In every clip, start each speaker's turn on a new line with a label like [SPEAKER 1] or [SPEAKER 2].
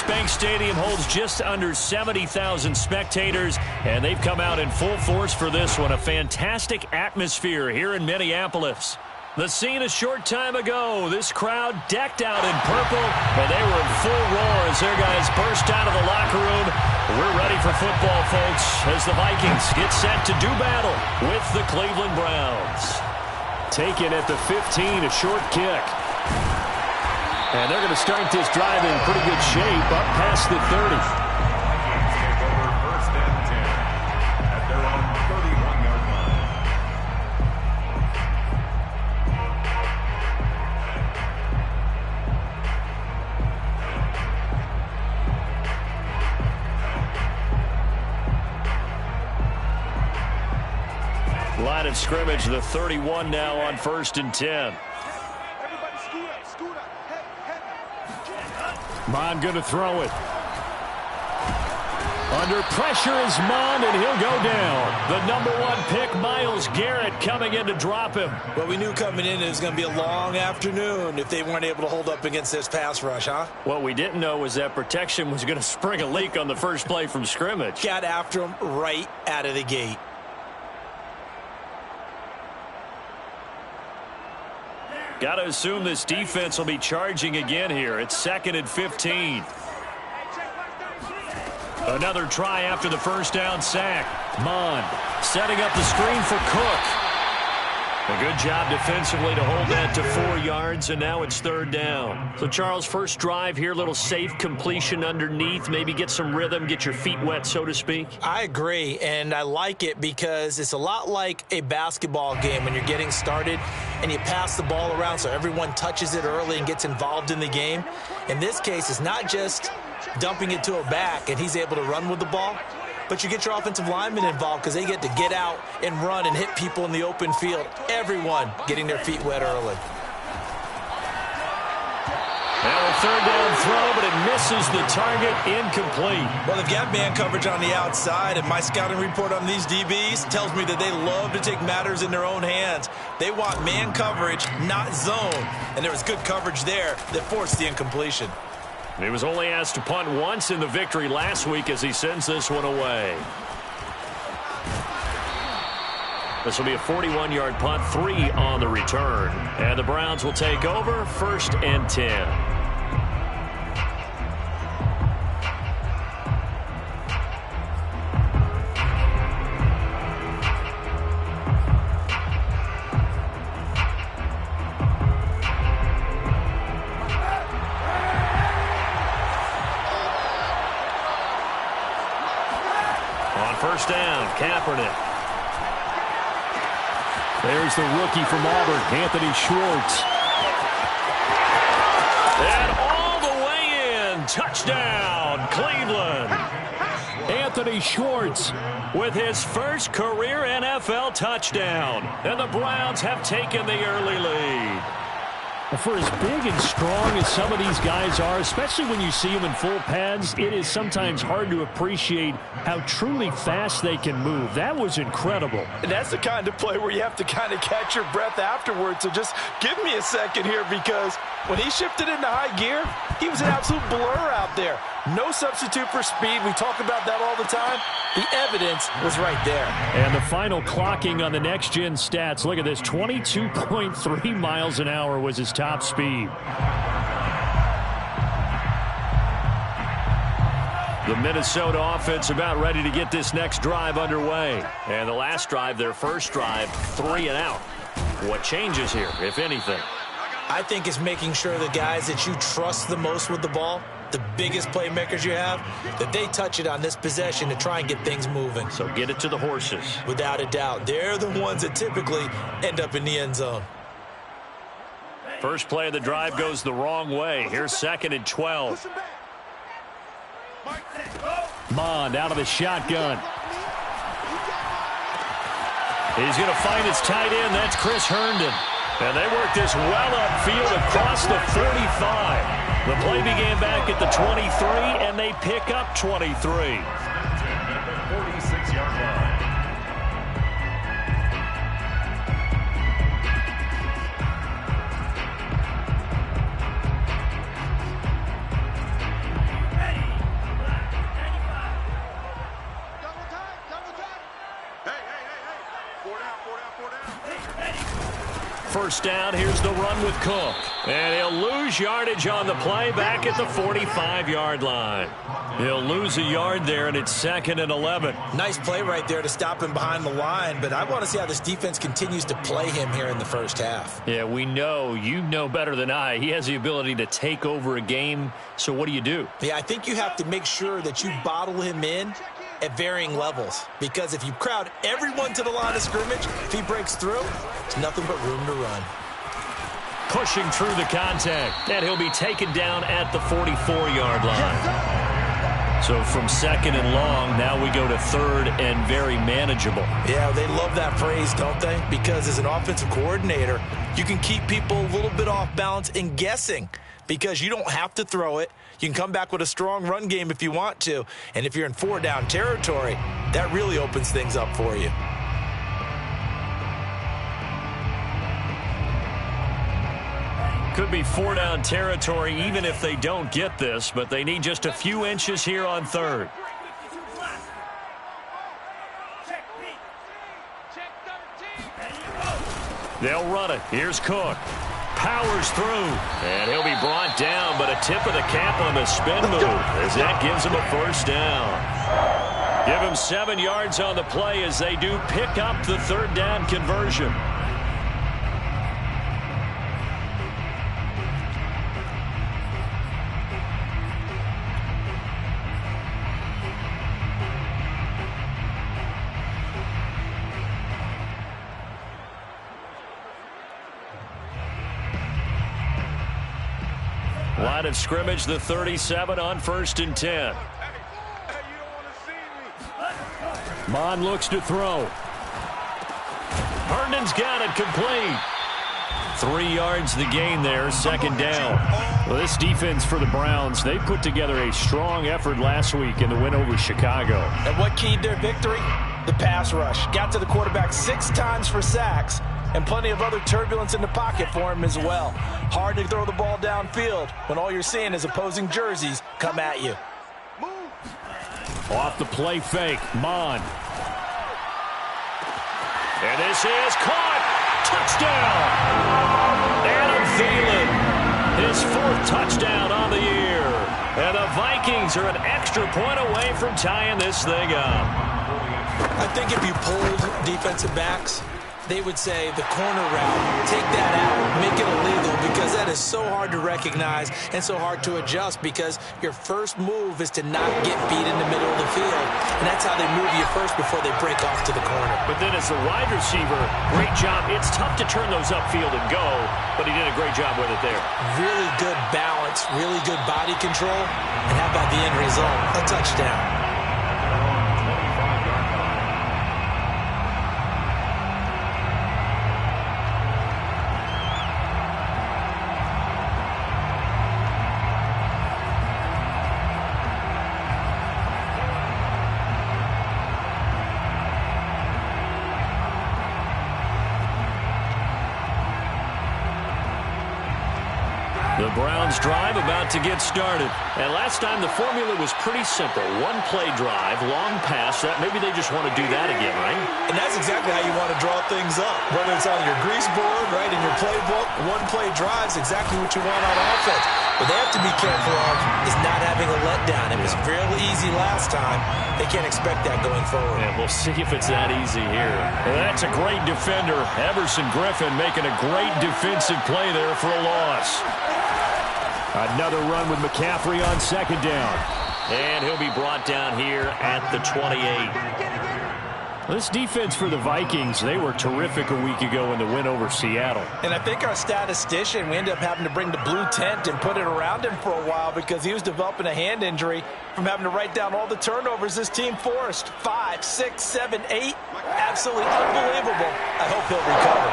[SPEAKER 1] US Bank Stadium holds just under 70,000 spectators, and they've come out in full force for this one. A fantastic atmosphere here in Minneapolis. The scene a short time ago, this crowd decked out in purple, and they were in full roar as their guys burst out of the locker room. We're ready for football, folks, as the Vikings get set to do battle with the Cleveland Browns. Taken at the 15, a short kick. And they're going to start this drive in pretty good shape up past the 30.
[SPEAKER 2] First and 10 at their own 31-yard line.
[SPEAKER 1] Line of scrimmage, the 31 now on 1st and 10. Mon going to throw it. Under pressure is Mon, and he'll go down. The number 1 pick, Myles Garrett, coming in to drop him.
[SPEAKER 3] Well, we knew coming in it was going to be a long afternoon if they weren't able to hold up against this pass rush, huh?
[SPEAKER 1] What we didn't know was that protection was going to spring a leak on the first play from scrimmage.
[SPEAKER 3] Got after him right out of the gate.
[SPEAKER 1] Got to assume this defense will be charging again here. It's 2nd and 15. Another try after the first down sack. Mon setting up the screen for Cook. A good job defensively to hold that to 4 yards, and now it's 3rd down. So, Charles, first drive here, little safe completion underneath, maybe get some rhythm, get your feet wet, so to speak.
[SPEAKER 3] I agree, and I like it because it's a lot like a basketball game when you're getting started and you pass the ball around so everyone touches it early and gets involved in the game. In this case, it's not just dumping it to a back and he's able to run with the ball, but you get your offensive linemen involved because they get to get out and run and hit people in the open field. Everyone getting their feet wet early.
[SPEAKER 1] Now a 3rd down throw, but it misses the target, incomplete.
[SPEAKER 3] Well, they've got man coverage on the outside, and my scouting report on these DBs tells me that they love to take matters in their own hands. They want man coverage, not zone, and there was good coverage there that forced the incompletion.
[SPEAKER 1] He was only asked to punt once in the victory last week as he sends this one away. This will be a 41-yard punt, 3 on the return. And the Browns will take over, 1st and 10. On 1st down, Kaepernick. There's the rookie from Auburn, Anthony Schwartz. And all the way in. Touchdown, Cleveland. Anthony Schwartz with his first career NFL touchdown. And the Browns have taken the early lead. For as big and strong as some of these guys are, especially when you see them in full pads, it is sometimes hard to appreciate how truly fast they can move. That was incredible.
[SPEAKER 4] And that's the kind of play where you have to kind of catch your breath afterwards. So just give me a second here, because when he shifted into high gear, he was an absolute blur out there. No substitute for speed. We talk about that all the time. The evidence was right there.
[SPEAKER 1] And the final clocking on the next-gen stats. Look at this, 22.3 miles an hour was his top speed. The Minnesota offense about ready to get this next drive underway. And the last drive, their first drive, 3 and out. What changes here, if anything?
[SPEAKER 3] I think it's making sure the guys that you trust the most with the ball, the biggest playmakers you have, that they touch it on this possession to try and get things moving.
[SPEAKER 1] So get it to the horses.
[SPEAKER 3] Without a doubt. They're the ones that typically end up in the end zone.
[SPEAKER 1] First play of the drive goes the wrong way. Here's 2nd and 12. Mond out of the shotgun. He's going to find his tight end. That's Chris Herndon. And they work this well upfield across the 45. The play began back at the 23, and they pick up 23.
[SPEAKER 2] 46-yard line.
[SPEAKER 1] first down. Here's the run with Cook. And he'll lose yardage on the play back at the 45-yard line. He'll lose a yard there, and it's 2nd and 11.
[SPEAKER 3] Nice play right there to stop him behind the line, but I want to see how this defense continues to play him here in the first half.
[SPEAKER 1] Yeah, we know. You know better than I. He has the ability to take over a game, so what do you do?
[SPEAKER 3] Yeah, I think you have to make sure that you bottle him in at varying levels, because if you crowd everyone to the line of scrimmage, if he breaks through, there's nothing but room to run.
[SPEAKER 1] Pushing through the contact, and he'll be taken down at the 44-yard line. So from 2nd and long, now we go to 3rd and very manageable.
[SPEAKER 3] Yeah, they love that phrase, don't they? Because as an offensive coordinator, you can keep people a little bit off balance and guessing, because you don't have to throw it. You can come back with a strong run game if you want to. And if you're in 4-down territory, that really opens things up for you.
[SPEAKER 1] Could be 4-down territory even if they don't get this, but they need just a few inches here on 3rd. They'll run it. Here's Cook. Powers through, and he'll be brought down, but a tip of the cap on the spin move as that gives him a first down. Give him 7 yards on the play as they do pick up the 3rd down conversion. Line of scrimmage, the 37 on 1st and 10. Mon looks to throw. Herndon's got it complete. 3 yards the gain there, 2nd down. Well, this defense for the Browns, they put together a strong effort last week in the win over Chicago.
[SPEAKER 4] And what keyed their victory? The pass rush. Got to the quarterback 6 times for sacks, and plenty of other turbulence in the pocket for him as well. Hard to throw the ball downfield when all you're seeing is opposing jerseys come at you.
[SPEAKER 1] Off the play fake, Mon. And this is caught. Touchdown. Adam Thielen, his 4th touchdown on the year. And the Vikings are an extra point away from tying this thing up.
[SPEAKER 3] I think if you pulled defensive backs, they would say the corner route, take that out, make it illegal, because that is so hard to recognize and so hard to adjust, because your first move is to not get beat in the middle of the field, and that's how they move you first before they break off to the corner.
[SPEAKER 1] But then as the wide receiver, great job. It's tough to turn those upfield and go, but he did a great job with it there.
[SPEAKER 3] Really good balance, really good body control, and how about the end result? A touchdown.
[SPEAKER 1] The Browns drive about to get started. And last time the formula was pretty simple. 1 play drive, long pass. That maybe they just want to do that again, right?
[SPEAKER 3] And that's exactly how you want to draw things up. Whether it's on your grease board, right, in your playbook, 1 play drive is exactly what you want on offense. What they have to be careful of is not having a letdown. It was fairly easy last time. They can't expect that going forward.
[SPEAKER 1] And we'll see if it's that easy here. And that's a great defender. Everson Griffin making a great defensive play there for a loss. Another run with McCaffrey on 2nd down. And he'll be brought down here at the 28. This defense for the Vikings, they were terrific a week ago in the win over Seattle.
[SPEAKER 4] And I think our statistician, we ended up having to bring the blue tent and put it around him for a while because he was developing a hand injury from having to write down all the turnovers this team forced. 5, 6, 7, 8. Absolutely unbelievable. I hope he'll recover.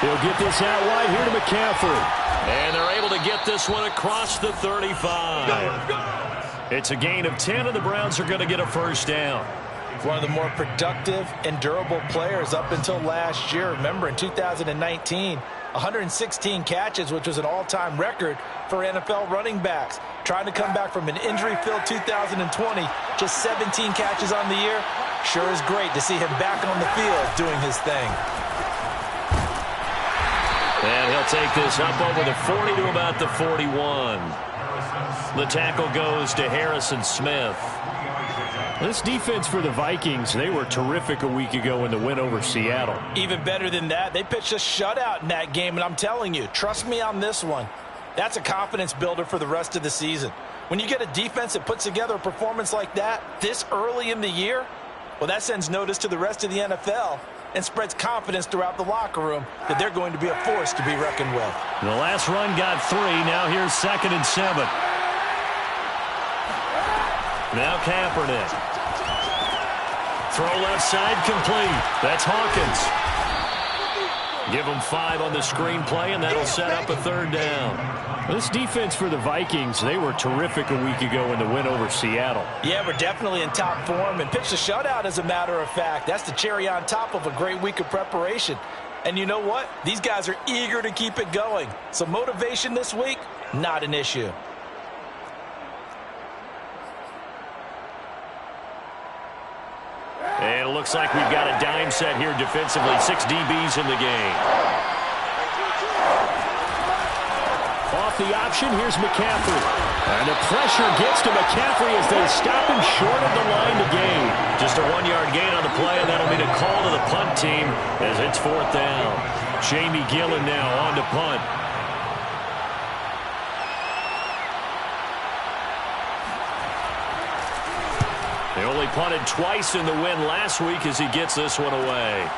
[SPEAKER 1] He'll get this out wide here to McCaffrey. And they're able to get this one across the 35. It's a gain of 10, and the Browns are going to get a first down.
[SPEAKER 4] One of the more productive and durable players up until last year. Remember, in 2019, 116 catches, which was an all-time record for NFL running backs. Trying to come back from an injury-filled 2020, just 17 catches on the year. Sure is great to see him back on the field doing his thing.
[SPEAKER 1] And he'll take this up over the 40 to about the 41. The tackle goes to Harrison Smith.
[SPEAKER 5] This defense for the Vikings, they were terrific a week ago in the win over Seattle.
[SPEAKER 4] Even better than that, they pitched a shutout in that game, and I'm telling you, trust me on this one. That's a confidence builder for the rest of the season. When you get a defense that puts together a performance like that this early in the year, well, that sends notice to the rest of the NFL and spreads confidence throughout the locker room that they're going to be a force to be reckoned with.
[SPEAKER 1] The last run got 3. Now here's 2nd and 7. Now Kaepernick. Throw left side complete. That's Hawkins. Give them 5 on the screenplay, and that'll set up a 3rd down.
[SPEAKER 5] This defense for the Vikings, they were terrific a week ago in the win over Seattle.
[SPEAKER 4] Yeah, we're definitely in top form and pitched a shutout, as a matter of fact. That's the cherry on top of a great week of preparation. And you know what? These guys are eager to keep it going. So motivation this week, not an issue.
[SPEAKER 1] And it looks like we've got a dime set here defensively. 6 DBs in the game.
[SPEAKER 5] Off the option, here's McCaffrey. And the pressure gets to McCaffrey as they stop him short of the line to gain.
[SPEAKER 1] Just a 1-yard gain on the play, and that'll be the call to the punt team as it's 4th down. Jamie Gillen now on to punt. They only punted twice in the win last week as he gets this one away.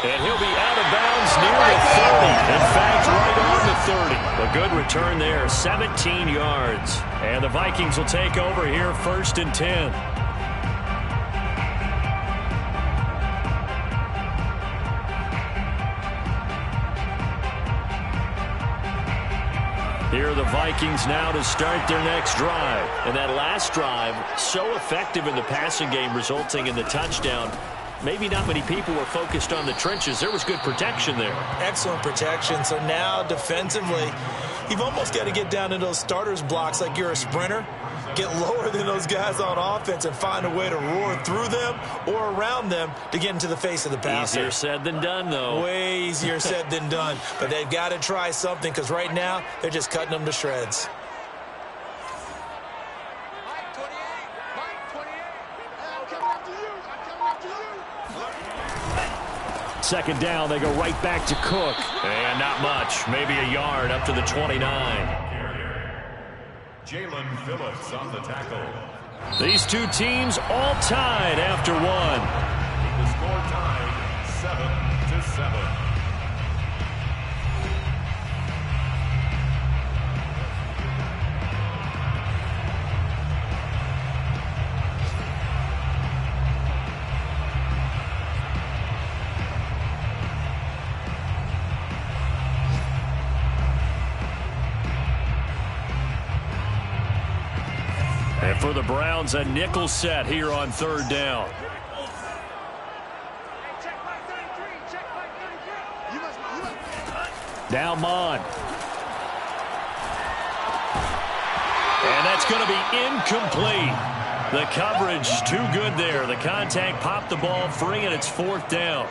[SPEAKER 1] And he'll be out of bounds near the 30. In fact, right on the 30. A good return there, 17 yards. And the Vikings will take over here 1st and 10. Here are the Vikings now to start their next drive. And that last drive, so effective in the passing game, resulting in the touchdown. Maybe not many people were focused on the trenches. There was good protection there.
[SPEAKER 3] Excellent protection. So now defensively, you've almost got to get down to those starters blocks like you're a sprinter. Get lower than those guys on offense and find a way to roar through them or around them to get into the face of the passer.
[SPEAKER 1] Easier said than done, though.
[SPEAKER 3] Way easier said than done. But they've got to try something because right now they're just cutting them to shreds.
[SPEAKER 5] Second down, they go right back to Cook.
[SPEAKER 1] And not much. Maybe a yard up to the 29.
[SPEAKER 2] Jalen Phillips on the tackle.
[SPEAKER 1] These two teams all tied after one.
[SPEAKER 2] The score tied 7-7.
[SPEAKER 1] And for the Browns, a nickel set here on 3rd down.
[SPEAKER 5] Now Mon.
[SPEAKER 1] And that's going to be incomplete. The coverage too good there. The contact popped the ball free, and it's 4th down.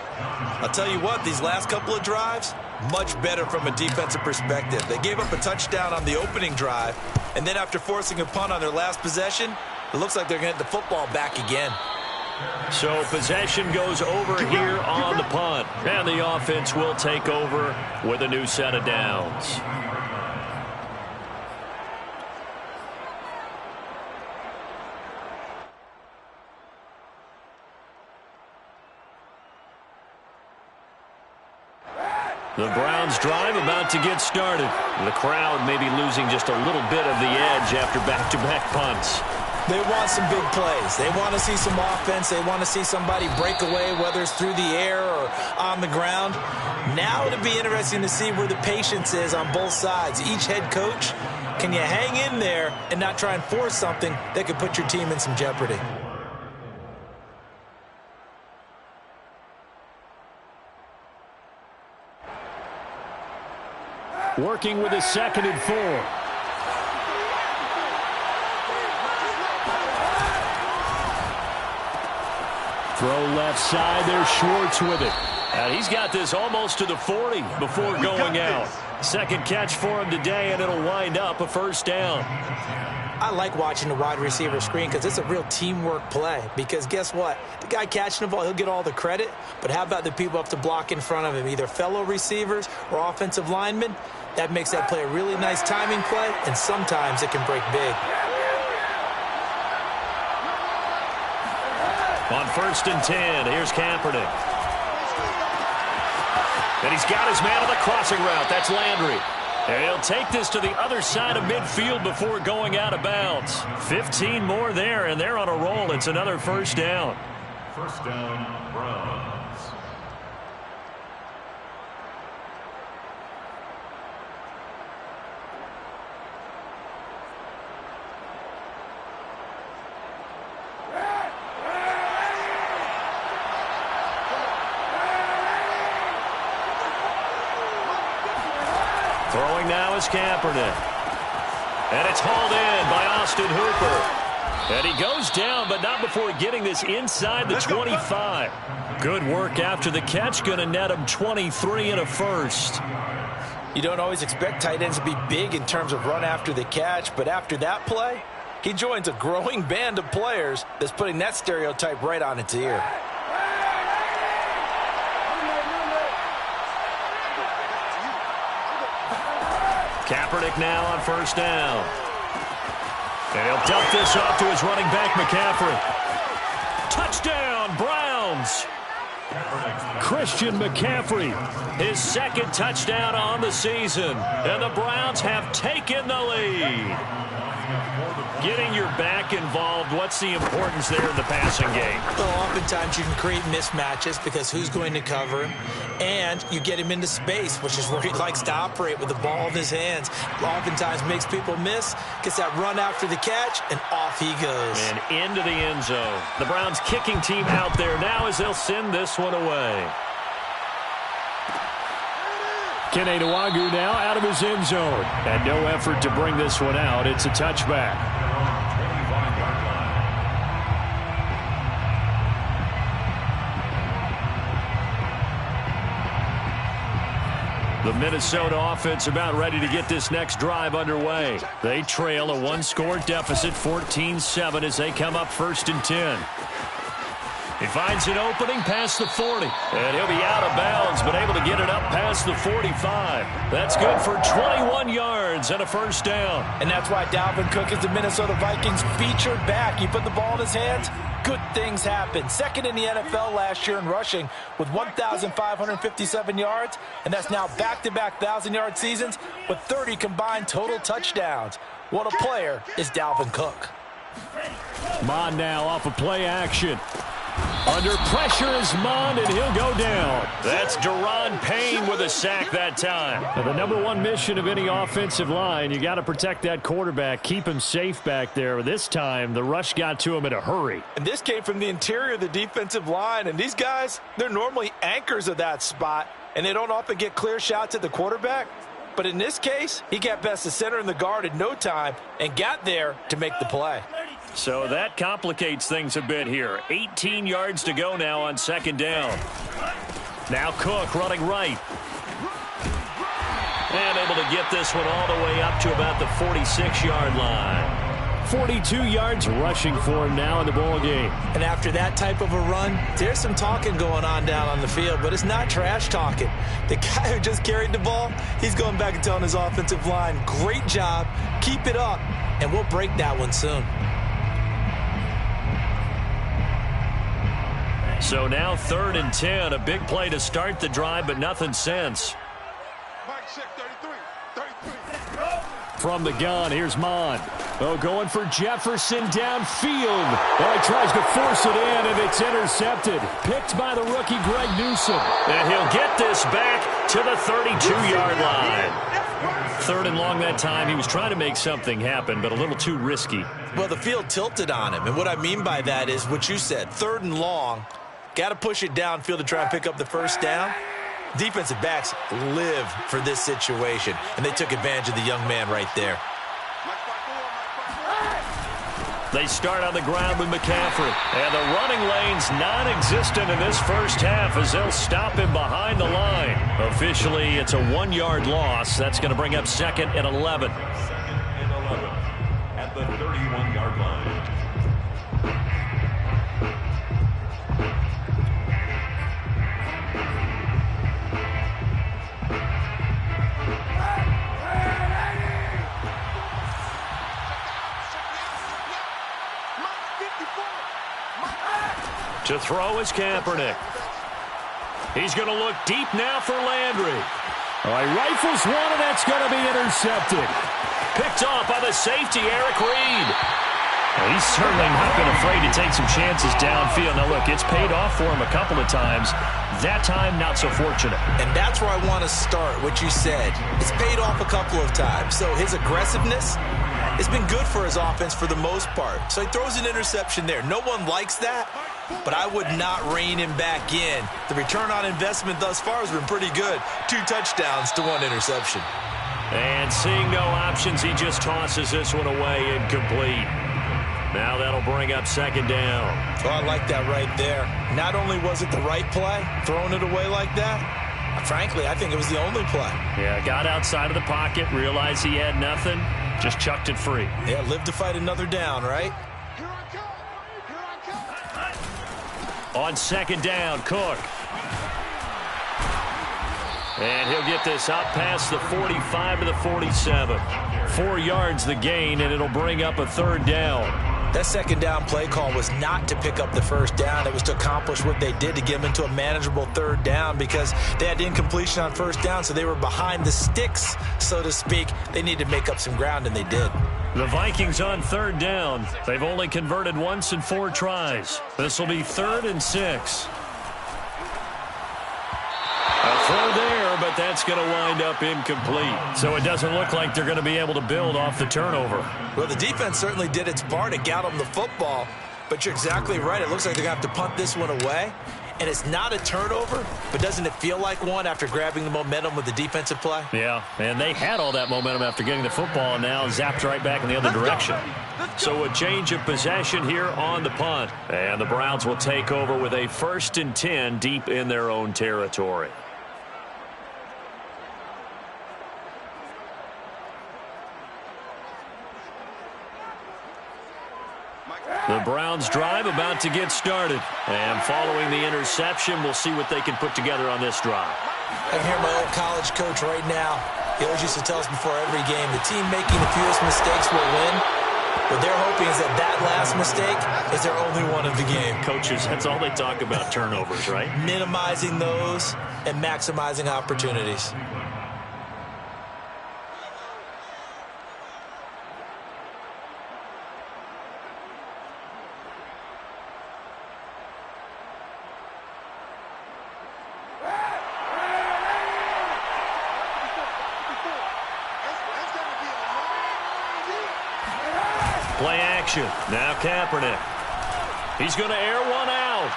[SPEAKER 3] I'll tell you what, these last couple of drives, much better from a defensive perspective. They gave up a touchdown on the opening drive, and then after forcing a punt on their last possession, it looks like they're going to get the football back again.
[SPEAKER 1] So possession goes over here on the punt. And the offense will take over with a new set of downs. The Browns drive about to get started. The crowd may be losing just a little bit of the edge after back-to-back punts.
[SPEAKER 3] They want some big plays. They want to see some offense. They want to see somebody break away, whether it's through the air or on the ground. Now it'll be interesting to see where the patience is on both sides. Each head coach, can you hang in there and not try and force something that could put your team in some jeopardy?
[SPEAKER 5] working with a 2nd and 4. Throw left side. There's Schwartz with it.
[SPEAKER 1] And he's got this almost to the 40 before going out. 2nd catch for him today, and it'll wind up a 1st down.
[SPEAKER 3] I like watching the wide receiver screen because it's a real teamwork play. Because guess what? The guy catching the ball, he'll get all the credit. But how about the people up to block in front of him, either fellow receivers or offensive linemen? That makes that play a really nice timing play, and sometimes it can break big.
[SPEAKER 1] On 1st and 10, here's Kaepernick. And he's got his man on the crossing route. That's Landry. And he'll take this to the other side of midfield before going out of bounds. 15 more there, and they're on a roll. It's another 1st down.
[SPEAKER 2] 1st down, Browns.
[SPEAKER 1] Throwing now is Kaepernick. And it's hauled in by Austin Hooper. And he goes down, but not before getting this inside the 25. Good work after the catch. Going to net him 23 and a 1st.
[SPEAKER 4] You don't always expect tight ends to be big in terms of run after the catch, but after that play, he joins a growing band of players that's putting that stereotype right on its ear.
[SPEAKER 1] Kaepernick now on 1st down. And he'll dump this off to his running back, McCaffrey. Touchdown, Browns.
[SPEAKER 5] Christian McCaffrey.
[SPEAKER 1] His 2nd touchdown on the season. And the Browns have taken the lead. Getting your back involved, what's the importance there in the passing game?
[SPEAKER 3] Well, oftentimes you can create mismatches because who's going to cover him, and you get him into space, which is where he likes to operate with the ball in his hands. Oftentimes makes people miss, gets that run after the catch, and off he goes.
[SPEAKER 1] And into the end zone. The Browns kicking team out there now as they'll send this one away.
[SPEAKER 5] Kene Nwagu now out of his end zone. And no effort to bring this one out. It's a touchback.
[SPEAKER 1] The Minnesota offense about ready to get this next drive underway. They trail a 1-score deficit, 14-7, as they come up 1st and 10. He finds an opening past the 40, and he'll be out of bounds, but able to get it up past the 45. That's good for 21 yards and a 1st down.
[SPEAKER 4] And that's why Dalvin Cook is the Minnesota Vikings featured back. You put the ball in his hands, good things happen. 2nd in the NFL last year in rushing with 1,557 yards, and that's now back-to-back 1,000-yard seasons with 30 combined total touchdowns. What a player is Dalvin Cook.
[SPEAKER 5] Mond now off of play action. Under pressure is Mond, and he'll go down.
[SPEAKER 1] That's Daron Payne with a sack that time.
[SPEAKER 5] Now, the number one mission of any offensive line, you got to protect that quarterback, keep him safe back there. This time, the rush got to him in a hurry.
[SPEAKER 4] And this came from the interior of the defensive line, and these guys, they're normally anchors of that spot, and they don't often get clear shots at the quarterback. But in this case, he got past the center and the guard in no time and got there to make the play.
[SPEAKER 1] So that complicates things a bit here. 18 yards to go now on 2nd down. Now Cook running right. And able to get this one all the way up to about the 46-yard line.
[SPEAKER 5] 42 yards rushing for him now in the ball game.
[SPEAKER 3] And after that type of a run, there's some talking going on down on the field, but it's not trash talking. The guy who just carried the ball, he's going back and telling his offensive line, great job, keep it up, and we'll break that one soon.
[SPEAKER 1] So now 3rd and 10, a big play to start the drive, but nothing since.
[SPEAKER 5] From the gun, here's Mond. Oh, going for Jefferson downfield. Oh, he tries to force it in, and it's intercepted. Picked by the rookie, Greg Newsome.
[SPEAKER 1] And he'll get this back to the 32-yard line. 3rd and long that time. He was trying to make something happen, but a little too risky.
[SPEAKER 3] Well, the field tilted on him, and what I mean by that is what you said, 3rd and long. Got to push it downfield to try and pick up the 1st down. Defensive backs live for this situation, and they took advantage of the young man right there.
[SPEAKER 1] They start on the ground with McCaffrey. And the running lane's non-existent in this first half as they'll stop him behind the line. Officially, it's a 1-yard loss. That's going to bring up 2nd and 11.
[SPEAKER 2] 2nd and 11 at the 31-yard line.
[SPEAKER 1] To throw is Kaepernick. He's going to look deep now for Landry.
[SPEAKER 5] All right, rifles one, and that's going to be intercepted.
[SPEAKER 1] Picked off by the safety, Eric Reed. Well, he's certainly not been afraid to take some chances downfield. Now, look, it's paid off for him a couple of times. That time, not so fortunate.
[SPEAKER 3] And that's where I want to start, what you said. It's paid off a couple of times. So his aggressiveness, it's been good for his offense for the most part. So he throws an interception there. No one likes that, but I would not rein him back in. The return on investment thus far has been pretty good. 2 touchdowns to 1 interception.
[SPEAKER 1] And seeing no options, he just tosses this one away incomplete. Now that'll bring up 2nd down.
[SPEAKER 3] Oh, I like that right there. Not only was it the right play, throwing it away like that, frankly, I think it was the only play.
[SPEAKER 1] Yeah, got outside of the pocket, realized he had nothing, just chucked it free.
[SPEAKER 3] Yeah, live to fight another down, right?
[SPEAKER 1] On 2nd down, Cook. And he'll get this out past the 45 to the 47. 4 yards the gain, and it'll bring up a 3rd down.
[SPEAKER 3] That 2nd down play call was not to pick up the 1st down. It was to accomplish what they did to get them into a manageable 3rd down because they had incompletion on 1st down, so they were behind the sticks, so to speak. They needed to make up some ground, and they did.
[SPEAKER 1] The Vikings on 3rd down. They've only converted once in 4 tries. This will be 3rd and 6. A throw there, but that's going to wind up incomplete. So it doesn't look like they're going to be able to build off the turnover.
[SPEAKER 3] Well, the defense certainly did its part to get them the football, but you're exactly right. It looks like they're going to have to punt this one away. And it's not a turnover, but doesn't it feel like one after grabbing the momentum with the defensive play?
[SPEAKER 1] Yeah, and they had all that momentum after getting the football, and now zapped right back in the other direction. So a change of possession here on the punt. And the Browns will take over with a 1st and 10 deep in their own territory. The Browns drive about to get started. And following the interception, we'll see what they can put together on this drive.
[SPEAKER 3] I can hear my old college coach right now. He always used to tell us before every game, the team making the fewest mistakes will win. What they're hoping is that last mistake is their only one of the game.
[SPEAKER 1] Coaches, that's all they talk about, turnovers, right?
[SPEAKER 3] Minimizing those and maximizing opportunities.
[SPEAKER 1] Play action. Now Kaepernick. He's going to air one out.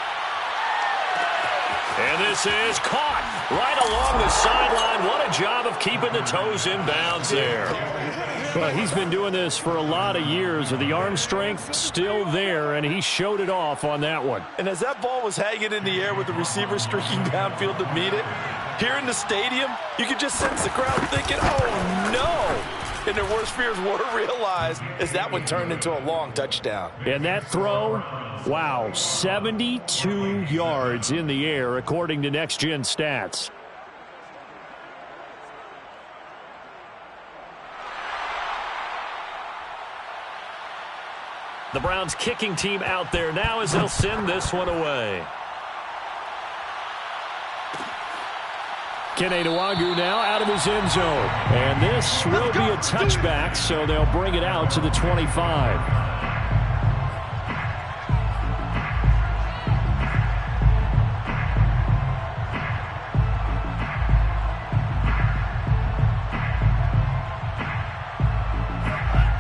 [SPEAKER 1] And this is caught right along the sideline. What a job of keeping the toes in bounds there.
[SPEAKER 5] Well, he's been doing this for a lot of years. The arm strength still there, and he showed it off on that one.
[SPEAKER 4] And as that ball was hanging in the air with the receiver streaking downfield to meet it, here in the stadium, you could just sense the crowd thinking, oh, no. And their worst fears were realized as that one turned into a long touchdown.
[SPEAKER 5] And that throw, wow, 72 yards in the air, according to Next Gen Stats.
[SPEAKER 1] The Browns kicking team out there now as they'll send this one away.
[SPEAKER 5] Kene Nwagu now out of his end zone. And this will be a touchback, so they'll bring it out to the 25.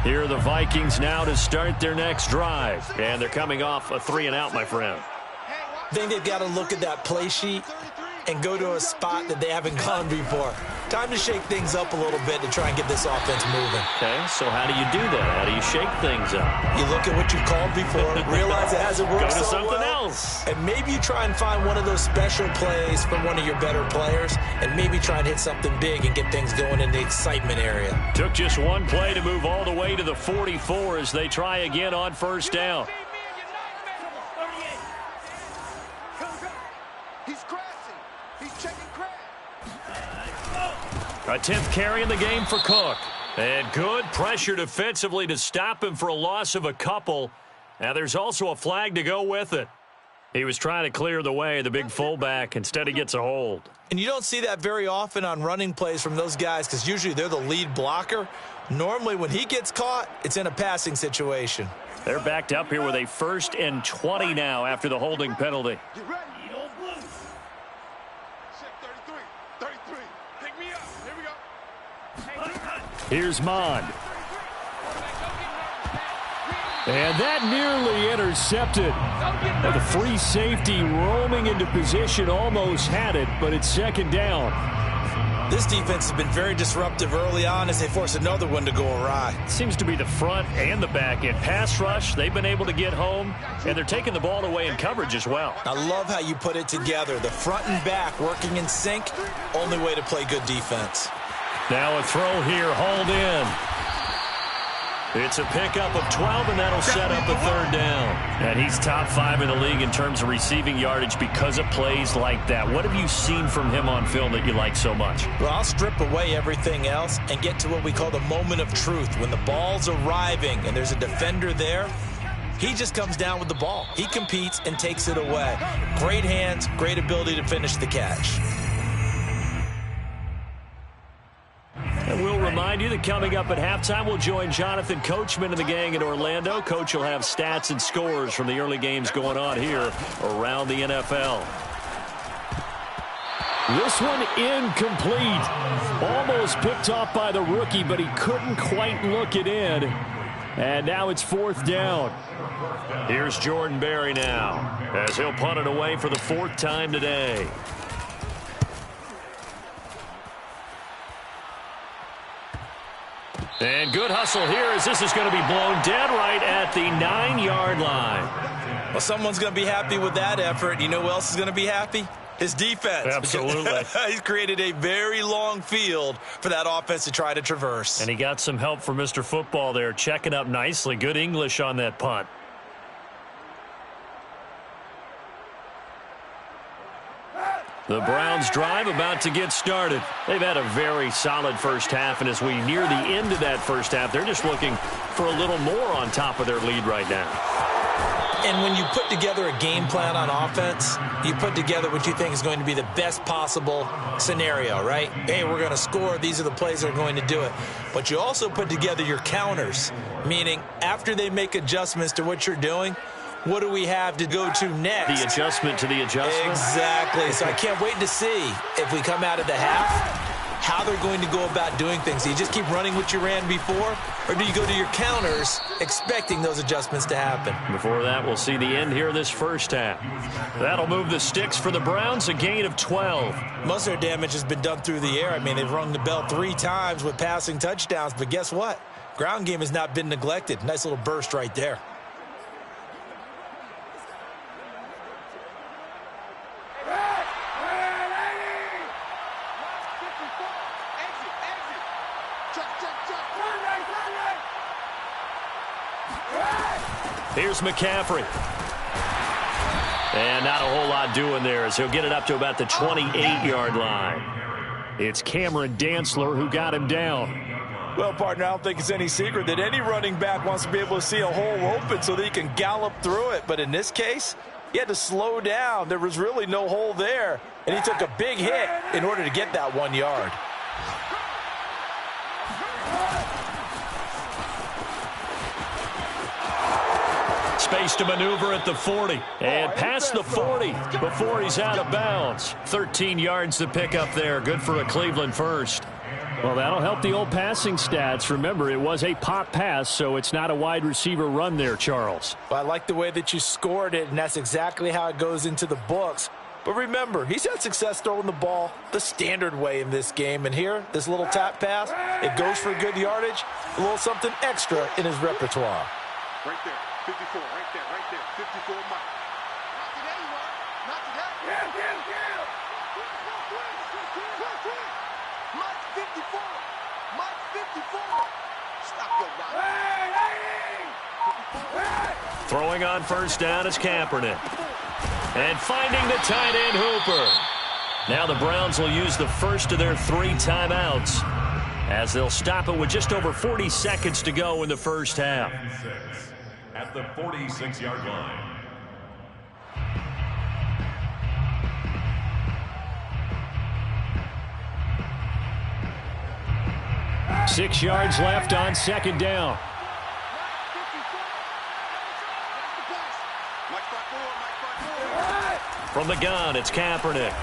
[SPEAKER 1] Here are the Vikings now to start their next drive. And they're coming off a 3-and-out, my friend.
[SPEAKER 3] I think they've got to look at that play sheet and go to a spot that they haven't gone before. Time to shake things up a little bit to try and get this offense moving.
[SPEAKER 1] Okay, so how do you do that? How do you shake things up?
[SPEAKER 3] You look at what you called before, realize it hasn't worked
[SPEAKER 1] Go to
[SPEAKER 3] so
[SPEAKER 1] something
[SPEAKER 3] well,
[SPEAKER 1] else.
[SPEAKER 3] and maybe you try and find one of those special plays from one of your better players, and maybe try and hit something big and get things going in the excitement area.
[SPEAKER 1] Took just one play to move all the way to the 44 as they try again on first down. A 10th carry in the game for Cook. And good pressure defensively to stop him for a loss of a couple. Now there's also a flag to go with it. He was trying to clear the way, the big fullback. Instead, he gets a hold.
[SPEAKER 3] And you don't see that very often on running plays from those guys because usually they're the lead blocker. Normally when he gets caught, it's in a passing situation.
[SPEAKER 1] They're backed up here with a 1st and 20 now after the holding penalty.
[SPEAKER 5] Here's Mond. And that nearly intercepted. The free safety roaming into position almost had it, but it's 2nd down.
[SPEAKER 3] This defense has been very disruptive early on as they force another one to go awry.
[SPEAKER 1] Seems to be the front and the back end. Pass rush, they've been able to get home, and they're taking the ball away in coverage as well.
[SPEAKER 3] I love how you put it together. The front and back working in sync, only way to play good defense.
[SPEAKER 1] Now a throw here, hauled in. It's a pickup of 12, and that'll set up a 3rd down. And he's top 5 in the league in terms of receiving yardage because of plays like that. What have you seen from him on film that you like so much?
[SPEAKER 3] Well, I'll strip away everything else and get to what we call the moment of truth. When the ball's arriving and there's a defender there, he just comes down with the ball. He competes and takes it away. Great hands, great ability to finish the catch.
[SPEAKER 1] And we'll remind you that coming up at halftime, we'll join Jonathan Coachman and the gang in Orlando. Coach will have stats and scores from the early games going on here around the NFL.
[SPEAKER 5] This one incomplete. Almost picked off by the rookie, but he couldn't quite look it in. And now it's 4th down.
[SPEAKER 1] Here's Jordan Berry now as he'll punt it away for the 4th time today. And good hustle here as this is going to be blown dead right at the 9-yard line.
[SPEAKER 3] Well, someone's going to be happy with that effort. You know who else is going to be happy? His defense.
[SPEAKER 1] Absolutely.
[SPEAKER 3] He's created a very long field for that offense to try to traverse.
[SPEAKER 1] And he got some help from Mr. Football there, checking up nicely. Good English on that punt. The Browns drive about to get started. They've had a very solid first half, and as we near the end of that first half, they're just looking for a little more on top of their lead right now.
[SPEAKER 3] And when you put together a game plan on offense, you put together what you think is going to be the best possible scenario, right? Hey, we're going to score. These are the plays that are going to do it. But you also put together your counters, meaning after they make adjustments to what you're doing, what do we have to go to next?
[SPEAKER 1] The adjustment to the adjustment?
[SPEAKER 3] Exactly. So I can't wait to see if we come out of the half, how they're going to go about doing things. Do you just keep running what you ran before, or do you go to your counters expecting those adjustments to happen?
[SPEAKER 1] Before that, we'll see the end here this first half. That'll move the sticks for the Browns, a gain of 12.
[SPEAKER 3] Most of their damage has been done through the air. I mean, they've rung the bell 3 times with passing touchdowns, but guess what? Ground game has not been neglected. Nice little burst right there.
[SPEAKER 1] Here's McCaffrey. And not a whole lot doing there as he'll get it up to about the 28-yard line. It's Cameron Dantzler who got him down.
[SPEAKER 4] Well, partner, I don't think it's any secret that any running back wants to be able to see a hole open so that he can gallop through it. But in this case, he had to slow down. There was really no hole there, and he took a big hit in order to get that 1 yard.
[SPEAKER 1] Space to maneuver at the 40. And past the 40 before he's out of bounds. 13 yards to pick up there. Good for a Cleveland first.
[SPEAKER 5] Well, that'll help the old passing stats. Remember, it was a pop pass, so it's not a wide receiver run there, Charles.
[SPEAKER 3] Well, I like the way that you scored it, and that's exactly how it goes into the books.
[SPEAKER 4] But remember, he's had success throwing the ball the standard way in this game. And here, this little tap pass, it goes for good yardage, a little something extra in his repertoire.
[SPEAKER 2] Right there, 54, right there, 54 Mike. Not today, Mark. Not today. Yeah. Mike 54. Mike 54. Stop your run.
[SPEAKER 1] Throwing on first down is Kaepernick. And finding the tight end Hooper. Now the Browns will use the first of their 3 timeouts as they'll stop it with just over 40 seconds to go in the first half.
[SPEAKER 2] At the 46-yard line.
[SPEAKER 5] 6 yards left on second down.
[SPEAKER 1] From the gun, it's Kaepernick.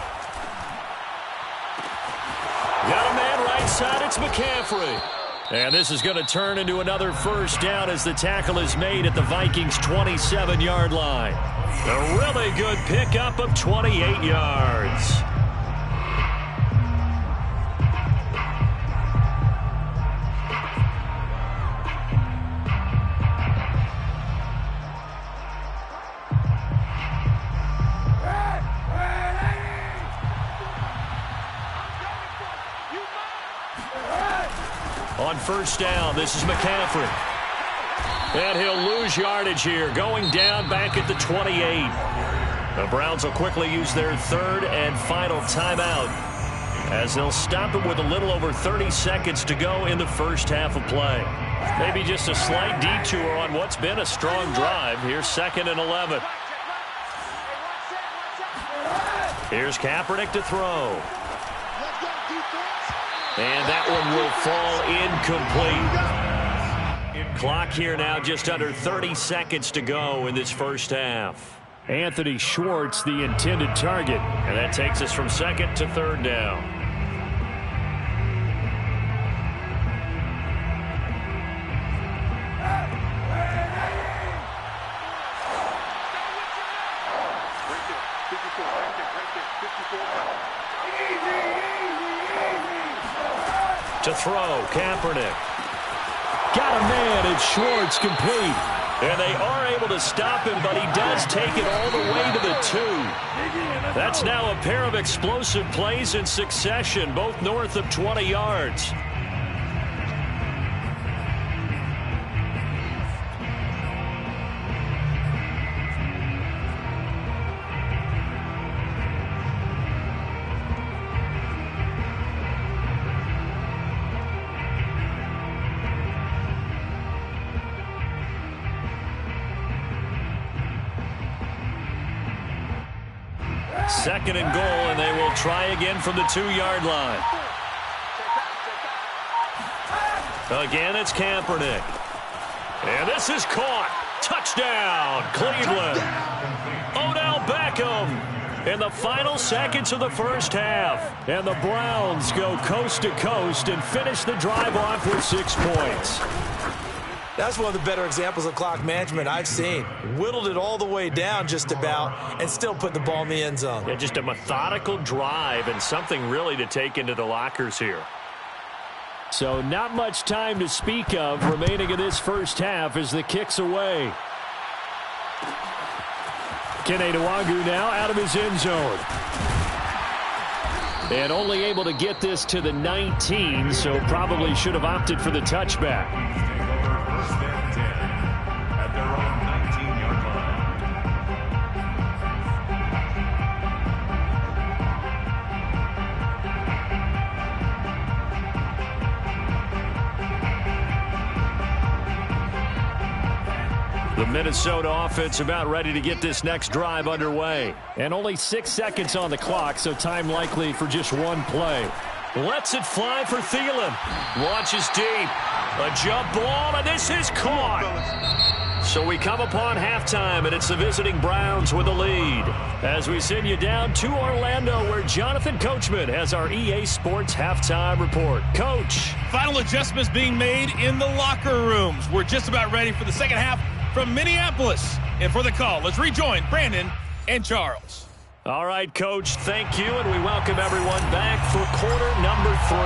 [SPEAKER 1] Got a man right side, it's McCaffrey. And this is going to turn into another first down as the tackle is made at the Vikings' 27-yard line. A really good pickup of 28 yards. On first down, this is McCaffrey. And he'll lose yardage here, going down back at the 28. The Browns will quickly use their 3rd and final timeout as they'll stop it with a little over 30 seconds to go in the first half of play. Maybe just a slight detour on what's been a strong drive. Here's 2nd and 11. Here's Kaepernick to throw. And that one will fall incomplete. Clock here now just under 30 seconds to go in this first half.
[SPEAKER 5] Anthony Schwartz, the intended target.
[SPEAKER 1] And that takes us from 2nd to 3rd down. To throw, Kaepernick.
[SPEAKER 5] Got a man, and Schwartz complete.
[SPEAKER 1] And they are able to stop him, but he does take it all the way to the 2. That's now a pair of explosive plays in succession, both north of 20 yards. Second and goal, and they will try again from the 2-yard line. Again, it's Kaepernick. And this is caught. Touchdown, Cleveland. Odell Beckham in the final seconds of the first half.
[SPEAKER 5] And the Browns go coast to coast and finish the drive off with 6 points.
[SPEAKER 3] That's one of the better examples of clock management I've seen. Whittled it all the way down just about and still put the ball in the end zone.
[SPEAKER 1] Yeah, just a methodical drive and something really to take into the lockers here.
[SPEAKER 5] So not much time to speak of remaining in this first half as the kick's away. Kene Nwangwu now out of his end zone. And only able to get this to the 19, so probably should have opted for the touchback.
[SPEAKER 1] The Minnesota offense about ready to get this next drive underway.
[SPEAKER 5] And only 6 seconds on the clock, so time likely for just one play.
[SPEAKER 1] Lets it fly for Thielen. Launches deep. A jump ball, and this is caught. So we come upon halftime, and it's the visiting Browns with the lead. As we send you down to Orlando, where Jonathan Coachman has our EA Sports halftime report. Coach.
[SPEAKER 6] Final adjustments being made in the locker rooms. We're just about ready for the second half from Minneapolis. And for the call, let's rejoin Brandon and Charles.
[SPEAKER 1] All right, Coach, thank you, and we welcome everyone back for quarter number 3.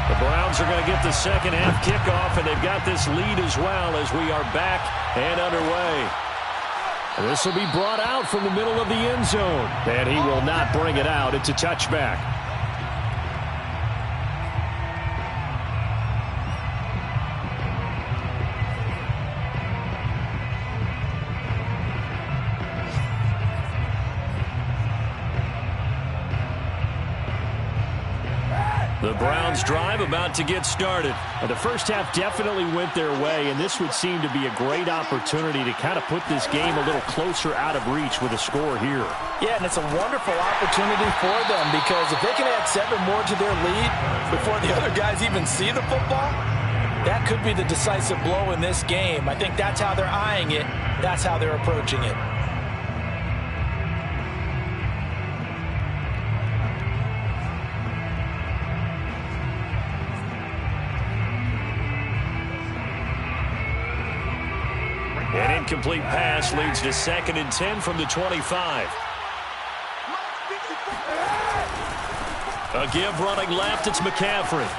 [SPEAKER 1] The Browns are going to get the second half kickoff, and they've got this lead as well as we are back and underway. This will be brought out from the middle of the end zone, and he will not bring it out. It's a touchback. The Browns drive about to get started.
[SPEAKER 5] The first half definitely went their way, and this would seem to be a great opportunity to kind of put this game a little closer out of reach with a score here.
[SPEAKER 4] Yeah, and it's a wonderful opportunity for them because if they can add 7 more to their lead before the other guys even see the football, that could be the decisive blow in this game. I think that's how they're eyeing it. That's how they're approaching it.
[SPEAKER 1] An incomplete pass leads to 2nd and 10 from the 25. A give running left, it's McCaffrey.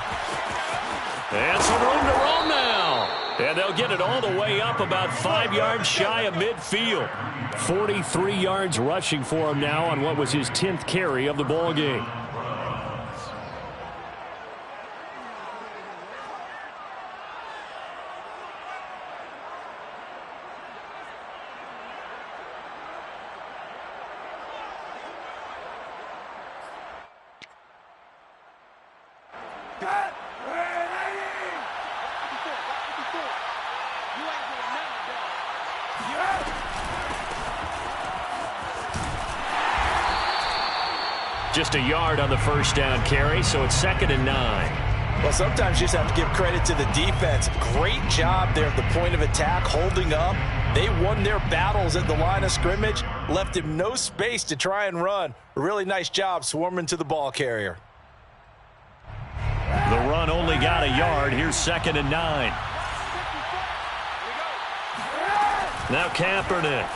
[SPEAKER 1] And some room to roam now. And they'll get it all the way up about 5 yards shy of midfield.
[SPEAKER 5] 43 yards rushing for him now on what was his 10th carry of the ball game.
[SPEAKER 1] Just a yard on the first down carry, so it's 2nd and 9.
[SPEAKER 4] Well, sometimes you just have to give credit to the defense. Great job there at the point of attack, holding up. They won their battles at the line of scrimmage, left him no space to try and run. A really nice job swarming to the ball carrier.
[SPEAKER 1] The run only got a yard. Here's 2nd and 9. Now Kaepernick.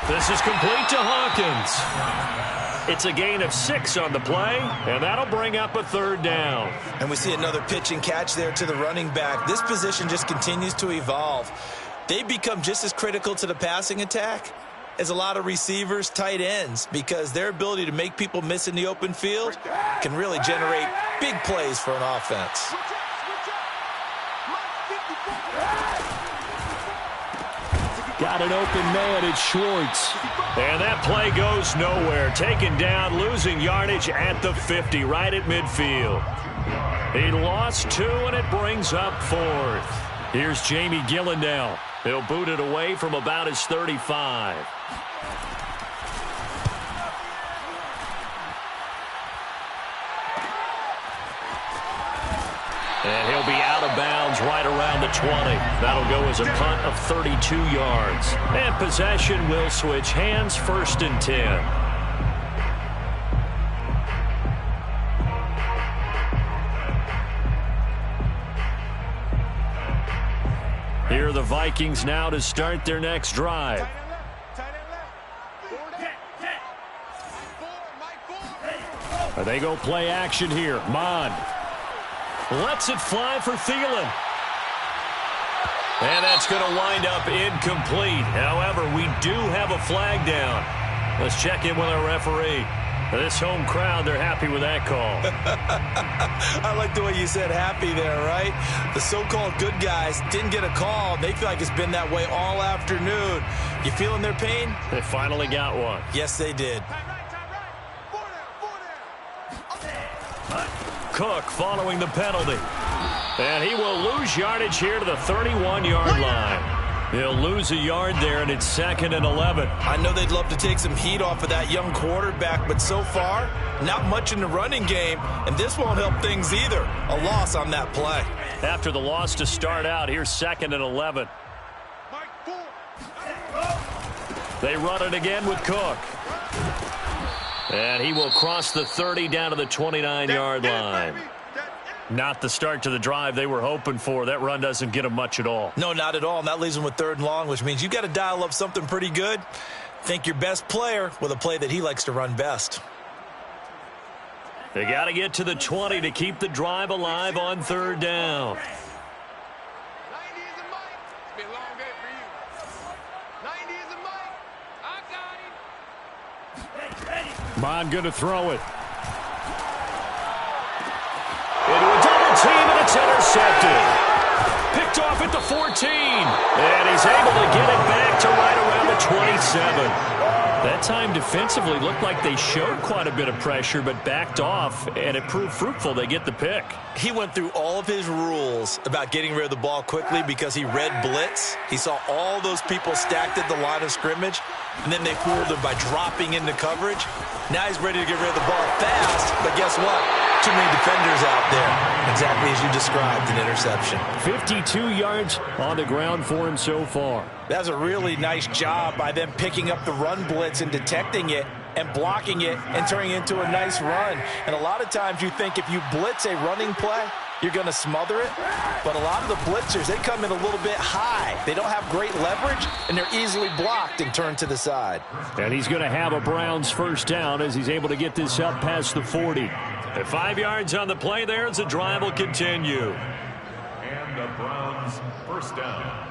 [SPEAKER 1] This is complete to Hawkins. It's a gain of 6 on the play, and that'll bring up a 3rd down.
[SPEAKER 3] And we see another pitch and catch there to the running back. This position just continues to evolve. They become just as critical to the passing attack as a lot of receivers, tight ends, because their ability to make people miss in the open field can really generate big plays for an offense.
[SPEAKER 5] Got an open man, it's Schwartz.
[SPEAKER 1] And that play goes nowhere. Taken down, losing yardage at the 50, right at midfield. He lost 2, and it brings up 4th. Here's Jamie Gillendale. He'll boot it away from about his 35. And he'll be out of bounds right around the 20. That'll go as a punt of 32 yards. And possession will switch hands, 1st and 10. Here are the Vikings now to start their next drive. They go play action here. Mond lets it fly for Thielen. And that's going to wind up incomplete. However, we do have a flag down. Let's check in with our referee. This home crowd, they're happy with that call.
[SPEAKER 3] I like the way you said happy there, right? The so-called good guys didn't get a call. They feel like it's been that way all afternoon. You feeling their pain?
[SPEAKER 1] They finally got one.
[SPEAKER 3] Yes, they did.
[SPEAKER 1] Cook following the penalty. And he will lose yardage here to the 31-yard line. He'll lose a yard there, and it's 2nd and 11.
[SPEAKER 3] I know they'd love to take some heat off of that young quarterback, but so far, not much in the running game, and this won't help things either. A loss on that play.
[SPEAKER 1] After the loss to start out, here's 2nd and 11. They run it again with Cook. And he will cross the 30 down to the 29-yard line. Not the start to the drive they were hoping for. That run doesn't get them much at all.
[SPEAKER 3] No, not at all. And that leaves them with 3rd and long, which means you've got to dial up something pretty good. Think your best player with a play that he likes to run best.
[SPEAKER 1] They got to get to the 20 to keep the drive alive on third down.
[SPEAKER 2] 90 is a mic. It's been a long day for you. 90 is a mic. I got him.
[SPEAKER 5] Bond going to throw it.
[SPEAKER 1] Into a double team, and it's intercepted. Picked off at the 14. And he's able to get it back to right around the 27. That time defensively looked like they showed quite a bit of pressure, but backed off, and it proved fruitful. They get the pick.
[SPEAKER 3] He went through all of his rules about getting rid of the ball quickly because he read blitz. He saw all those people stacked at the line of scrimmage, and then they fooled him by dropping into coverage. Now he's ready to get rid of the ball fast, but guess what? Too many defenders out there. Exactly as you described, an interception.
[SPEAKER 5] 52 yards on the ground for him so far.
[SPEAKER 3] That was a really nice job by them picking up the run blitz and detecting it and blocking it and turning it into a nice run. And a lot of times you think if you blitz a running play, you're going to smother it. But a lot of the blitzers, they come in a little bit high. They don't have great leverage, and they're easily blocked and turned to the side.
[SPEAKER 5] And he's going to have a Browns first down as he's able to get this up past the 40.
[SPEAKER 1] At 5 yards on the play there as the drive will continue.
[SPEAKER 7] And the Browns first down.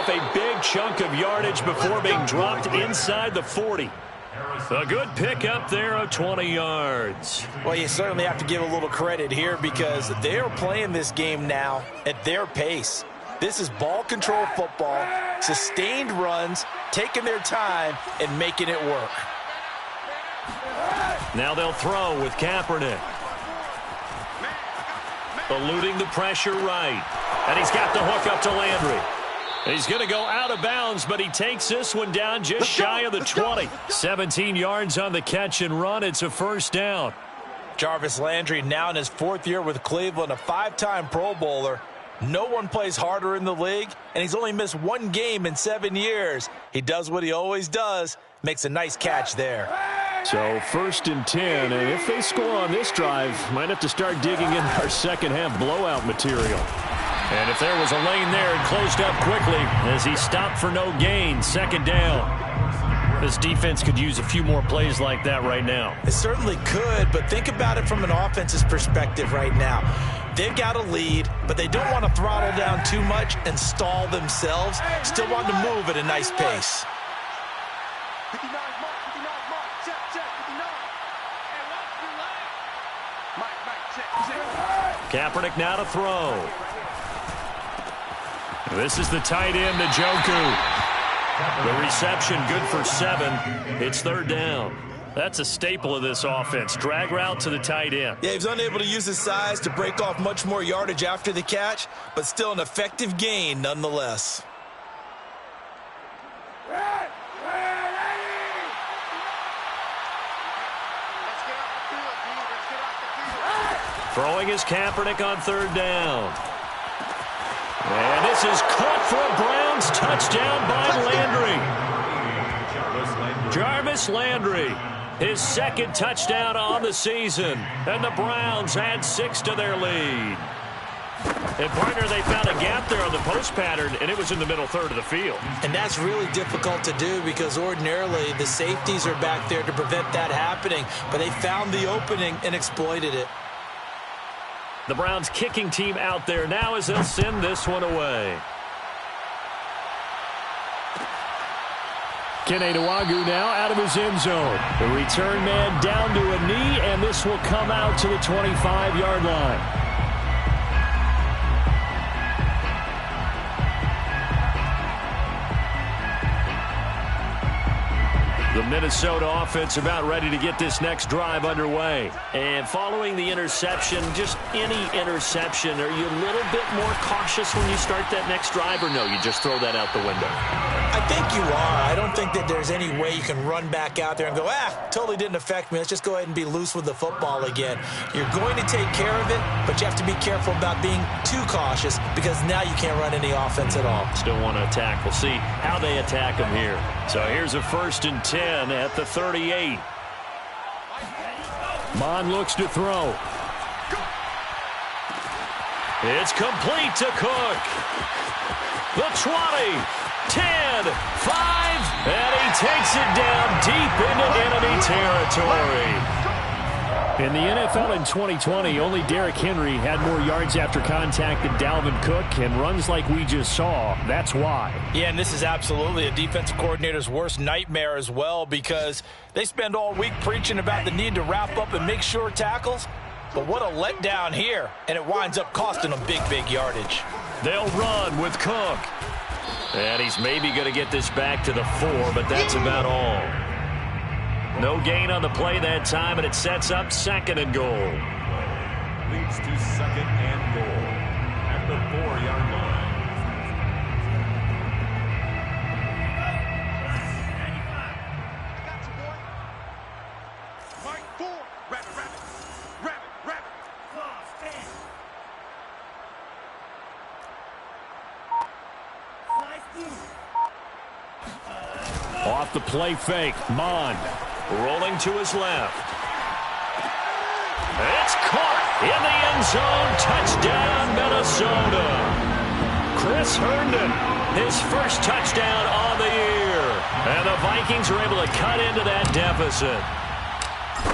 [SPEAKER 1] A big chunk of yardage before being dropped inside the 40. A good pick up there of 20 yards.
[SPEAKER 3] Well, you certainly have to give a little credit here because they're playing this game now at their pace. This is ball control football, sustained runs, taking their time and making it work.
[SPEAKER 1] Now they'll throw with Kaepernick. Eluding the pressure right. And he's got the hook up to Landry. He's going to go out of bounds, but he takes this one down just shy of the 20. 17 yards on the catch and run. It's a first down.
[SPEAKER 3] Jarvis Landry now in his 4th year with Cleveland, a 5-time Pro Bowler. No one plays harder in the league, and he's only missed 1 game in 7 years. He does what he always does, makes a nice catch there.
[SPEAKER 5] So 1st and 10, and if they score on this drive, might have to start digging in our second half blowout material.
[SPEAKER 1] And if there was a lane there, it closed up quickly as he stopped for no gain. 2nd down. This defense could use a few more plays like that right now.
[SPEAKER 3] It certainly could, but think about it from an offense's perspective right now. They've got a lead, but they don't want to throttle down too much and stall themselves. Still want to move at a nice pace.
[SPEAKER 2] 59 mark, 59 mark. Check, 59. Hey, watch your leg. Mike, check.
[SPEAKER 1] Kaepernick now to throw. This is the tight end, Njoku. The reception good for 7. It's 3rd down. That's a staple of this offense. Drag route to the tight end.
[SPEAKER 3] Yeah, he was unable to use his size to break off much more yardage after the catch, but still an effective gain nonetheless.
[SPEAKER 1] Throwing is Kaepernick on 3rd down. And this is caught for a Browns touchdown by Landry. Jarvis Landry, his 2nd touchdown on the season. And the Browns add 6 to their lead. And, partner, they found a gap there on the post pattern, and it was in the middle 3rd of the field.
[SPEAKER 3] And that's really difficult to do because ordinarily the safeties are back there to prevent that happening. But they found the opening and exploited it.
[SPEAKER 1] The Browns kicking team out there now as they'll send this one away.
[SPEAKER 5] Kene Nwangwu now out of his end zone. The return man down to a knee, and this will come out to the 25-yard line. The Minnesota offense about ready to get this next drive underway.
[SPEAKER 1] And following the interception, just any interception, are you a little bit more cautious when you start that next drive, or no, you just throw that out the window?
[SPEAKER 3] I think you are. I don't think think that there's any way you can run back out there and go, totally didn't affect me. Let's just go ahead and be loose with the football again. You're going to take care of it, but you have to be careful about being too cautious because now you can't run any offense at all.
[SPEAKER 1] Still want to attack. We'll see how they attack them here. So here's a 1st and 10 at the 38.
[SPEAKER 5] Mon looks to throw.
[SPEAKER 1] It's complete to Cook. The 20, 10, 5, and he takes it down deep into enemy territory.
[SPEAKER 5] In the NFL in 2020, only Derrick Henry had more yards after contact than Dalvin Cook, and runs like we just saw. That's why.
[SPEAKER 3] Yeah, and this is absolutely a defensive coordinator's worst nightmare as well, because they spend all week preaching about the need to wrap up and make sure tackles. But what a letdown here, and it winds up costing them big yardage.
[SPEAKER 1] They'll run with Cook. And he's maybe going to get this back to the 4, but that's about all. No gain on the play that time, and it sets up 2nd and goal.
[SPEAKER 7] Leads to 2nd and goal at the 4-yard line.
[SPEAKER 5] Off the play fake, Mon.
[SPEAKER 1] Rolling to his left. It's caught in the end zone. Touchdown, Minnesota. Chris Herndon, his first touchdown on the year. And the Vikings are able to cut into that deficit.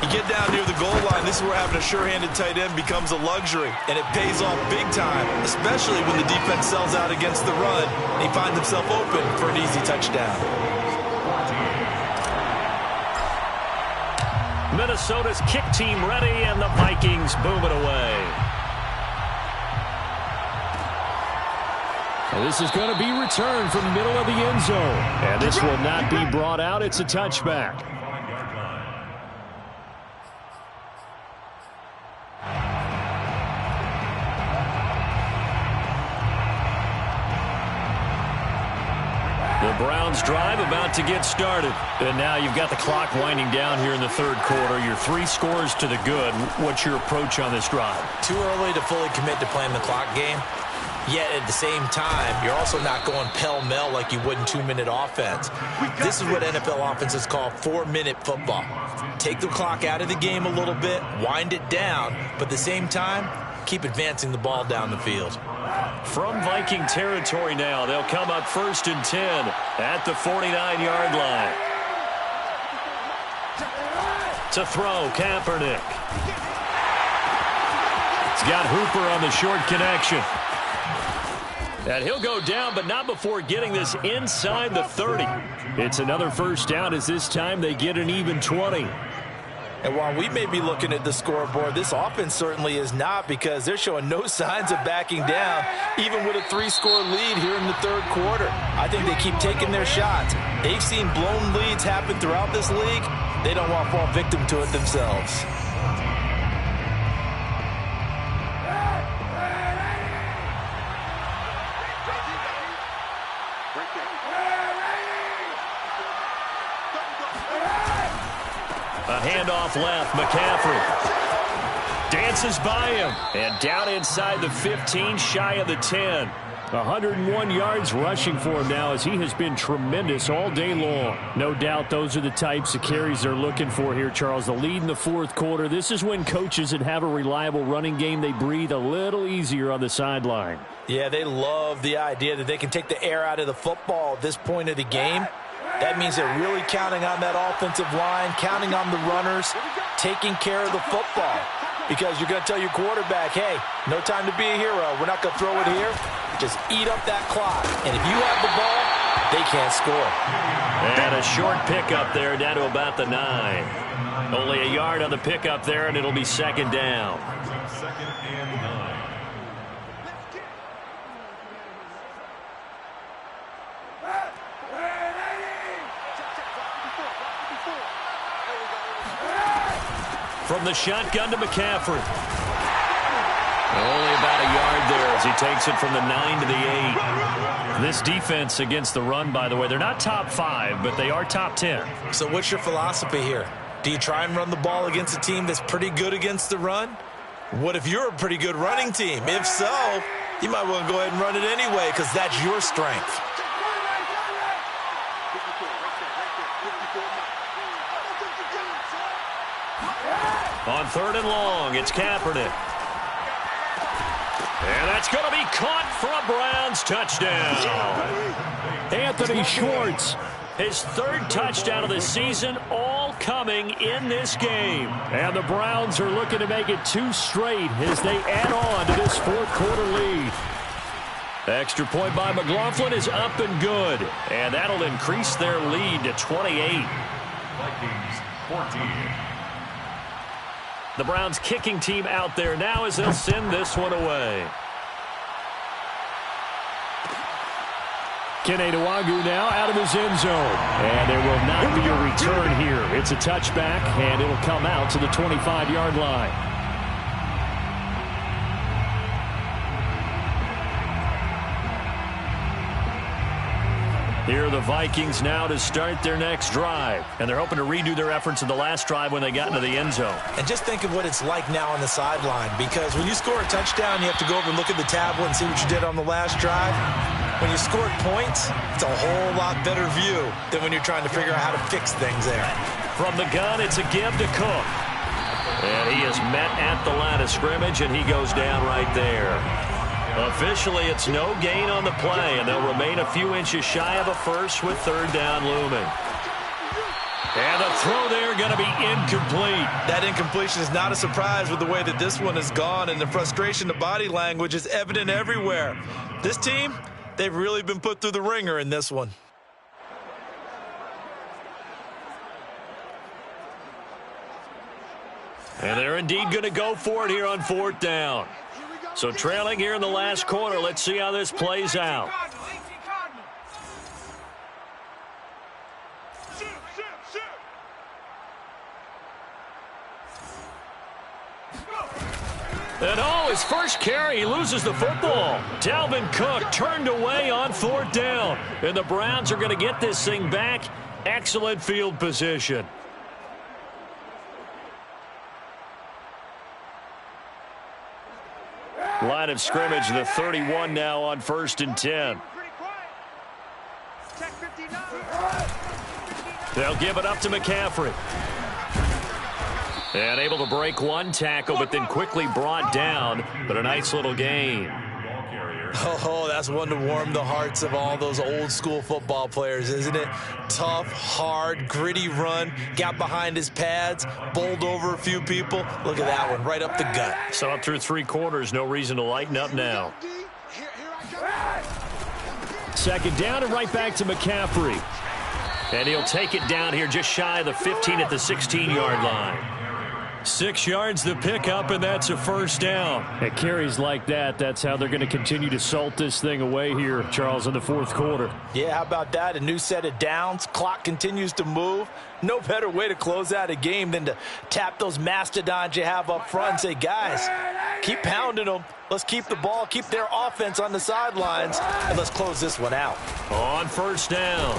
[SPEAKER 4] You get down near the goal line, this is where having a sure-handed tight end becomes a luxury, and it pays off big time, especially when the defense sells out against the run, and he finds himself open for an easy touchdown.
[SPEAKER 1] Minnesota's kick team ready, and the Vikings boom it away.
[SPEAKER 5] And this is going to be returned from the middle of the end zone. And this will not be brought out. It's a touchback.
[SPEAKER 1] The Browns drive about to get started. And now you've got the clock winding down here in the 3rd quarter. Your 3 scores to the good. What's your approach on this drive?
[SPEAKER 3] Too early to fully commit to playing the clock game. Yet at the same time, you're also not going pell-mell like you would in 2-minute offense. This is what NFL offenses call 4-minute football. Take the clock out of the game a little bit, wind it down, but at the same time, keep advancing the ball down the field.
[SPEAKER 1] From Viking territory now, they'll come up 1st and 10 at the 49-yard line. To throw, Kaepernick. He's got Hooper on the short connection. And he'll go down, but not before getting this inside the 30. It's another 1st down, as this time they get an even 20.
[SPEAKER 3] And while we may be looking at the scoreboard, this offense certainly is not, because they're showing no signs of backing down, even with a 3-score lead here in the 3rd quarter. I think they keep taking their shots. They've seen blown leads happen throughout this league. They don't want to fall victim to it themselves.
[SPEAKER 1] A handoff left, McCaffrey dances by him, and down inside the 15, shy of the 10.
[SPEAKER 5] 101 yards rushing for him now, as he has been tremendous all day long. No doubt those are the types of carries they're looking for here, Charles. The lead in the 4th quarter. This is when coaches that have a reliable running game, they breathe a little easier on the sideline.
[SPEAKER 3] Yeah, they love the idea that they can take the air out of the football at this point of the game. That means they're really counting on that offensive line, counting on the runners, taking care of the football. Because you're going to tell your quarterback, hey, no time to be a hero. We're not going to throw it here. Just eat up that clock. And if you have the ball, they can't score.
[SPEAKER 1] And a short pickup there down to about the 9. Only a yard on the pickup there, and it'll be 2nd down.
[SPEAKER 7] 2nd and 9.
[SPEAKER 1] From the shotgun to McCaffrey. Only about a yard there as he takes it from the 9 to the 8. This defense against the run, by the way, they're not top 5, but they are top 10.
[SPEAKER 3] So what's your philosophy here? Do you try and run the ball against a team that's pretty good against the run? What if you're a pretty good running team? If so, you might want to go ahead and run it anyway because that's your strength.
[SPEAKER 1] On 3rd and long, it's Kaepernick. And that's going to be caught for a Browns touchdown.
[SPEAKER 5] Anthony Schwartz.
[SPEAKER 1] His 3rd touchdown of the season, all coming in this game.
[SPEAKER 5] And the Browns are looking to make it 2 straight as they add on to this 4th quarter lead.
[SPEAKER 1] Extra point by McLaughlin is up and good. And that'll increase their lead to 28.
[SPEAKER 7] Vikings 14.
[SPEAKER 1] The Browns kicking team out there now as they'll send this one away.
[SPEAKER 5] Kene Nwangwu now out of his end zone. And there will not be a return here. It's a touchback, and it'll come out to the 25-yard line. Here are the Vikings now to start their next drive.
[SPEAKER 1] And they're hoping to redo their efforts in the last drive when they got into the end zone.
[SPEAKER 3] And just think of what it's like now on the sideline, because when you score a touchdown, you have to go over and look at the tablet and see what you did on the last drive. When you scored points, it's a whole lot better view than when you're trying to figure out how to fix things there.
[SPEAKER 1] From the gun, it's a give to Cook. And he is met at the line of scrimmage, and he goes down right there. Officially, it's no gain on the play, and they'll remain a few inches shy of a first with 3rd down looming. And the throw there going to be incomplete.
[SPEAKER 4] That incompletion is not a surprise with the way that this one has gone, and the frustration, the body language is evident everywhere. This team, they've really been put through the ringer in this one.
[SPEAKER 1] And they're indeed going to go for it here on 4th down. So trailing here in the last quarter, let's see how this plays out. And his first carry, he loses the football. Dalvin Cook turned away on 4th down. And the Browns are going to get this thing back. Excellent field position. Line of scrimmage, the 31 now on 1st and 10. They'll give it up to McCaffrey. And able to break one tackle, but then quickly brought down. But a nice little gain.
[SPEAKER 3] Oh, that's one to warm the hearts of all those old-school football players, isn't it? Tough, hard, gritty run, got behind his pads, bowled over a few people. Look at that one, right up the gut.
[SPEAKER 1] So up through 3 quarters, no reason to lighten up now.
[SPEAKER 5] 2nd down and right back to McCaffrey.
[SPEAKER 1] And he'll take it down here just shy of the 15 at the 16-yard line. 6 yards the pickup, and that's a 1st down.
[SPEAKER 5] At carries like that, that's how they're going to continue to salt this thing away here, Charles, in the 4th quarter.
[SPEAKER 3] Yeah, how about that? A new set of downs. Clock continues to move. No better way to close out a game than to tap those mastodons you have up front and say, guys, keep pounding them. Let's keep the ball, keep their offense on the sidelines, and let's close this one out.
[SPEAKER 1] On 1st down,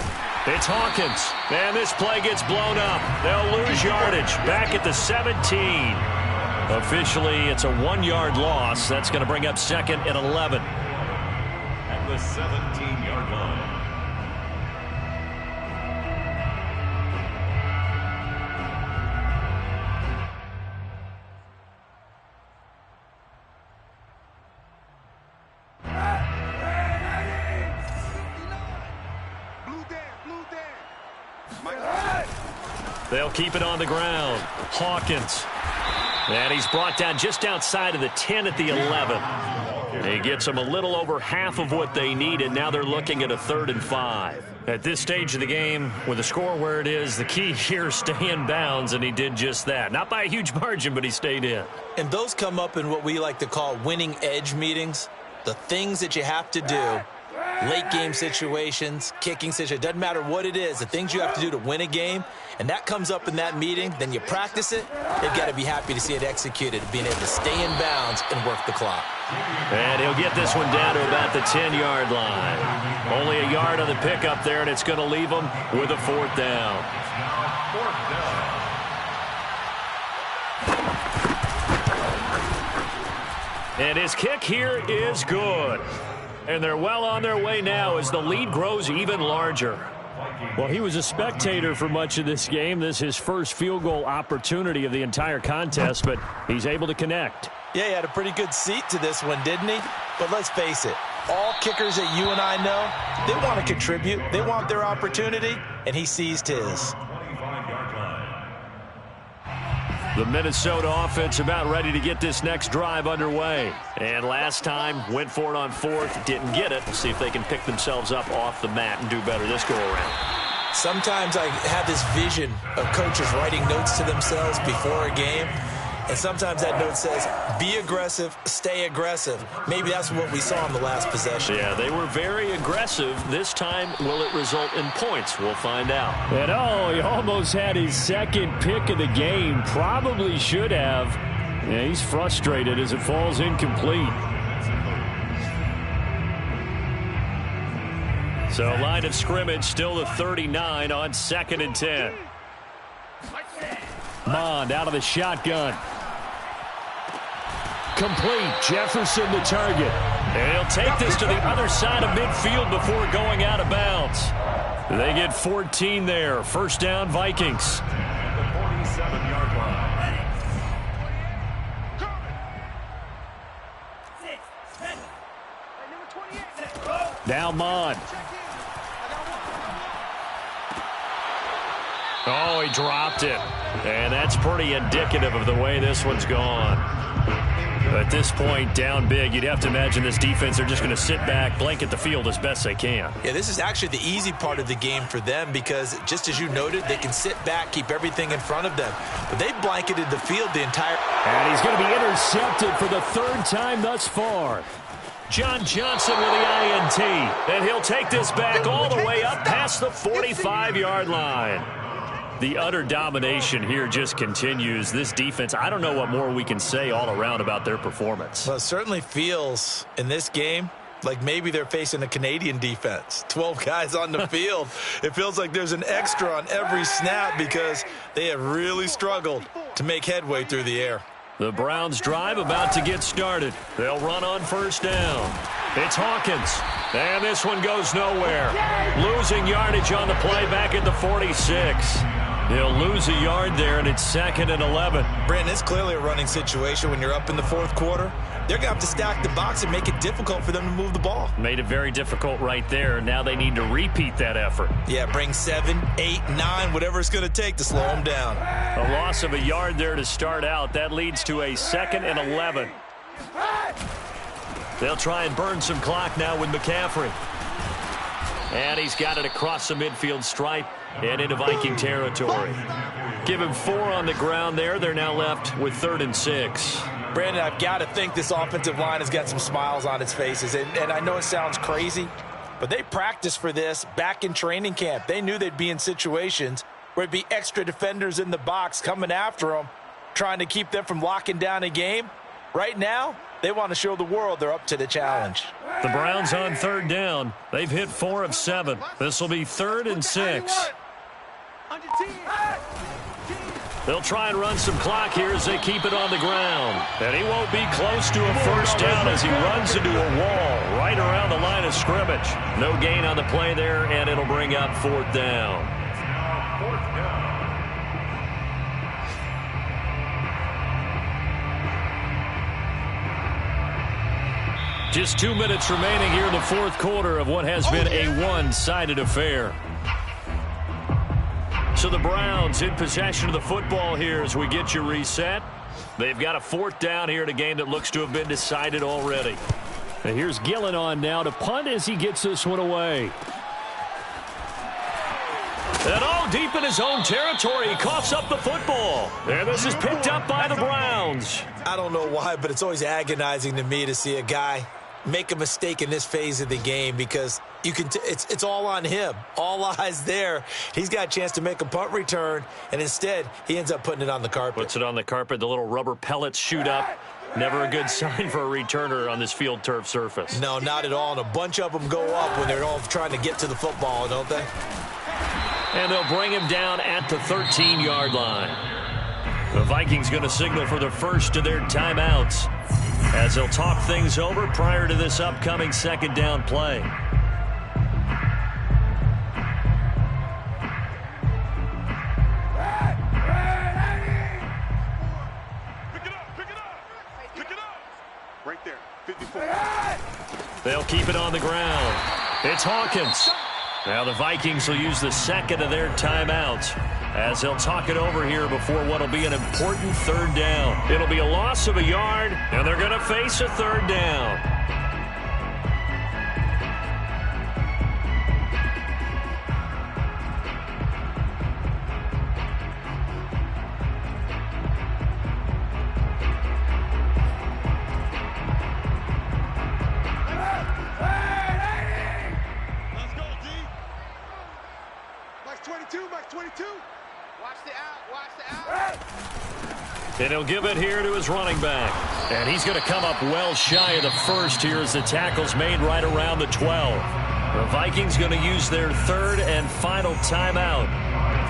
[SPEAKER 1] it's Hawkins. And this play gets blown up. They'll lose yardage back at the 17. Officially, it's a 1-yard loss. That's going to bring up 2nd and 11.
[SPEAKER 7] At the 17-yard line.
[SPEAKER 1] They'll keep it on the ground. Hawkins. And he's brought down just outside of the 10 at the 11. He gets them a little over half of what they needed. Now they're looking at a 3rd and 5. At this stage of the game, with the score where it is, the key here is stay in bounds, and he did just that. Not by a huge margin, but he stayed in.
[SPEAKER 3] And those come up in what we like to call winning edge meetings. The things that you have to do late game situations, kicking situations. Doesn't matter what it is, the things you have to do to win a game, and that comes up in that meeting, then you practice it, they've got to be happy to see it executed, being able to stay in bounds and work the clock.
[SPEAKER 1] And he'll get this one down to about the 10-yard line. Only a yard on the pickup there, and it's going to leave him with a 4th down. And his kick here is good. And they're well on their way now as the lead grows even larger.
[SPEAKER 5] Well, he was a spectator for much of this game. This is his first field goal opportunity of the entire contest, but he's able to connect.
[SPEAKER 3] Yeah, he had a pretty good seat to this one, didn't he? But let's face it, all kickers that you and I know, they want to contribute. They want their opportunity, and he seized his.
[SPEAKER 1] The Minnesota offense about ready to get this next drive underway. And last time, went for it on 4th, didn't get it. We'll see if they can pick themselves up off the mat and do better this go-around.
[SPEAKER 3] Sometimes I have this vision of coaches writing notes to themselves before a game. And sometimes that note says, be aggressive, stay aggressive. Maybe that's what we saw in the last possession.
[SPEAKER 1] Yeah, they were very aggressive. This time, will it result in points? We'll find out.
[SPEAKER 5] And he almost had his second pick of the game. Probably should have. Yeah, he's frustrated as it falls incomplete.
[SPEAKER 1] So line of scrimmage still the 39 on 2nd and 10.
[SPEAKER 5] Mond out of the shotgun. Complete. Jefferson the target.
[SPEAKER 1] And he'll take this to the other side of midfield before going out of bounds. They get 14 there. 1st down, Vikings.
[SPEAKER 7] The 47-yard line.
[SPEAKER 5] Now Mond.
[SPEAKER 1] Oh, he dropped it. And that's pretty indicative of the way this one's gone. At this point, down big, you'd have to imagine this defense, they're just going to sit back, blanket the field as best they can.
[SPEAKER 3] Yeah, this is actually the easy part of the game for them because, just as you noted, they can sit back, keep everything in front of them. But they blanketed the field the entire...
[SPEAKER 5] And he's going to be intercepted for the 3rd time thus far.
[SPEAKER 1] John Johnson with the INT. And he'll take this back all the way up past the 45-yard line. The utter domination here just continues. This defense, I don't know what more we can say all around about their performance.
[SPEAKER 3] Well, it certainly feels in this game like maybe they're facing a Canadian defense. 12 guys on the field. It feels like there's an extra on every snap because they have really struggled to make headway through the air.
[SPEAKER 1] The Browns drive about to get started. They'll run on 1st down. It's Hawkins. And this one goes nowhere. Losing yardage on the play back at the 46. He'll lose a yard there, and it's 2nd and 11.
[SPEAKER 3] Brandon, it's clearly a running situation when you're up in the 4th quarter. They're going to have to stack the box and make it difficult for them to move the ball.
[SPEAKER 1] Made it very difficult right there. Now they need to repeat that effort.
[SPEAKER 3] Yeah, bring 7, 8, 9, whatever it's going to take to slow them down.
[SPEAKER 1] A loss of a yard there to start out. That leads to a 2nd and 11. They'll try and burn some clock now with McCaffrey. And he's got it across the midfield stripe and into Viking territory. Give him 4 on the ground there. They're now left with 3rd and 6.
[SPEAKER 3] Brandon, I've got to think this offensive line has got some smiles on its faces. And I know it sounds crazy, but they practiced for this back in training camp. They knew they'd be in situations where it'd be extra defenders in the box coming after them, trying to keep them from locking down a game. Right now, they want to show the world they're up to the challenge.
[SPEAKER 1] The Browns on 3rd down. They've hit 4 of 7. This will be 3rd and 6. They'll try and run some clock here as they keep it on the ground. And he won't be close to a 1st down as he runs into a wall right around the line of scrimmage. No gain on the play there, and it'll bring up 4th down. Just 2 minutes remaining here in the 4th quarter of what has been a one-sided affair. So the Browns in possession of the football here as we get you reset. They've got a 4th down here in a game that looks to have been decided already.
[SPEAKER 5] And here's Gillen on now to punt as he gets this one away.
[SPEAKER 1] And all deep in his own territory, he coughs up the football. And this is picked up by the Browns.
[SPEAKER 3] I don't know why, but it's always agonizing to me to see a guy make a mistake in this phase of the game because it's all on him. All eyes there. He's got a chance to make a punt return, and instead he ends up putting it on the carpet.
[SPEAKER 1] Puts it on the carpet. The little rubber pellets shoot up. Never a good sign for a returner on this field turf surface.
[SPEAKER 3] No, not at all. And a bunch of them go up when they're all trying to get to the football, don't they?
[SPEAKER 1] And they'll bring him down at the 13-yard line. The Vikings going to signal for the first of their timeouts as they'll talk things over prior to this upcoming second down play.
[SPEAKER 2] Right there, 54.
[SPEAKER 1] They'll keep it on the ground. It's Hawkins. Now the Vikings will use the second of their timeouts as they'll talk it over here before what will be an important third down. It'll be a loss of a yard, and they're going to face a third down. And he'll give it here to his running back. And he's going to come up well shy of the first here as the tackle's made right around the 12. The Vikings going to use their third and final timeout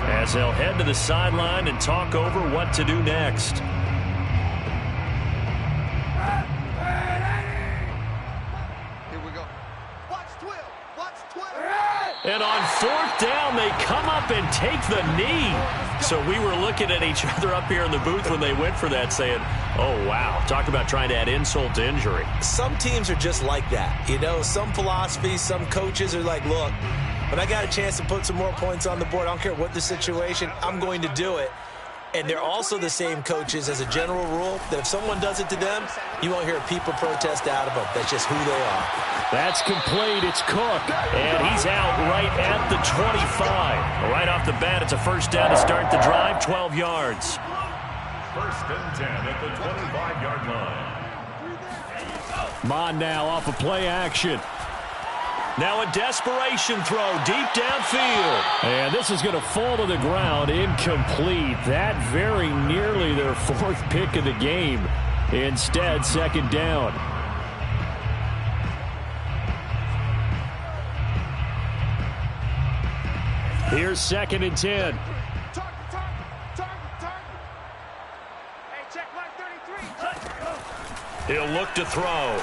[SPEAKER 1] as they'll head to the sideline and talk over what to do next.
[SPEAKER 2] Here we go. Watch Twill. Watch Twill.
[SPEAKER 1] And on fourth down, they come up and take the knee. So we were looking at each other up here in the booth when they went for that saying, oh, wow, talk about trying to add insult to injury.
[SPEAKER 3] Some teams are just like that. You know, some philosophies, some coaches are like, look, when I got a chance to put some more points on the board, I don't care what the situation, I'm going to do it. And they're also the same coaches as a general rule that if someone does it to them, you won't hear a people protest out of them. That's just who they are.
[SPEAKER 5] That's complete. It's Cook.
[SPEAKER 1] And he's out right at the 25. Right off the bat, it's a first down to start the drive, 12 yards.
[SPEAKER 7] First and 10 at the 25-yard line.
[SPEAKER 5] Mon now off of play action.
[SPEAKER 1] Now a desperation throw deep downfield.
[SPEAKER 5] And this is going to fall to the ground, incomplete. That very nearly their fourth pick of the game. Instead, second down. Here's second and 10.
[SPEAKER 2] Hey, check line 33.
[SPEAKER 1] He'll look to throw.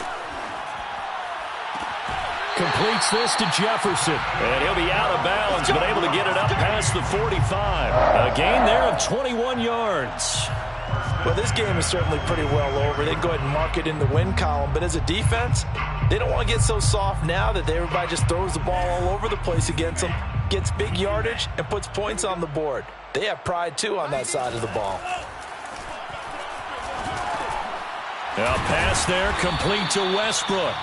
[SPEAKER 5] Completes this to Jefferson.
[SPEAKER 1] And he'll be out of bounds, but able to get it up past the 45. A gain there of 21 yards.
[SPEAKER 4] Well, this game is certainly pretty well over. They go ahead and mark it in the win column. But as a defense, they don't want to get so soft now that everybody just throws the ball all over the place against them, gets big yardage, and puts points on the board. They have pride, too, on that side of the ball.
[SPEAKER 1] Now pass there, complete to Westbrook.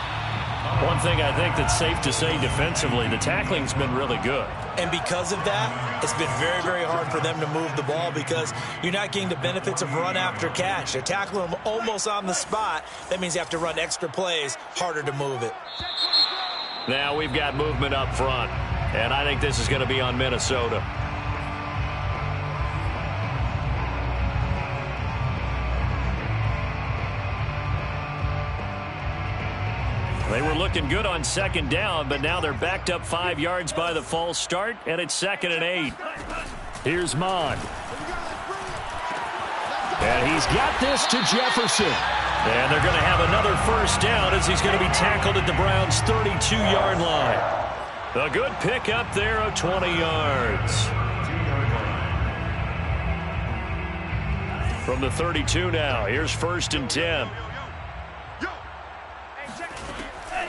[SPEAKER 1] One thing I think that's safe to say defensively, the tackling's been really good.
[SPEAKER 3] And because of that, it's been very, very hard for them to move the ball because you're not getting the benefits of run after catch. They're tackling them almost on the spot. That means you have to run extra plays, harder to move it.
[SPEAKER 1] Now we've got movement up front, and I think this is going to be on Minnesota. They were looking good on second down, but now they're backed up 5 yards by the false start, and it's second and 8.
[SPEAKER 5] Here's Mon. And he's got this to Jefferson.
[SPEAKER 1] And they're going to have another first down as he's going to be tackled at the Browns' 32-yard line. A good pick up there of 20 yards. From the 32 now, here's first and 10.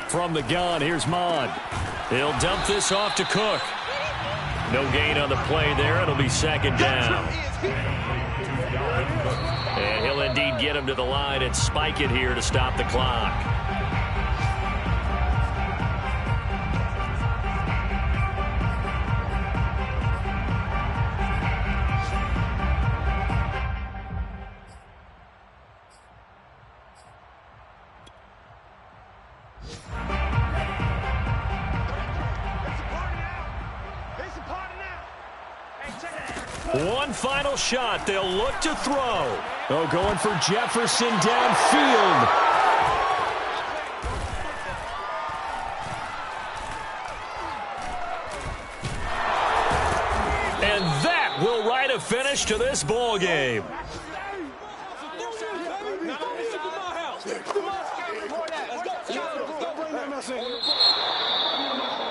[SPEAKER 5] From the gun, here's Mon.
[SPEAKER 1] He'll dump this off to Cook. No gain on the play there. It'll be second down. And he'll indeed get him to the line and spike it here to stop the clock. One final shot. They'll look to throw.
[SPEAKER 5] Oh, going for Jefferson downfield.
[SPEAKER 1] And that will write a finish to this ball game.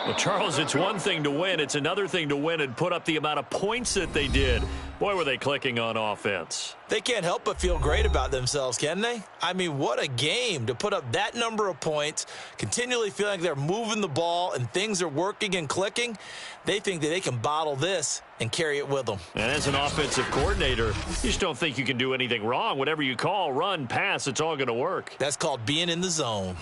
[SPEAKER 1] Well, Charles, it's one thing to win. It's another thing to win and put up the amount of points that they did. Boy, were they clicking on offense.
[SPEAKER 3] They can't help but feel great about themselves, can they? I mean, what a game to put up that number of points, continually feeling like they're moving the ball and things are working and clicking. They think that they can bottle this and carry it with them.
[SPEAKER 1] And as an offensive coordinator, you just don't think you can do anything wrong. Whatever you call, run, pass, it's all going to work.
[SPEAKER 3] That's called being in the zone.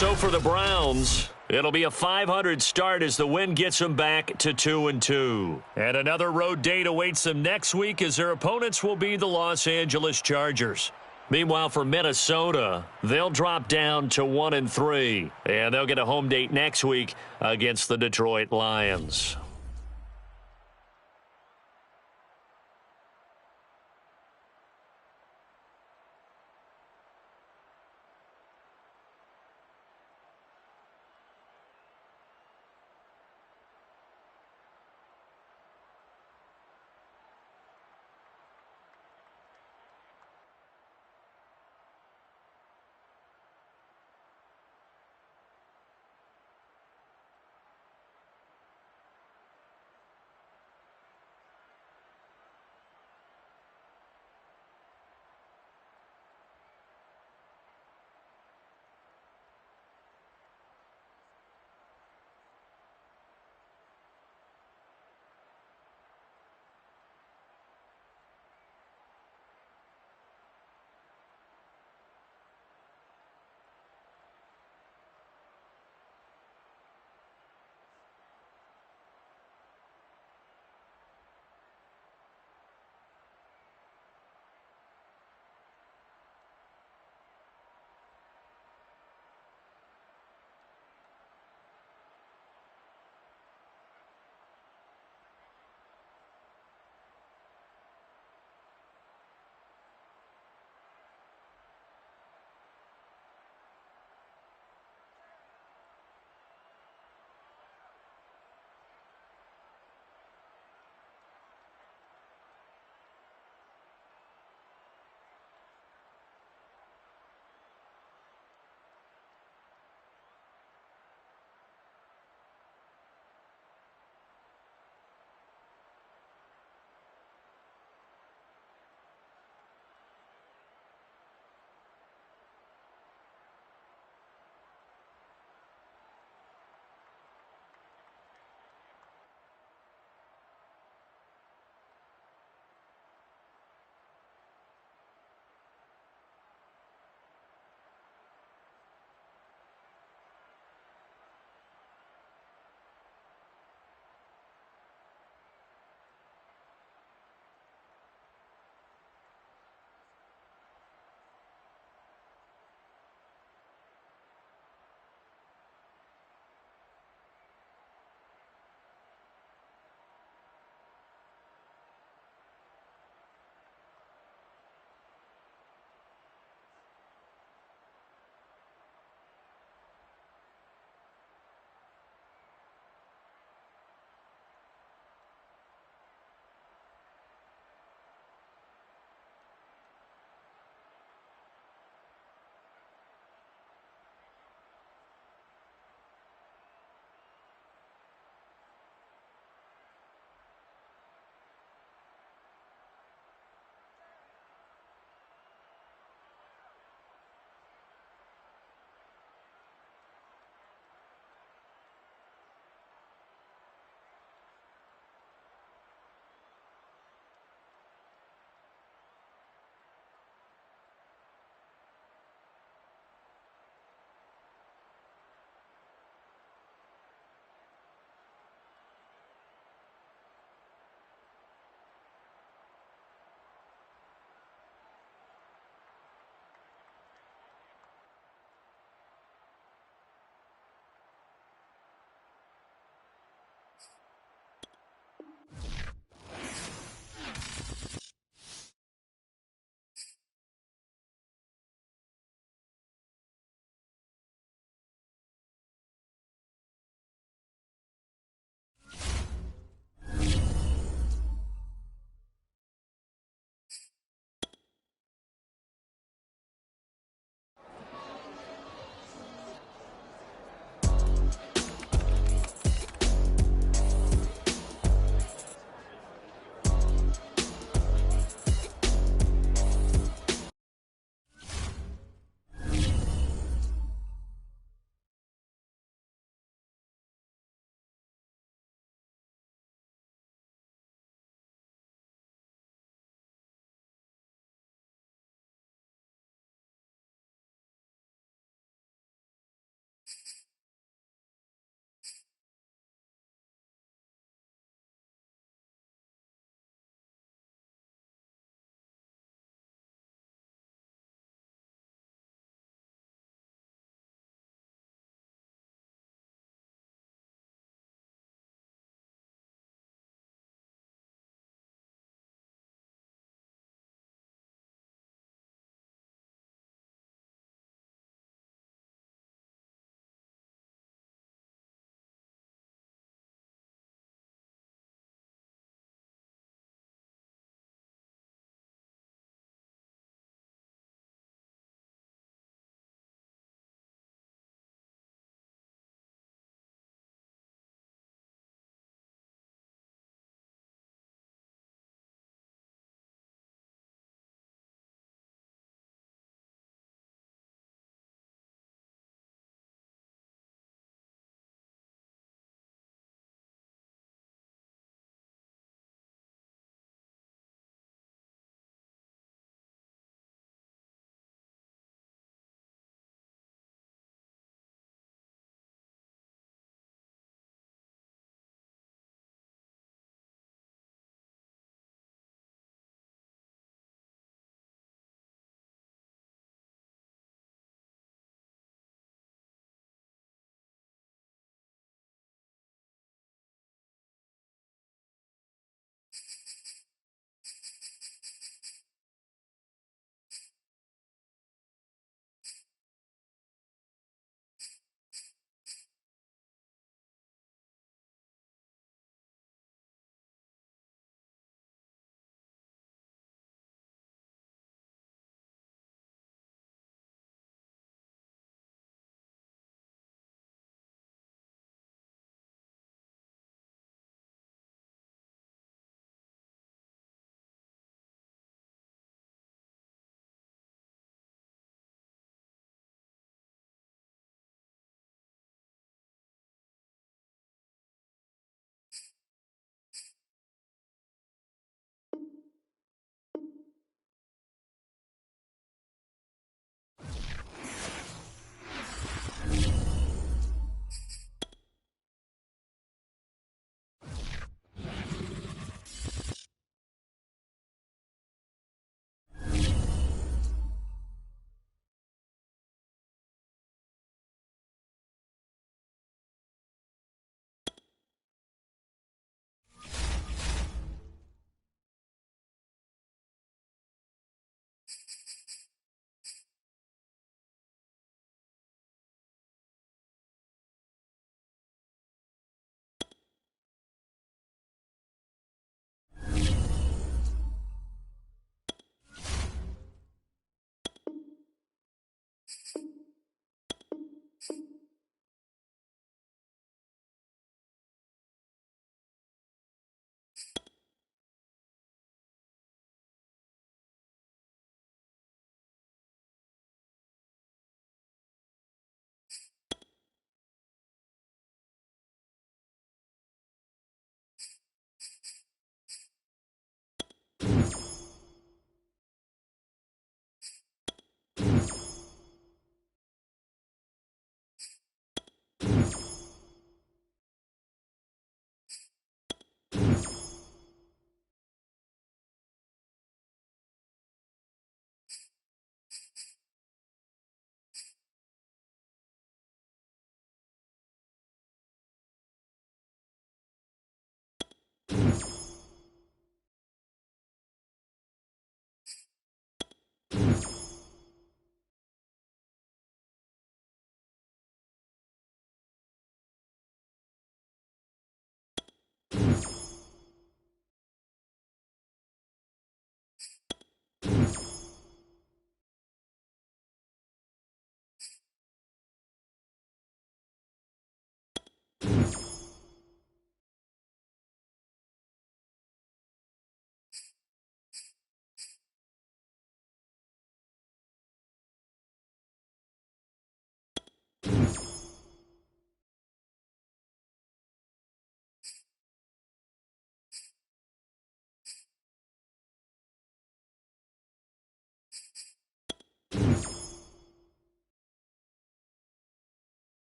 [SPEAKER 1] So for the Browns, it'll be a 500 start as the win gets them back to 2-2. And another road date awaits them next week as their opponents will be the Los Angeles Chargers. Meanwhile, for Minnesota, they'll drop down to 1-3. And they'll get a home date next week against the Detroit Lions.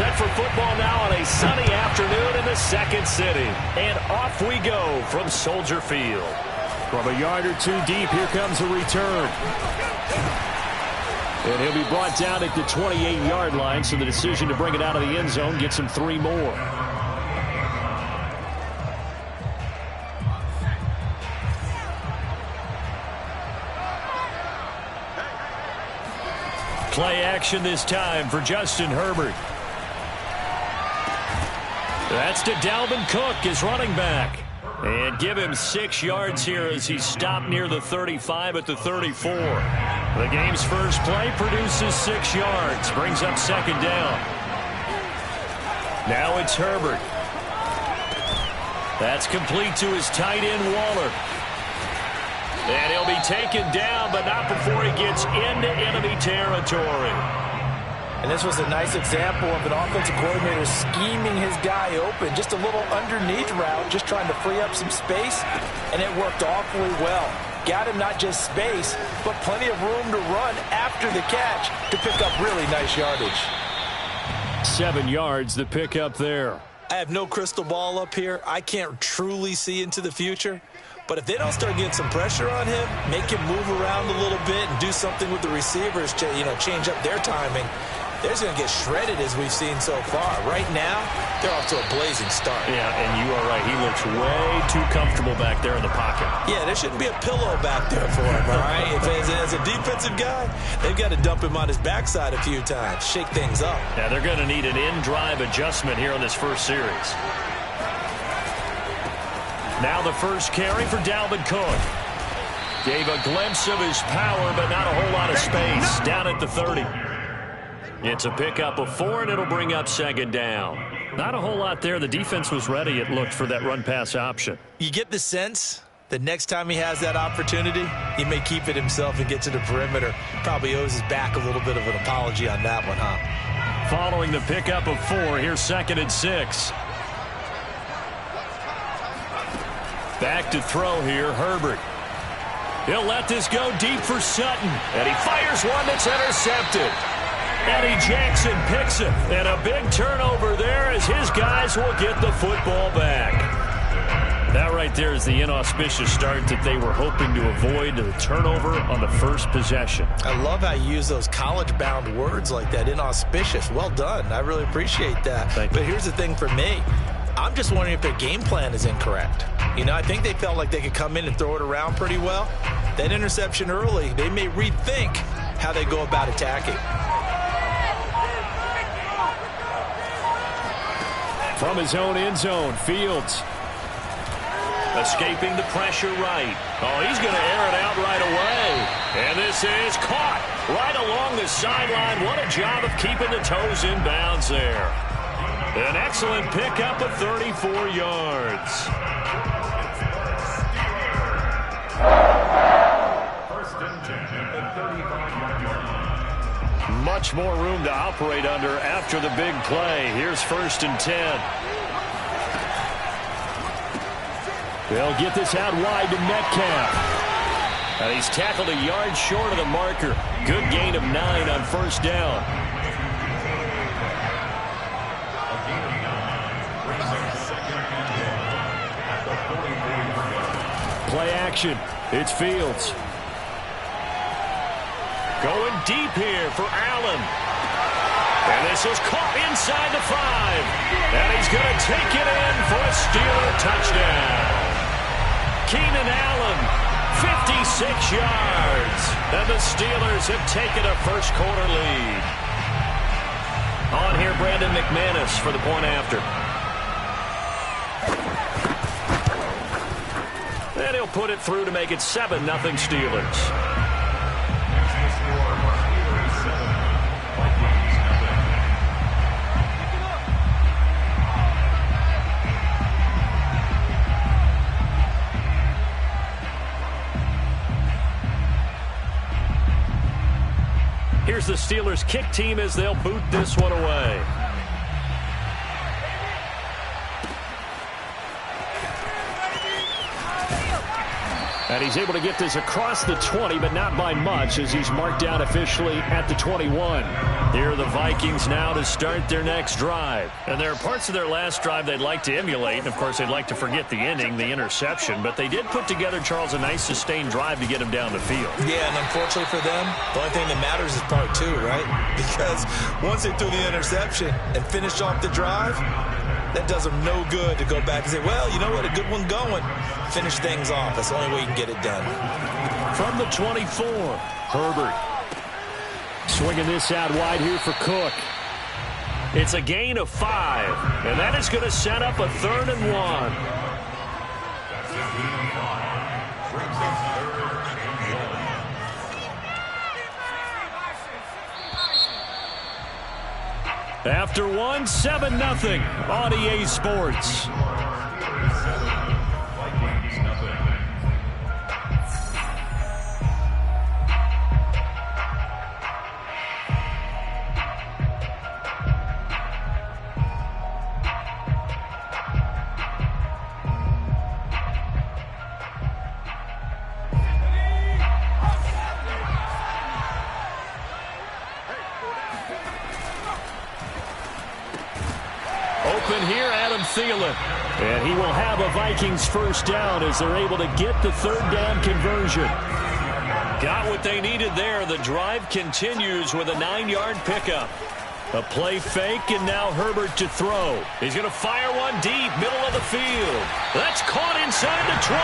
[SPEAKER 1] Set for football now on a sunny afternoon in the second city. And off we go from Soldier Field.
[SPEAKER 5] From a yard or two deep, here comes a return. And he'll be brought down at the 28-yard line, so the decision to bring it out of the end zone gets him 3 more.
[SPEAKER 1] Play action this time for Justin Herbert. That's to Dalvin Cook, his running back. And give him 6 yards here as he stopped near the 35 at the 34. The game's first play produces 6 yards. Brings up second down. Now it's Herbert. That's complete to his tight end, Waller. And he'll be taken down, but not before he gets into enemy territory.
[SPEAKER 3] And this was a nice example of an offensive coordinator scheming his guy open. Just a little underneath route, just trying to free up some space, and it worked awfully well. Got him not just space, but plenty of room to run after the catch to pick up really nice yardage.
[SPEAKER 5] 7 yards the pick up there.
[SPEAKER 3] I have no crystal ball up here. I can't truly see into the future. But if they don't start getting some pressure on him, make him move around a little bit and do something with the receivers to, change up their timing, they're just going to get shredded as we've seen so far. Right now, they're off to a blazing start.
[SPEAKER 1] Yeah, and you are right. He looks way too comfortable back there in the pocket.
[SPEAKER 3] Yeah, there shouldn't be a pillow back there for him, all right? As a defensive guy, they've got to dump him on his backside a few times, shake things up.
[SPEAKER 1] Yeah, they're going to need an in-drive adjustment here on this first series. Now the first carry for Dalvin Cook. Gave a glimpse of his power, but not a whole lot of space. Down at the 30. It's a pickup of 4, and it'll bring up second down.
[SPEAKER 5] Not a whole lot there. The defense was ready, it looked, for that run-pass option.
[SPEAKER 3] You get the sense that next time he has that opportunity, he may keep it himself and get to the perimeter. Probably owes his back a little bit of an apology on that one, huh?
[SPEAKER 1] Following the pickup of 4, here's 2nd and 6. Back to throw here, Herbert. He'll let this go deep for Sutton. And he fires one that's intercepted. Eddie Jackson picks it. And a big turnover there as his guys will get the football back. That right there is the inauspicious start that they were hoping to avoid, the turnover on the first possession.
[SPEAKER 3] I love how you use those college-bound words like that, inauspicious. Well done. I really appreciate that.
[SPEAKER 1] Thank you.
[SPEAKER 3] But here's the thing for me. I'm just wondering if their game plan is incorrect. I think they felt like they could come in and throw it around pretty well. That interception early, they may rethink how they go about attacking.
[SPEAKER 5] From his own end zone, Fields.
[SPEAKER 1] Escaping the pressure right. Oh, he's going to air it out right away. And this is caught right along the sideline. What a job of keeping the toes in bounds there. An excellent pickup of 34 yards.
[SPEAKER 7] First and 10 at the 35-yard line.
[SPEAKER 1] Much more room to operate under after the big play. Here's 1st and 10.
[SPEAKER 5] They'll get this out wide to Metcalf.
[SPEAKER 1] And he's tackled a yard short of the marker. Good gain of 9 on first down.
[SPEAKER 5] Play action. It's Fields.
[SPEAKER 1] Going deep here for Allen. And this is caught inside the 5. And he's going to take it in for a Steeler touchdown. Keenan Allen, 56 yards. And the Steelers have taken a first quarter lead. On here, Brandon McManus for the point after. And he'll put it through to make it 7-0 Steelers. Here's the Steelers kick team as they'll boot this one away.
[SPEAKER 5] And he's able to get this across the 20, but not by much, as he's marked down officially at the 21.
[SPEAKER 1] Here are the Vikings now to start their next drive. And there are parts of their last drive they'd like to emulate. And, of course, they'd like to forget the ending, the interception. But they did put together, Charles, a nice sustained drive to get him down the field.
[SPEAKER 3] Yeah, and unfortunately for them, the only thing that matters is part 2, right? Because once they threw the interception and finished off the drive, that does them no good to go back and say, well, you know what, a good one going. Finish things off. That's the only way you can get it done.
[SPEAKER 1] From the 24, Herbert.
[SPEAKER 5] Swinging this out wide here for Cook.
[SPEAKER 1] It's a gain of 5, and that is going to set up a 3rd and 1.
[SPEAKER 7] Brings up 3rd and 1.
[SPEAKER 1] After 1, 7-0 on EA Sports.
[SPEAKER 7] Vikings nothing.
[SPEAKER 1] Open here, Adam Thielen. And he will have a Vikings first down as they're able to get the 3rd down conversion. Got what they needed there. The drive continues with a 9-yard pickup. A play fake, and now Herbert to throw. He's going to fire one deep, middle of the field. That's caught inside the 20.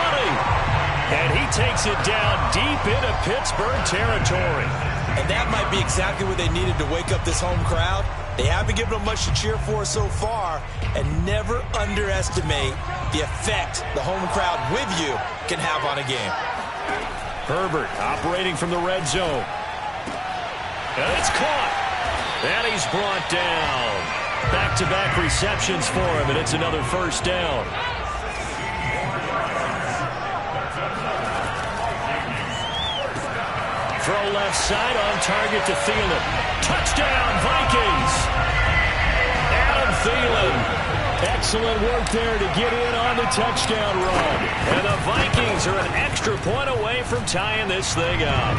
[SPEAKER 1] And he takes it down deep into Pittsburgh territory.
[SPEAKER 3] And that might be exactly what they needed to wake up this home crowd. They haven't given them much to cheer for so far, and never underestimate the effect the home crowd with you can have on a game.
[SPEAKER 1] Herbert operating from the red zone. And it's caught. And he's brought down. Back-to-back receptions for him, and it's another first down. Throw left side on target to Thielen. Touchdown, Vikings! Adam Thielen. Excellent work there to get in on the touchdown run. And the Vikings are an extra point away from tying this thing up.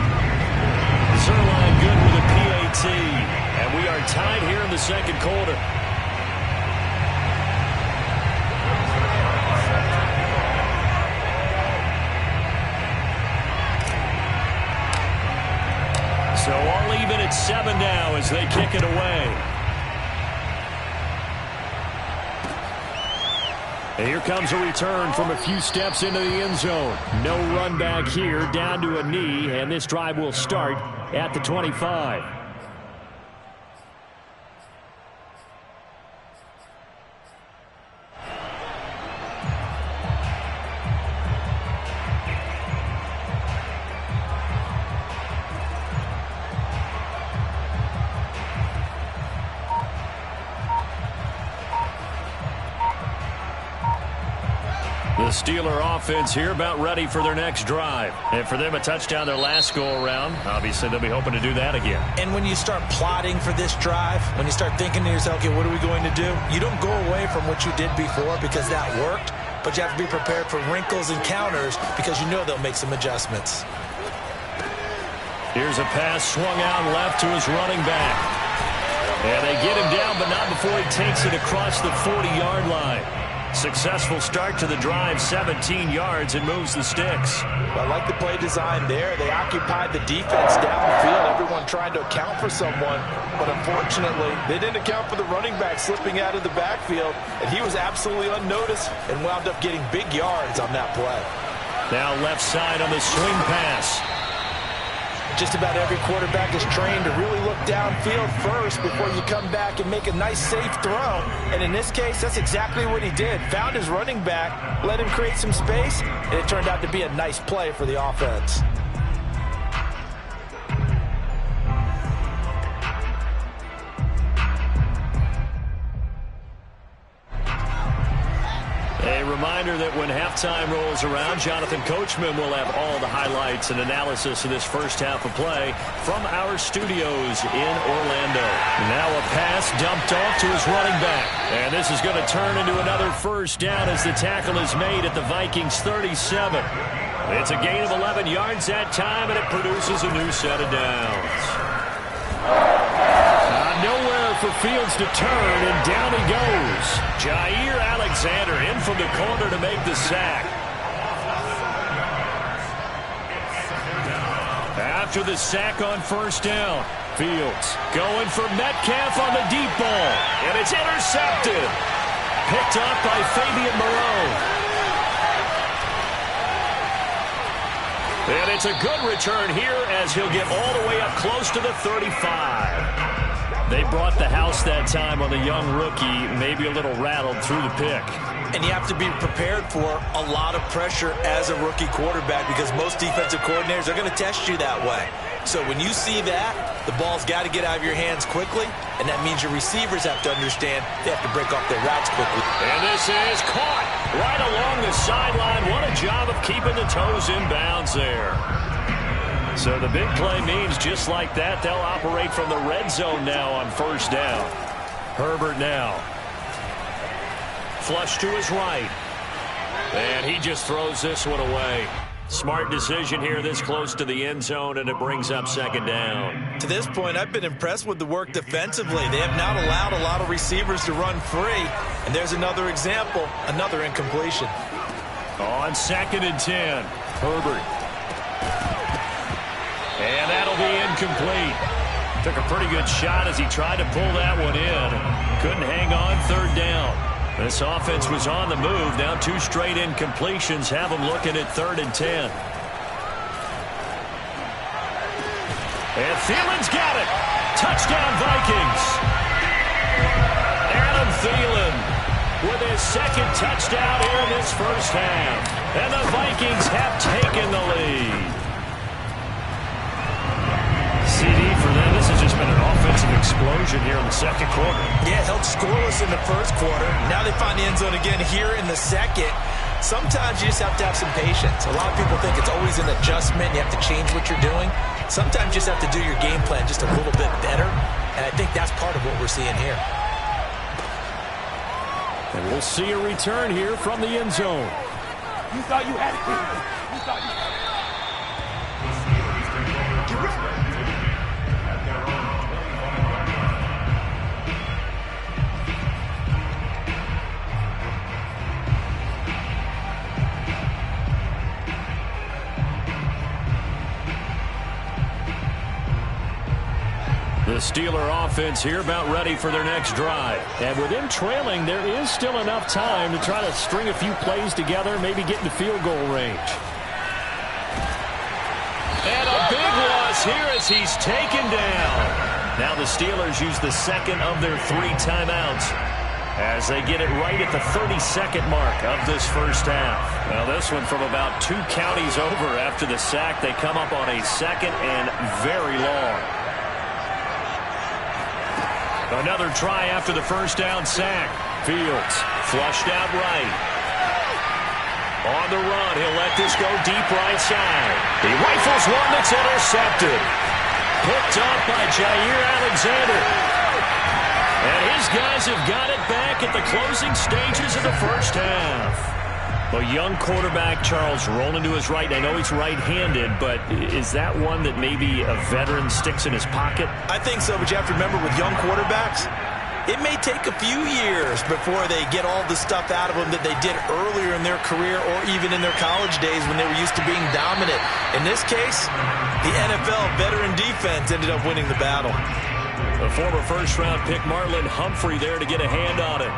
[SPEAKER 1] Zerline good with a PAT. And we are tied here in the second quarter. So all even at 7 now as they kick it away. And here comes a return from a few steps into the end zone. No run back here, down to a knee, and this drive will start at the 25. The Steeler offense here about ready for their next drive. And for them, a touchdown their last go-around. Obviously, they'll be hoping to do that again.
[SPEAKER 3] And when you start plotting for this drive, when you start thinking to yourself, okay, what are we going to do? You don't go away from what you did before because that worked, but you have to be prepared for wrinkles and counters because you know they'll make some adjustments.
[SPEAKER 1] Here's a pass swung out left to his running back. And they get him down, but not before he takes it across the 40-yard line. Successful start to the drive, 17 yards, and moves the sticks.
[SPEAKER 4] I like the play design there. They occupied the defense downfield, everyone trying to account for someone. But unfortunately, they didn't account for the running back slipping out of the backfield, and he was absolutely unnoticed and wound up getting big yards on that play.
[SPEAKER 1] Now left side on the swing pass.
[SPEAKER 4] Just about every quarterback is trained to really look downfield first before you come back and make a nice, safe throw. And in this case, that's exactly what he did. Found his running back, let him create some space, and it turned out to be a nice play for the offense.
[SPEAKER 1] A reminder that when halftime rolls around, Jonathan Coachman will have all the highlights and analysis of this first half of play from our studios in Orlando. Now a pass dumped off to his running back. And this is going to turn into another first down as the tackle is made at the Vikings 37. It's a gain of 11 yards that time, and it produces a new set of downs. Nowhere for Fields to turn, and down he goes. Jair Alexander in from the corner to make the sack. After the sack on first down, Fields going for Metcalf on the deep ball, and it's intercepted. Picked up by Fabian Moreau. And it's a good return here as he'll get all the way up close to the 35. They brought the house that time on the young rookie, maybe a little rattled through the pick.
[SPEAKER 3] And you have to be prepared for a lot of pressure as a rookie quarterback because most defensive coordinators are going to test you that way. So when you see that, the ball's got to get out of your hands quickly, and that means your receivers have to understand they have to break off their routes quickly.
[SPEAKER 1] And this is caught right along the sideline. What a job of keeping the toes in bounds there. So the big play means just like that, they'll operate from the red zone now on first down. Herbert now. Flush to his right. And he just throws this one away. Smart decision here this close to the end zone, and it brings up second down.
[SPEAKER 3] To this point, I've been impressed with the work defensively. They have not allowed a lot of receivers to run free. And there's another example, another incompletion.
[SPEAKER 1] On 2nd and 10, Herbert. And that'll be incomplete. Took a pretty good shot as he tried to pull that one in. Couldn't hang on, third down. This offense was on the move. Now 2 straight incompletions have them looking at 3rd and 10. And Thielen's got it. Touchdown, Vikings. Adam Thielen with his 2nd touchdown here in this first half. And the Vikings have taken the lead. CD for them. This has just been an offensive explosion here in the second quarter.
[SPEAKER 3] Yeah, held scoreless in the first quarter. Now they find the end zone again here in the second. Sometimes you just have to have some patience. A lot of people think it's always an adjustment. You have to change what you're doing. Sometimes you just have to do your game plan just a little bit better. And I think that's part of what we're seeing here.
[SPEAKER 5] And we'll see a return here from the end zone.
[SPEAKER 2] You thought you had it. You thought you had it.
[SPEAKER 1] The Steeler offense here about ready for their next drive.
[SPEAKER 5] And with them trailing, there is still enough time to try to string a few plays together, maybe get into field goal range.
[SPEAKER 1] And a big loss here as he's taken down. Now the Steelers use the second of their 3 timeouts as they get it right at the 32nd mark of this first half. Now this one from about 2 counties over after the sack. They come up on a 2nd and very long. Another try after the first down sack. Fields flushed out right. On the run, he'll let this go deep right side. He rifles one that's intercepted. Picked up by Jair Alexander. And his guys have got it back at the closing stages of the first half. Well, young quarterback Charles rolling to his right. I know he's right-handed, but is that one that maybe a veteran sticks in his pocket?
[SPEAKER 3] I think so, but you have to remember with young quarterbacks, it may take a few years before they get all the stuff out of them that they did earlier in their career or even in their college days when they were used to being dominant. In this case, the NFL veteran defense ended up winning the battle.
[SPEAKER 1] The former first-round pick Marlon Humphrey there to get a hand on it.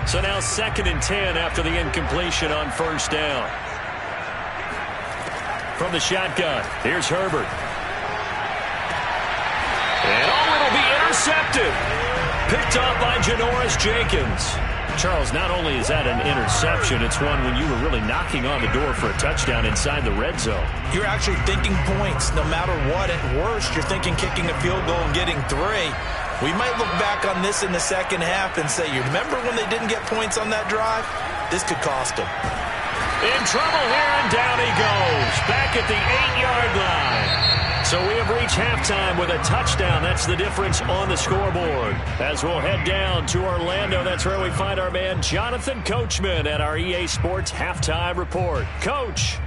[SPEAKER 1] So now 2nd and 10 after the incompletion on first down. From the shotgun, here's Herbert. And it'll be intercepted. Picked up by Janoris Jenkins. Charles, not only is that an interception, it's one when you were really knocking on the door for a touchdown inside the red zone.
[SPEAKER 3] You're actually thinking points no matter what. At worst, you're thinking kicking a field goal and getting 3. We might look back on this in the second half and say, you remember when they didn't get points on that drive? This could cost them.
[SPEAKER 1] In trouble here, and down he goes. Back at the 8-yard line. So we have reached halftime with a touchdown. That's the difference on the scoreboard. As we'll head down to Orlando, that's where we find our man Jonathan Coachman at our EA Sports Halftime Report. Coach.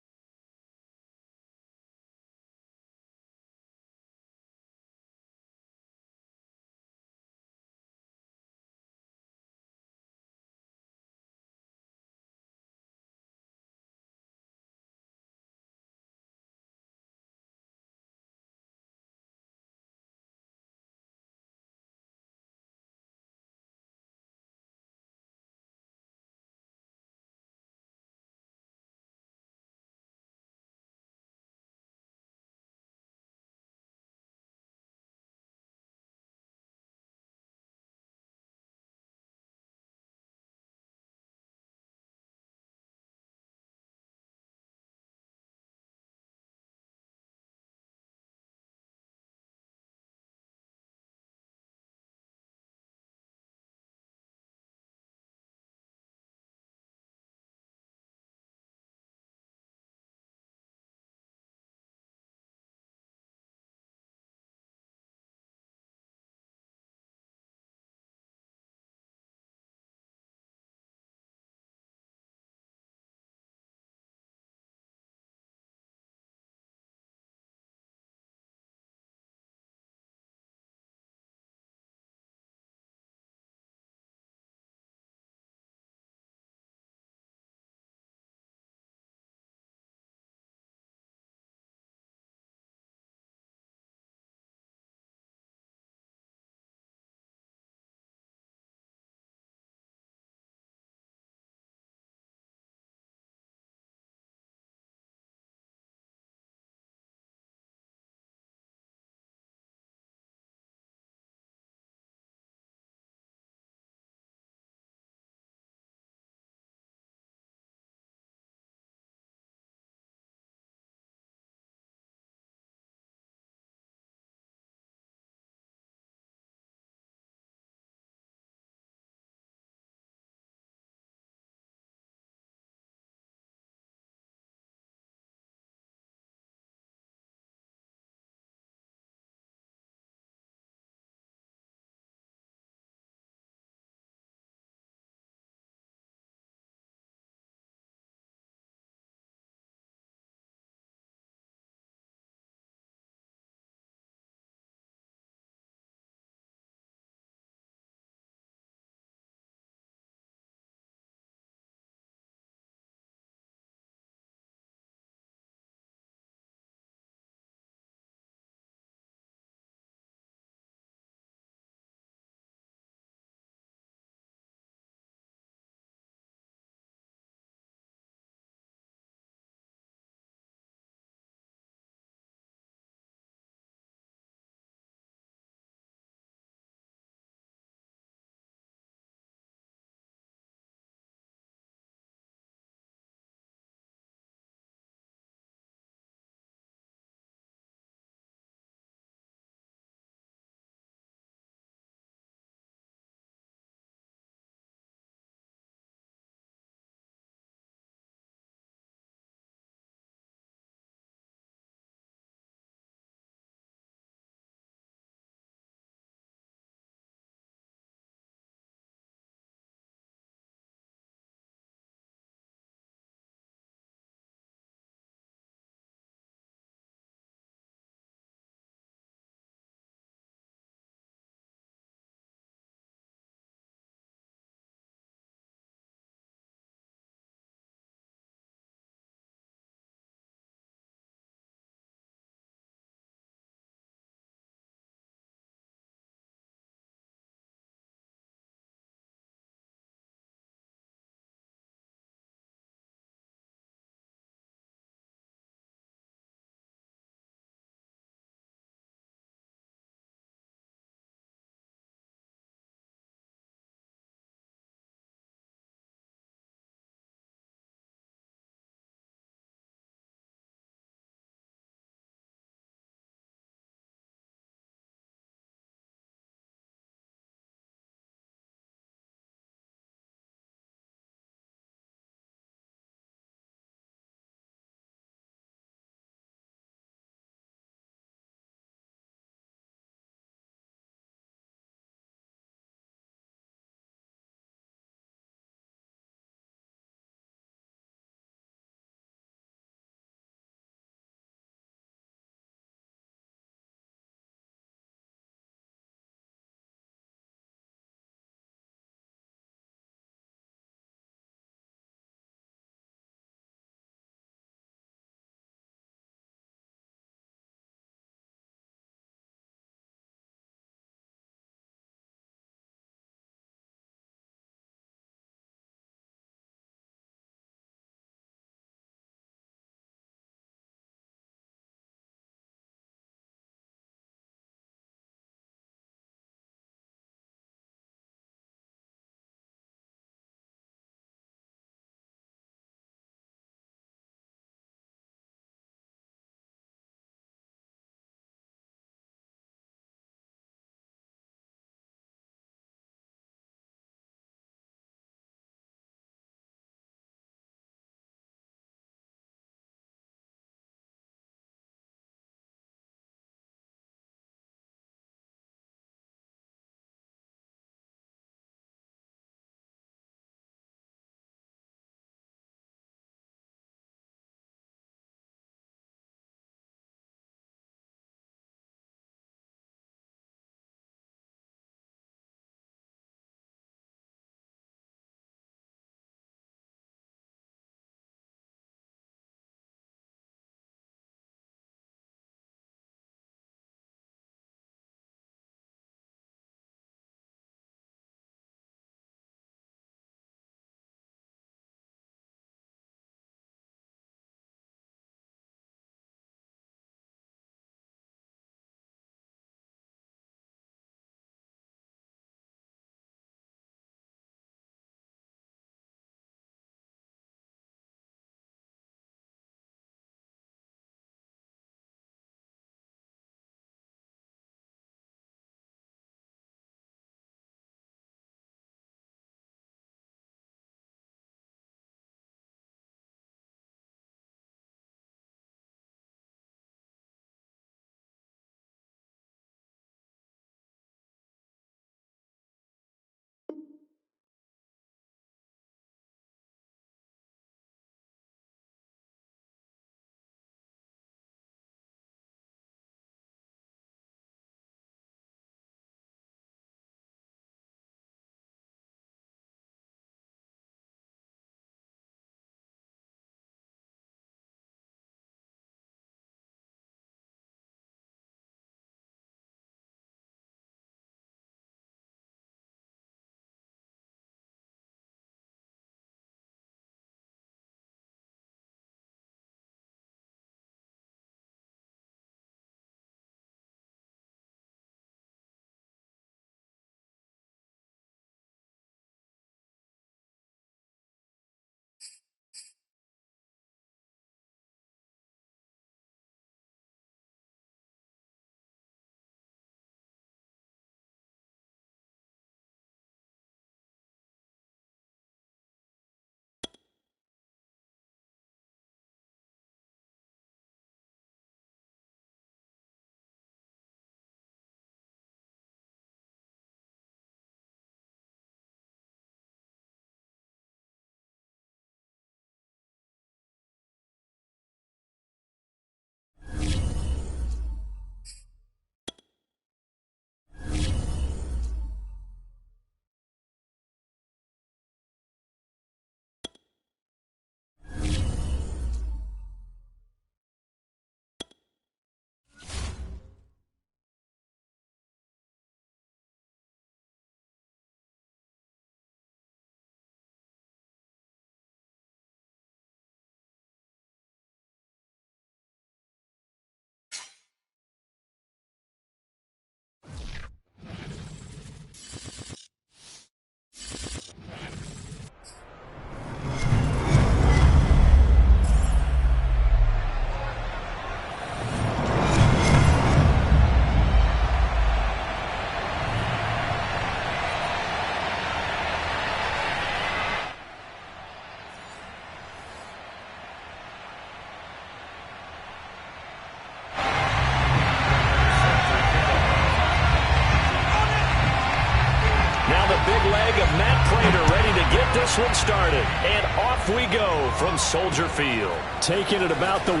[SPEAKER 1] the big leg of Matt Prater, ready to get this one started. And off we go from Soldier Field.
[SPEAKER 5] Taking it about the 1.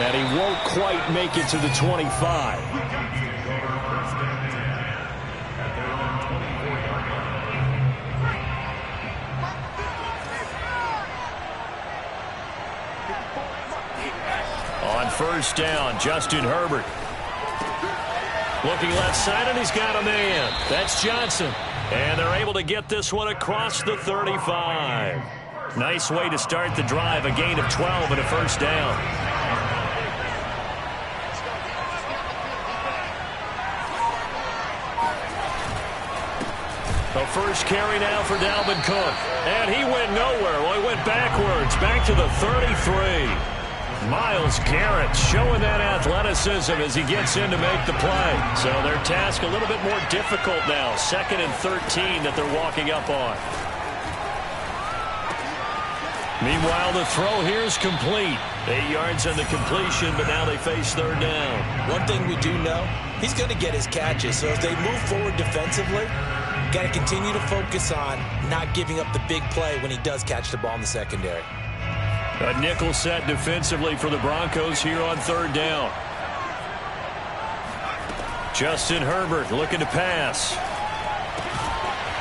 [SPEAKER 5] And he won't quite make it to the 25.
[SPEAKER 1] On first down, Justin Herbert. Looking left side, and he's got a man. That's Johnson. And they're able to get this one across the 35. Nice way to start the drive, a gain of 12 and a first down. The first carry now for Dalvin Cook. And he went nowhere. Well, he went backwards, back to the 33. Myles Garrett showing that athleticism as he gets in to make the play. So their task a little bit more difficult now. 2nd and 13 that they're walking up on. Meanwhile, the throw here is complete. 8 yards on the completion, but now they face third down.
[SPEAKER 3] One thing we do know, he's going to get his catches. So as they move forward defensively, got to continue to focus on not giving up the big play when he does catch the ball in the secondary.
[SPEAKER 1] A nickel set defensively for the Broncos here on third down. Justin Herbert looking to pass.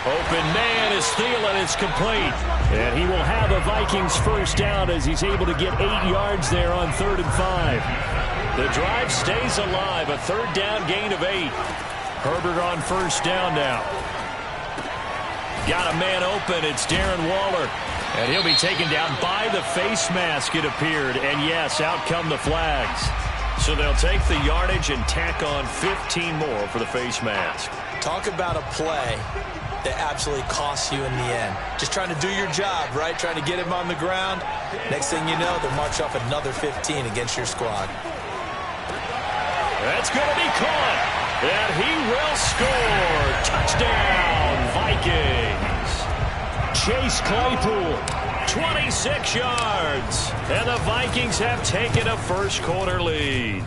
[SPEAKER 1] Open man is Thielen. It's complete. And he will have a Vikings first down as he's able to get 8 yards there on 3rd and 5. The drive stays alive. A third down gain of 8. Herbert on first down now. Got a man open. It's Darren Waller. And he'll be taken down by the face mask, it appeared. And yes, out come the flags. So they'll take the yardage and tack on 15 more for the face mask.
[SPEAKER 3] Talk about a play that absolutely costs you in the end. Just trying to do your job, right? Trying to get him on the ground. Next thing you know, they'll march off another 15 against your squad.
[SPEAKER 1] That's going to be caught. And he will score. Touchdown, Vikings. Chase Claypool, 26 yards. And the Vikings have taken a first quarter lead.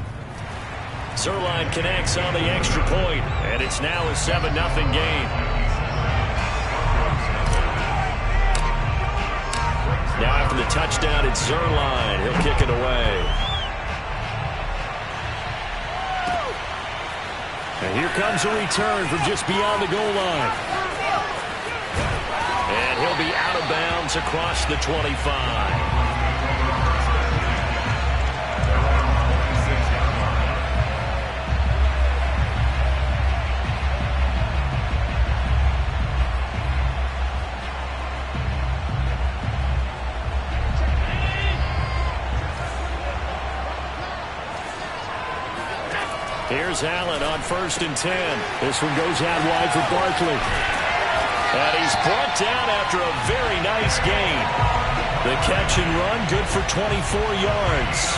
[SPEAKER 1] Zerline connects on the extra point, and it's now a 7-0 game. Now after the touchdown, it's Zerline. He'll kick it away. And here comes a return from just beyond the goal line. And he'll be out of bounds across the 25. Here's Allen on 1st and 10. This one goes out wide for Barkley. And he's brought down after a very nice gain. The catch and run, good for 24 yards.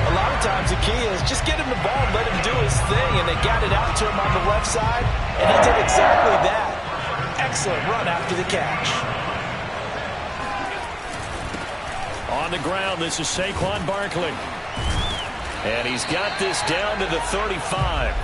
[SPEAKER 4] A lot of times the key is just get him the ball and let him do his thing. And they got it out to him on the left side. And he did exactly that. Excellent run after the catch.
[SPEAKER 1] On the ground, this is Saquon Barkley. And he's got this down to the 35.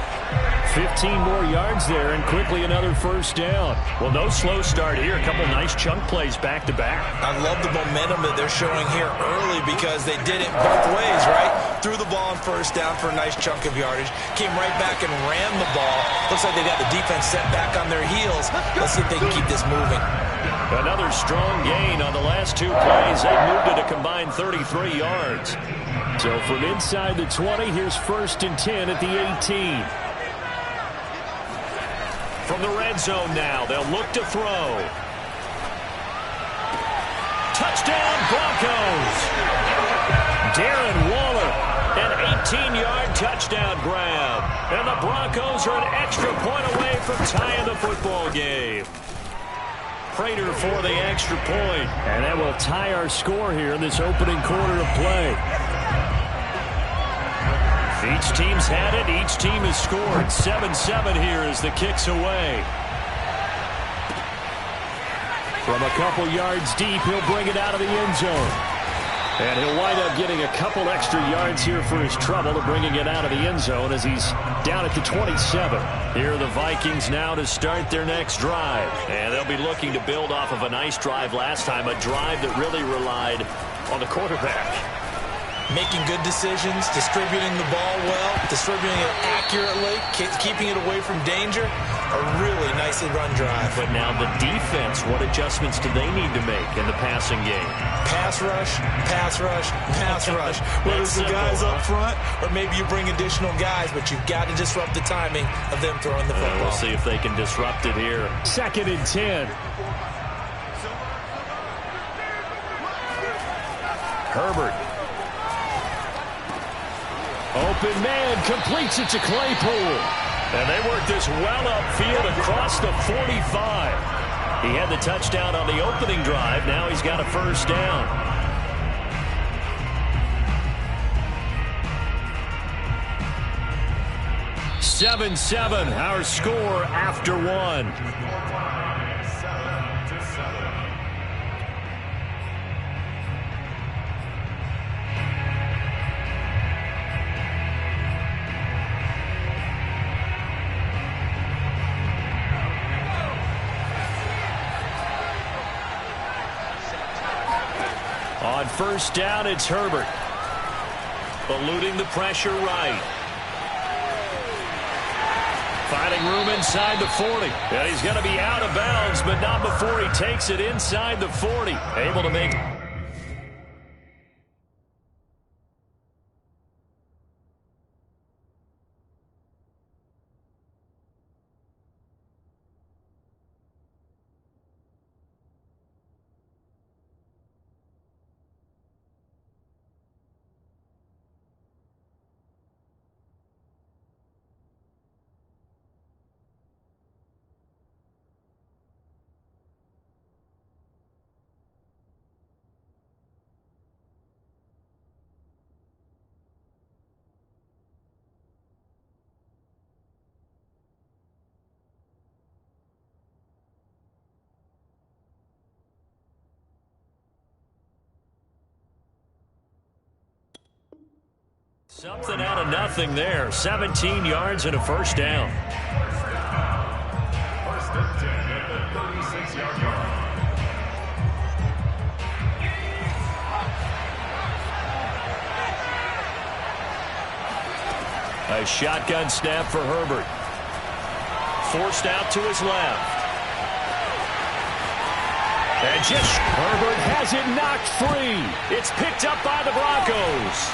[SPEAKER 5] 15 more yards there, and quickly another first down.
[SPEAKER 1] Well, no slow start here. A couple nice chunk plays back-to-back.
[SPEAKER 3] I love the momentum that they're showing here early because they did it both ways, right? Threw the ball on first down for a nice chunk of yardage. Came right back and ran the ball. Looks like they got the defense set back on their heels. Let's see if they can keep this moving.
[SPEAKER 1] Another strong gain on the last 2 plays. They moved it a combined 33 yards.
[SPEAKER 5] So from inside the 20, here's 1st and 10 at the 18.
[SPEAKER 1] From the red zone now, they'll look to throw. Touchdown, Broncos! Darren Waller, an 18-yard touchdown grab. And the Broncos are an extra point away from tying the football game. Prater for the extra point.
[SPEAKER 5] And that will tie our score here in this opening quarter of play.
[SPEAKER 1] Each team's had it. Each team has scored. 7-7 here as the kick's away.
[SPEAKER 5] From a couple yards deep, he'll bring it out of the end zone. And he'll wind up getting a couple extra yards here for his trouble of bringing it out of the end zone as he's down at the 27.
[SPEAKER 1] Here are the Vikings now to start their next drive. And they'll be looking to build off of a nice drive last time, a drive that really relied on the quarterback.
[SPEAKER 3] Making good decisions, distributing the ball well, distributing it accurately, keeping it away from danger. A really nicely run drive.
[SPEAKER 1] But now the defense, what adjustments do they need to make in the passing game?
[SPEAKER 3] Pass rush, pass rush, pass rush. Whether it's the guys up front or maybe you bring additional guys, but you've got to disrupt the timing of them throwing the football.
[SPEAKER 1] We'll see if they can disrupt it here.
[SPEAKER 5] 2nd and 10.
[SPEAKER 1] Herbert.
[SPEAKER 5] Open man, completes it to Claypool.
[SPEAKER 1] And they work this well upfield across the 45. He had the touchdown on the opening drive. Now he's got a first down. "7-7", our score after one. On first down, it's Herbert. Eluding the pressure right. Finding room inside the 40. And he's going to be out of bounds, but not before he takes it inside the 40. Able to make... Something out of nothing there. 17 yards and a first down.
[SPEAKER 7] First and 10 at the 36-yard line.
[SPEAKER 1] A shotgun snap for Herbert. Forced out to his left. And just
[SPEAKER 5] Herbert has it knocked free.
[SPEAKER 1] It's picked up by the Broncos.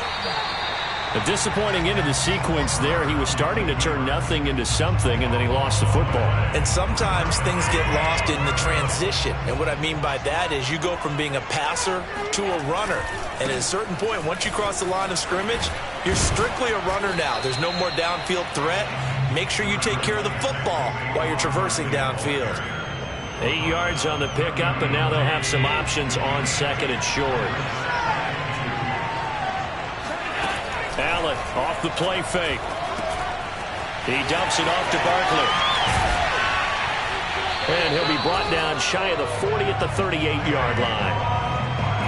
[SPEAKER 1] A disappointing end of the sequence there. He was starting to turn nothing into something, and then he lost the football.
[SPEAKER 3] And sometimes things get lost in the transition. And what I mean by that is you go from being a passer to a runner. And at a certain point, once you cross the line of scrimmage, you're strictly a runner now. There's no more downfield threat. Make sure you take care of the football while you're traversing downfield.
[SPEAKER 1] 8 yards on the pickup, and now they'll have some options on second and short. Allen off the play fake. He dumps it off to Barkley. And he'll be brought down shy of the 40 at the 38-yard line.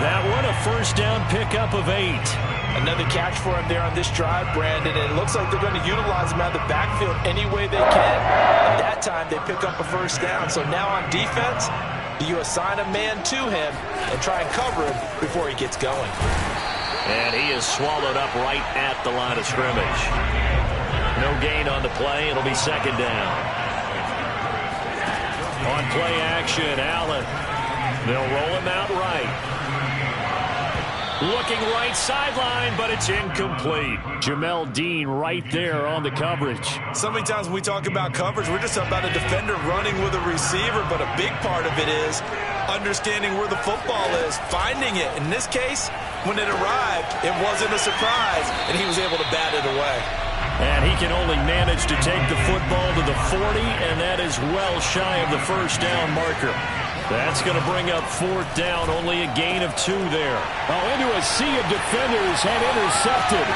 [SPEAKER 1] That one a first down pickup of 8.
[SPEAKER 3] Another catch for him there on this drive, Brandon, and it looks like they're going to utilize him out of the backfield any way they can. At that time, they pick up a first down. So now on defense, do you assign a man to him and try and cover him before he gets going?
[SPEAKER 1] And he is swallowed up right at the line of scrimmage. No gain on the play. It'll be second down. On play action, Allen. They'll roll him out right. Looking right sideline, but it's incomplete.
[SPEAKER 5] Jamel Dean right there on the coverage.
[SPEAKER 4] So many times when we talk about coverage, we're just about a defender running with a receiver, but a big part of it is understanding where the football is, finding it. In this case, when it arrived, it wasn't a surprise, and he was able to bat it away.
[SPEAKER 1] And he can only manage to take the football to the 40, and that is well shy of the first down marker. That's going to bring up fourth down, only a gain of 2 there.
[SPEAKER 5] Oh, into a sea of defenders and intercepted.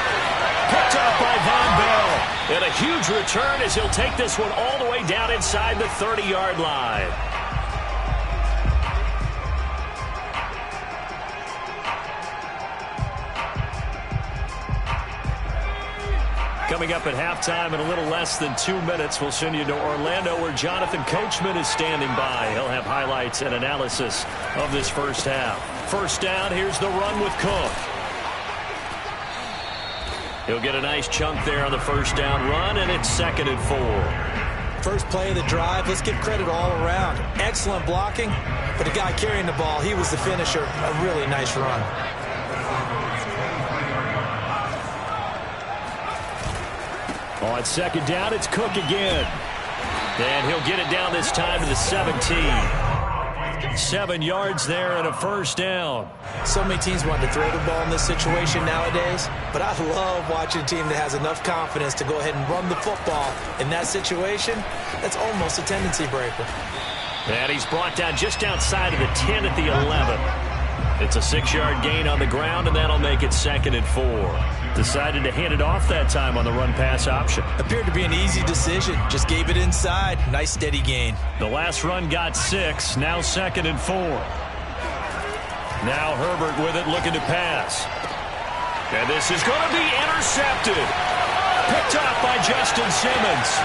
[SPEAKER 1] Picked up by Von Bell. And a huge return as he'll take this one all the way down inside the 30-yard line. Coming up at halftime in a little less than 2 minutes, we'll send you to Orlando where Jonathan Coachman is standing by. He'll have highlights and analysis of this first half. First down, here's the run with Cook. He'll get a nice chunk there on the first down run, and it's 2nd and 4.
[SPEAKER 3] First play of the drive, let's give credit all around. Excellent blocking, but the guy carrying the ball, he was the finisher. A really nice run.
[SPEAKER 5] On 2nd down, it's Cook again.
[SPEAKER 1] And he'll get it down this time to the 17. 7 yards there and a first down.
[SPEAKER 3] So many teams want to throw the ball in this situation nowadays, but I love watching a team that has enough confidence to go ahead and run the football. In that situation, that's almost a tendency breaker.
[SPEAKER 1] And he's brought down just outside of the 10 at the 11. It's a 6-yard gain on the ground, and that'll make it 2nd and 4. Decided to hand it off that time on the run-pass option.
[SPEAKER 3] Appeared to be an easy decision. Just gave it inside. Nice steady gain.
[SPEAKER 1] The last run got 6. Now 2nd and 4. Now Herbert with it, looking to pass. And this is going to be intercepted. Picked off by Justin Simmons.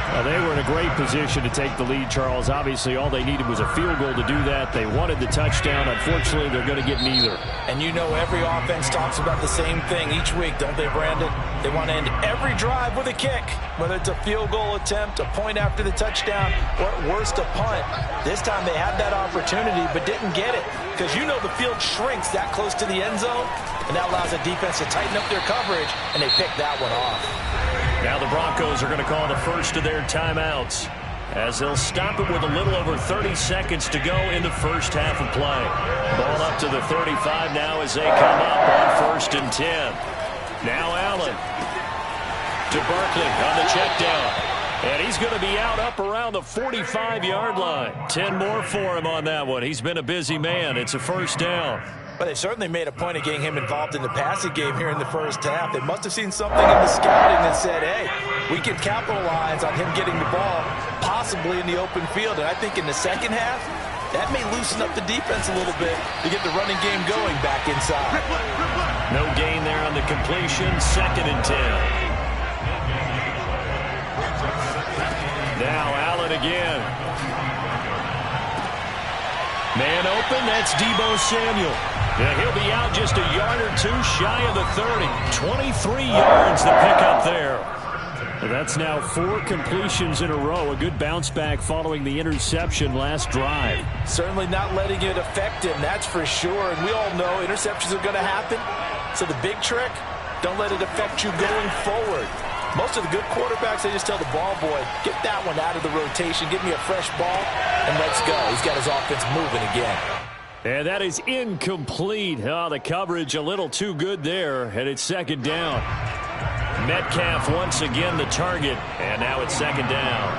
[SPEAKER 5] Well, they were in a great position to take the lead, Charles. Obviously, all they needed was a field goal to do that. They wanted the touchdown. Unfortunately, they're going to get neither.
[SPEAKER 3] And you know every offense talks about the same thing each week, don't they, Brandon? They want to end every drive with a kick, whether it's a field goal attempt, a point after the touchdown, or at worst, a punt. This time they had that opportunity but didn't get it because you know the field shrinks that close to the end zone, and that allows the defense to tighten up their coverage, and they pick that one off.
[SPEAKER 1] Now the Broncos are going to call the first of their timeouts as they'll stop it with a little over 30 seconds to go in the first half of play. Ball up to the 35 now as they come up on 1st and 10. Now Allen to Barkley on the check down. And he's going to be out up around the 45-yard line. 10 more for him on that one. He's been a busy man. It's a first down.
[SPEAKER 3] But they certainly made a point of getting him involved in the passing game here in the first half. They must have seen something in the scouting that said, hey, we can capitalize on him getting the ball, possibly in the open field. And I think in the second half, that may loosen up the defense a little bit to get the running game going back inside.
[SPEAKER 1] No gain there on the completion. 2nd and 10. Now Allen again. Man open, that's Deebo Samuel. Yeah, he'll be out just a yard or two shy of the 30. 23 yards to pick up there.
[SPEAKER 5] Well, that's now 4 completions in a row. A good bounce back following the interception last drive.
[SPEAKER 3] Certainly not letting it affect him, that's for sure. And we all know interceptions are going to happen. So the big trick, don't let it affect you going forward. Most of the good quarterbacks, they just tell the ball boy, get that one out of the rotation, give me a fresh ball, and let's go. He's got his offense moving again.
[SPEAKER 5] And that is incomplete. Oh, the coverage a little too good there, and it's 2nd down.
[SPEAKER 1] Metcalf once again the target, and now it's 2nd down.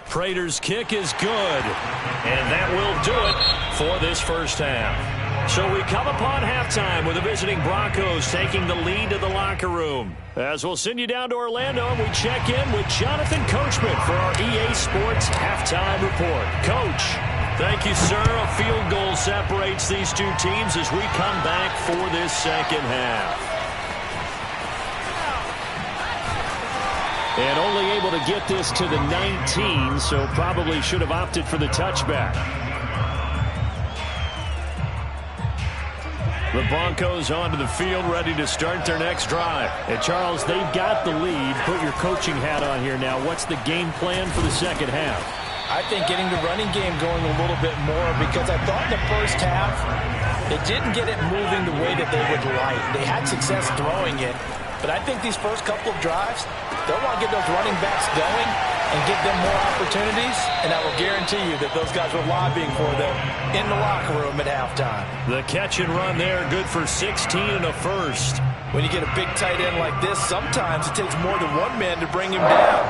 [SPEAKER 1] Prater's kick is good, and that will do it for this first half. So we come upon halftime with the visiting Broncos taking the lead to the locker room. As we'll send you down to Orlando and we check in with Jonathan Coachman for our EA Sports Halftime Report. Coach, thank you, sir. A field goal separates these two teams as we come back for this second half.
[SPEAKER 5] And only able to get this to the 19, so probably should have opted for the touchback.
[SPEAKER 1] The Broncos onto the field, ready to start their next drive.
[SPEAKER 5] And Charles, they've got the lead. Put your coaching hat on here now. What's the game plan for the second half?
[SPEAKER 3] I think getting the running game going a little bit more because I thought in the first half they didn't get it moving the way that they would like. They had success throwing it, but I think these first couple of drives, they'll want to get those running backs going and give them more opportunities, and I will guarantee you that those guys were lobbying for them in the locker room at halftime.
[SPEAKER 1] The catch and run there, good for 16 and a first.
[SPEAKER 3] When you get a big tight end like this, sometimes it takes more than one man to bring him down.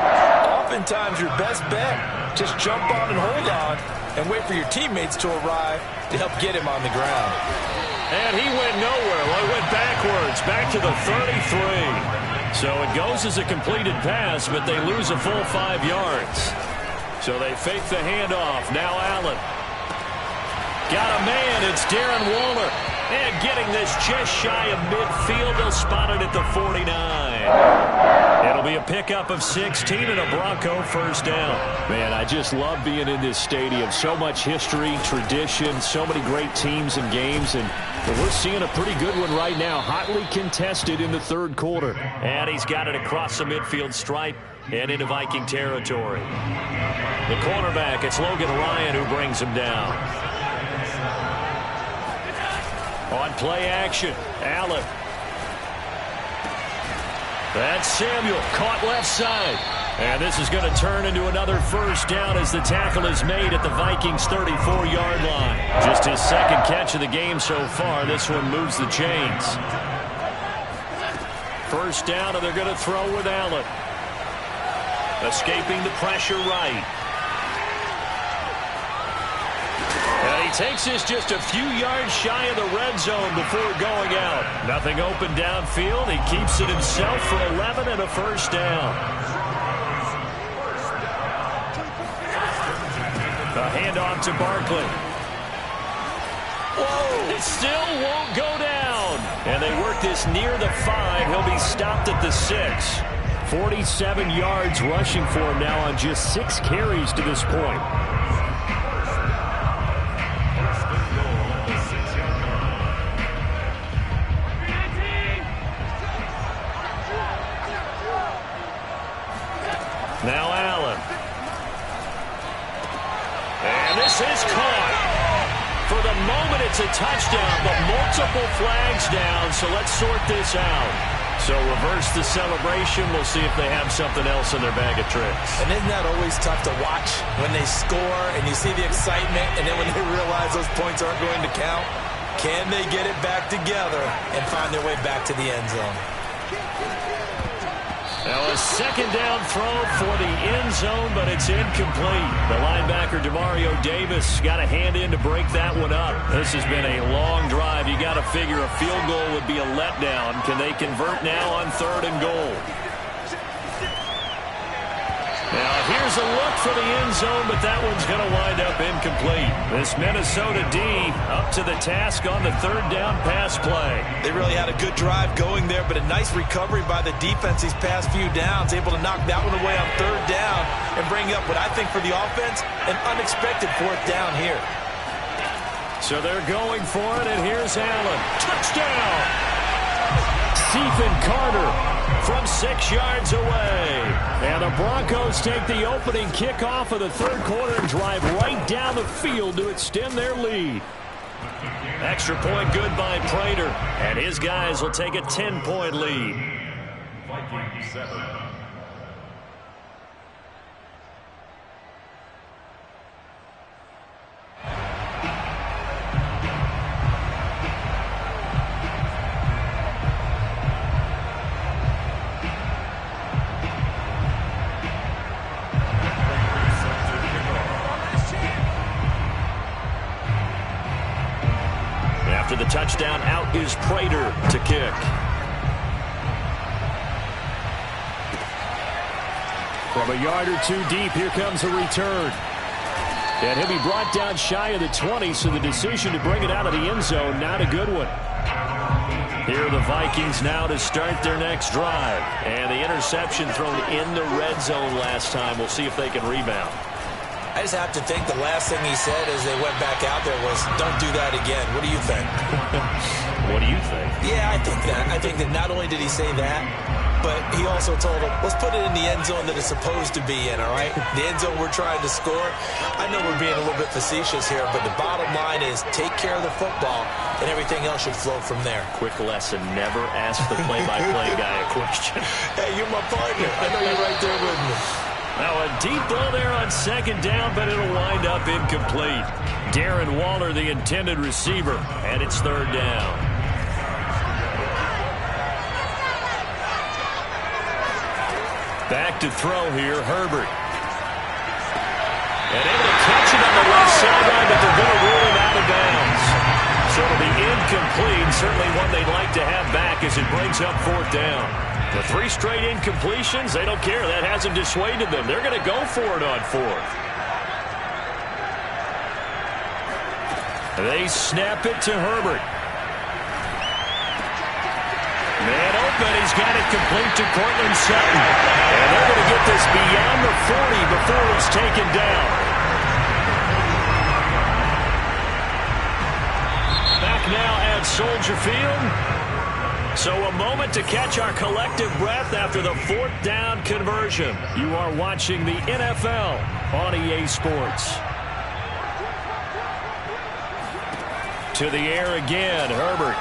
[SPEAKER 3] Oftentimes, your best bet, just jump on and hold on and wait for your teammates to arrive to help get him on the ground.
[SPEAKER 1] And he went nowhere. Well, he went backwards, back to the 33. So it goes as a completed pass, but they lose a full 5 yards. So they fake the handoff. Now Allen. got a man. It's Darren Waller. And getting this just shy of midfield. They'll spot it at the 49. It'll be a pickup of 16 and a Bronco first down.
[SPEAKER 5] Man, I just love being in this stadium. So much history, tradition, so many great teams and games. And we're seeing a pretty good one right now. Hotly contested in the third quarter.
[SPEAKER 1] And he's got it across the midfield stripe and into Viking territory. The cornerback, it's Logan Ryan who brings him down. On play action, Allen. That's Samuel, caught left side. And this is going to turn into another first down as the tackle is made at the Vikings' 34-yard line. Just his second catch of the game so far. This one moves the chains. First down, and they're going to throw with Allen. Escaping the pressure right. And he takes this just a few yards shy of the red zone before going out. Nothing open downfield. He keeps it himself for 11 and a first down. A handoff to Barkley. Whoa! It still won't go down. And they work this near the 5. He'll be stopped at the 6.
[SPEAKER 5] 47 yards rushing for him now on just 6 carries to this point.
[SPEAKER 1] Now Allen. And this is caught. For the moment, it's a touchdown, but multiple flags down, so let's sort this out. So reverse the celebration. We'll see if they have something else in their bag of tricks.
[SPEAKER 3] And isn't that always tough to watch when they score and you see the excitement, and then when they realize those points aren't going to count? Can they get it back together and find their way back to the end zone?
[SPEAKER 1] Now a second down throw for the end zone, but it's incomplete. The linebacker, Demario Davis, got a hand in to break that one up. This has been a long drive. You got to figure a field goal would be a letdown. Can they convert now on 3rd and goal? Now here's a look for the end zone, but that one's going to wind up incomplete. This Minnesota D up to the task on the 3rd down pass play.
[SPEAKER 3] They really had a good drive going there, but a nice recovery by the defense these past few downs, able to knock that one away on 3rd down and bring up what I think for the offense, an unexpected 4th down here.
[SPEAKER 1] So they're going for it, and here's Allen. Touchdown!
[SPEAKER 5] Stephen Carter
[SPEAKER 1] from 6 yards away.
[SPEAKER 5] And the Broncos take the opening kickoff of the 3rd quarter and drive right down the field to extend their lead.
[SPEAKER 1] Extra point good by Prater, and his guys will take a 10-point lead.
[SPEAKER 7] Vikings 7.
[SPEAKER 1] After the touchdown, out is Prater to kick.
[SPEAKER 5] From a yard or two deep, here comes a return. And he'll be brought down shy of the 20, so the decision to bring it out of the end zone, not a good one.
[SPEAKER 1] Here are the Vikings now to start their next drive. And the interception thrown in the red zone last time. We'll see if they can rebound.
[SPEAKER 3] I just have to think the last thing he said as they went back out there was, don't do that again. What do you think?
[SPEAKER 1] What do you think?
[SPEAKER 3] Yeah, I think that. I think that not only did he say that, but he also told them, let's put it in the end zone that it's supposed to be in, all right? The end zone we're trying to score. I know we're being a little bit facetious here, but the bottom line is take care of the football, and everything else should flow from there.
[SPEAKER 1] Quick lesson, never ask the play-by-play guy a question.
[SPEAKER 3] Hey, you're my partner. I know you're right there with me.
[SPEAKER 1] Now a deep ball there on 2nd down, but it'll wind up incomplete. Darren Waller, the intended receiver, and it's 3rd down. Back to throw here, Herbert. And able to catch it on the left sideline, but they're going to rule him out of bounds. So it'll be incomplete, certainly one they'd like to have back as it brings up 4th down. The 3 straight incompletions, they don't care. That hasn't dissuaded them. They're going to go for it on 4th. They snap it to Herbert. Man open, he's got it complete to Cortland Sutton. And they're going to get this beyond the 40 before he's taken down. Back now at Soldier Field. So a moment to catch our collective breath after the 4th down conversion. You are watching the NFL on EA Sports. To the air again, Herbert.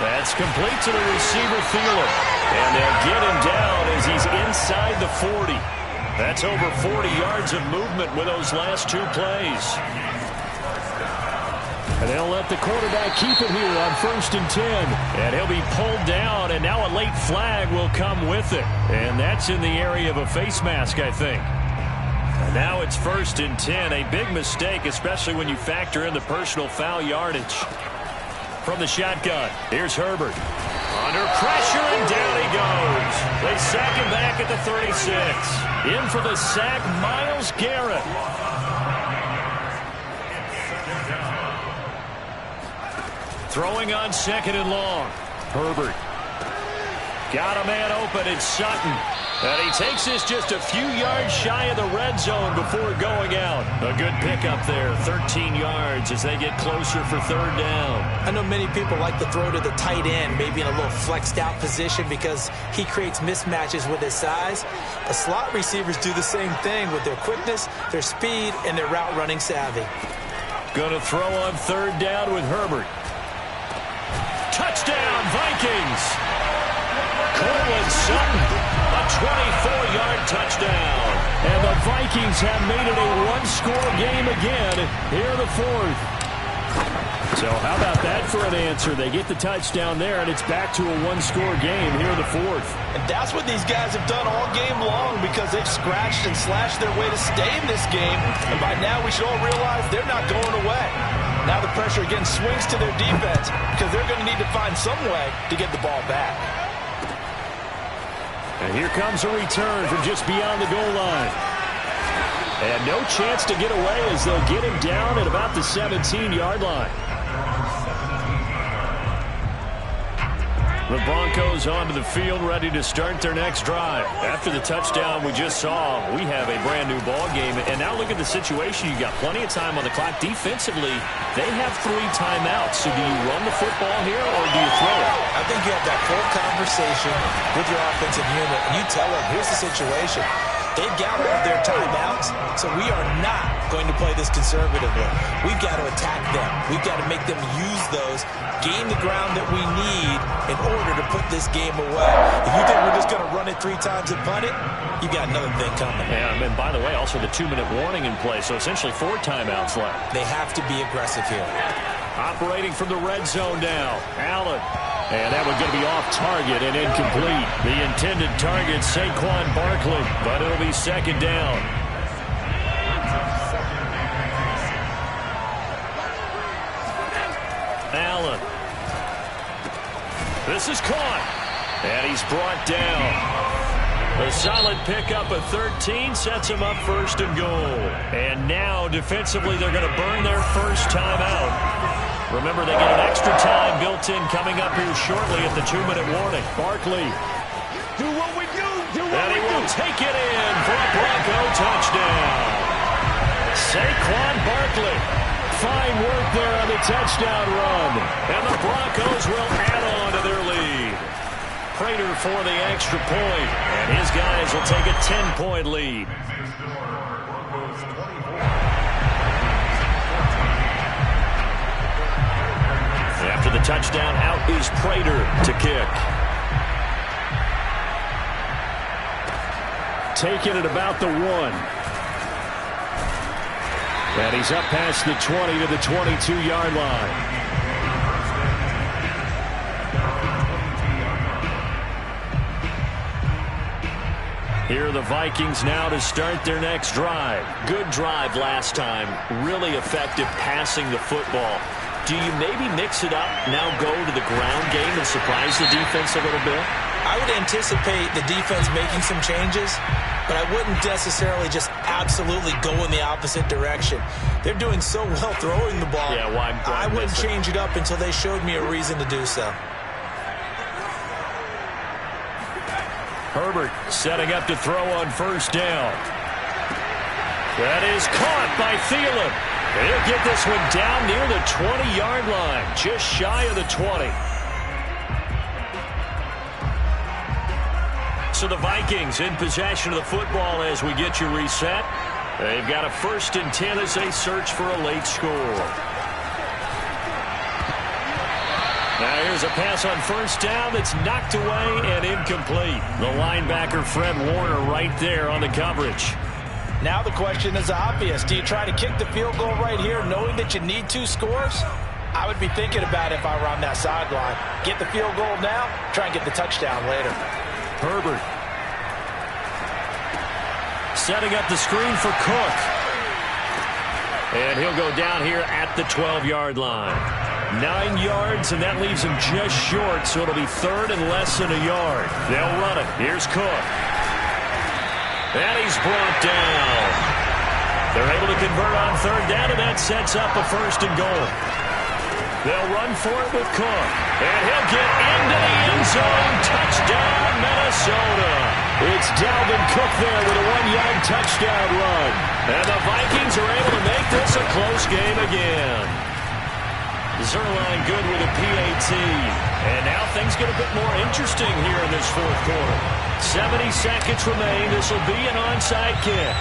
[SPEAKER 1] That's complete to the receiver, Thielen. And they'll get him down as he's inside the 40. That's over 40 yards of movement with those last 2 plays.
[SPEAKER 5] And they'll let the quarterback keep it here on 1st and 10.
[SPEAKER 1] And he'll be pulled down, and now a late flag will come with it. And that's in the area of a face mask, I think. And now it's 1st and 10. A big mistake, especially when you factor in the personal foul yardage. From the shotgun, here's Herbert. Under pressure, and down he goes. They sack him back at the 36. In for the sack, Myles Garrett. Throwing on 2nd and long. Herbert. Got a man open, it's Sutton. And he takes this just a few yards shy of the red zone before going out. A good pickup there, 13 yards as they get closer for 3rd down.
[SPEAKER 3] I know many people like to throw to the tight end, maybe in a little flexed out position because he creates mismatches with his size. The slot receivers do the same thing with their quickness, their speed, and their route running savvy.
[SPEAKER 1] Going to throw on 3rd down with Herbert. Touchdown, Vikings! Cortland Sutton. A 24-yard touchdown.
[SPEAKER 5] And the Vikings have made it a one-score game again here in the 4th. So how about that for an answer? They get the touchdown there, and it's back to a one-score game here in the 4th.
[SPEAKER 4] And that's what these guys have done all game long because they've scratched and slashed their way to stay in this game. And by now we should all realize they're not going away. Now the pressure again swings to their defense because they're going to need to find some way to get the ball back.
[SPEAKER 5] And here comes a return from just beyond the goal line. And no chance to get away as they'll get him down at about the 17-yard line.
[SPEAKER 1] The Broncos onto the field ready to start their next drive. After the touchdown we just saw, we have a brand new ball game. And now look at the situation. You got plenty of time on the clock. Defensively, they have 3 timeouts. So do you run the football here or do you throw it?
[SPEAKER 3] I think you have that full conversation with your offensive unit, and you tell them, here's the situation. They've got all of their timeouts, so we are not going to play this conservatively. We've got to attack them. We've got to make them use those, gain the ground that we need in order to put this game away. If you think we're just going to run it 3 times and punt it, you got another thing coming.
[SPEAKER 1] Yeah, and by the way, also the 2-minute warning in play, so essentially 4 timeouts left.
[SPEAKER 3] They have to be aggressive here.
[SPEAKER 1] Operating from the red zone now, Allen. And that one's going to be off target and incomplete. The intended target, Saquon Barkley, but it'll be 2nd down. Allen. This is caught. And he's brought down. A solid pickup of 13 sets him up 1st and goal. And now, defensively, they're going to burn their first timeout. Remember, they get an extra time built in coming up here shortly at the 2-minute warning. Barkley.
[SPEAKER 2] Do what we do.
[SPEAKER 1] And he will take it in for a Bronco touchdown. Saquon Barkley. Fine work there on the touchdown run. And the Broncos will add on to their lead. Prater for the extra point. And his guys will take a 10-point lead. After the touchdown, out is Prater to kick.
[SPEAKER 5] Taking it about the 1. And he's up past the 20 to the 22-yard line. Here are the Vikings now to start their next drive.
[SPEAKER 1] Good drive last time. Really effective passing the football.
[SPEAKER 5] Do you maybe mix it up, now go to the ground game and surprise the defense a little bit?
[SPEAKER 3] I would anticipate the defense making some changes, but I wouldn't necessarily just absolutely go in the opposite direction. They're doing so well throwing the ball.
[SPEAKER 5] Yeah, why
[SPEAKER 3] I wouldn't change it up until they showed me a reason to do so.
[SPEAKER 1] Herbert setting up to throw on first down. That is caught by Thielen. He'll get this one down near the 20-yard line, just shy of the 20. So the Vikings in possession of the football as we get you reset. They've got a 1st and 10 as they search for a late score. Now here's a pass on first down that's knocked away and incomplete. The linebacker Fred Warner right there on the coverage.
[SPEAKER 4] Now the question is obvious. Do you try to kick the field goal right here knowing that you need 2 scores? I would be thinking about it if I were on that sideline. Get the field goal now, try and get the touchdown later.
[SPEAKER 1] Herbert setting up the screen for Cook. And he'll go down here at the 12-yard line. 9 yards, and that leaves him just short, so it'll be 3rd and less than a yard. They'll run it. Here's Cook. And he's brought down. They're able to convert on 3rd down, and that sets up a 1st and goal. They'll run for it with Cook. And he'll get into the end zone. Touchdown, Minnesota. It's Dalvin Cook there with a 1-yard touchdown run. And the Vikings are able to make this a close game again. Zerline good with a PAT. And now things get a bit more interesting here in this 4th quarter. 70 seconds remain. This will be an onside kick.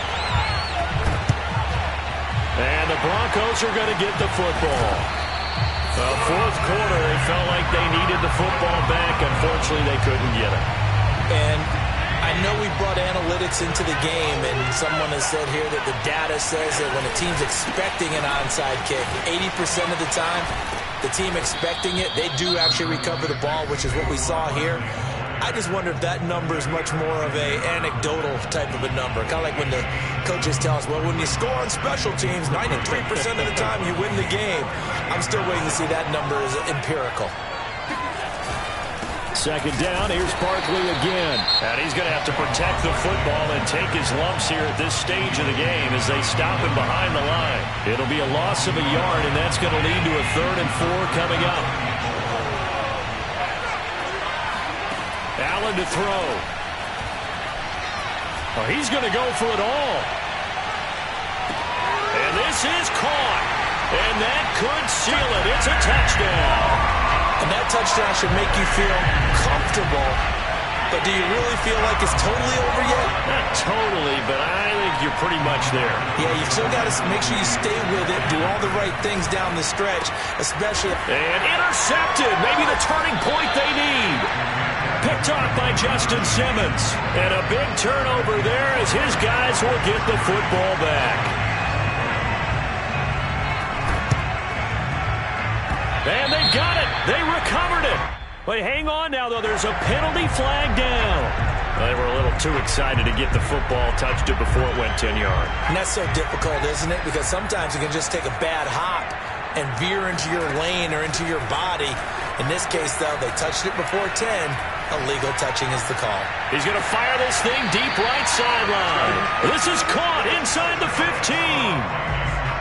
[SPEAKER 1] And the Broncos are going to get the football. The 4th quarter, they felt like they needed the football back. Unfortunately, they couldn't get it.
[SPEAKER 3] And I know we brought analytics into the game, and someone has said here that the data says that when a team's expecting an onside kick, 80% of the time, the team expecting it, they do actually recover the ball, which is what we saw here. I just wonder if that number is much more of a anecdotal type of a number. Kind of like when the coaches tell us, well, when you score on special teams, 93% of the time you win the game. I'm still waiting to see that number is empirical.
[SPEAKER 1] 2nd down, here's Barkley again. And he's going to have to protect the football and take his lumps here at this stage of the game as they stop him behind the line. It'll be a loss of a yard, and that's going to lead to a 3rd and 4 coming up. Allen to throw. Oh, he's going to go for it all. And this is caught. And that could seal it. It's a touchdown.
[SPEAKER 3] And that touchdown should make you feel comfortable. But do you really feel like it's totally over yet?
[SPEAKER 1] Not totally, but I think you're pretty much there.
[SPEAKER 3] Yeah, you've still got to make sure you stay with it, do all the right things down the stretch, especially.
[SPEAKER 1] And intercepted. Maybe the turning point they need. Picked off by Justin Simmons. And a big turnover there as his guys will get the football back. And they got it. They recovered it. But hang on now, though. There's a penalty flag down. They were a little too excited to get the football, touched it before it went 10 yards.
[SPEAKER 3] And that's so difficult, isn't it? Because sometimes you can just take a bad hop and veer into your lane or into your body. In this case, though, they touched it before 10. Illegal touching is the call.
[SPEAKER 1] He's going to fire this thing deep right sideline. This is caught inside the 15.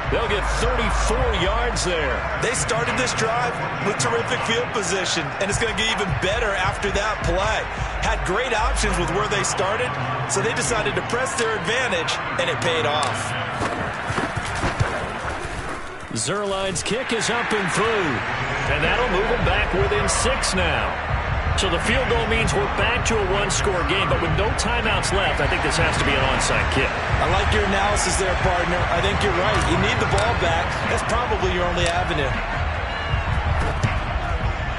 [SPEAKER 1] They'll get 34 yards there.
[SPEAKER 4] They started this drive with terrific field position, and it's going to get even better after that play. Had great options with where they started, so they decided to press their advantage, and it paid off.
[SPEAKER 1] Zerline's kick is up and through, and that'll move them back within 6 now. So the field goal means we're back to a 1-score game, but with no timeouts left, I think this has to be an onside kick.
[SPEAKER 3] I like your analysis there, partner. I think you're right. You need the ball back. That's probably your only avenue.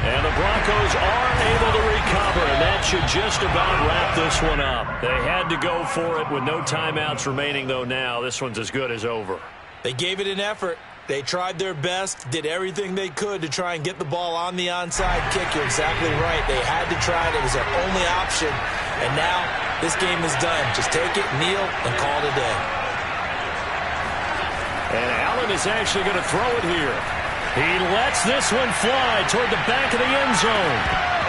[SPEAKER 1] And the Broncos are able to recover, and that should just about wrap this one up. They had to go for it with no timeouts remaining, though now. This one's as good as over.
[SPEAKER 3] They gave it an effort. They tried their best, did everything they could to try and get the ball on the onside kick. You're exactly right. They had to try it. It was their only option. And now this game is done. Just take it, kneel, and call it a day.
[SPEAKER 1] And Allen is actually going to throw it here.
[SPEAKER 5] He lets this one fly toward the back of the end zone.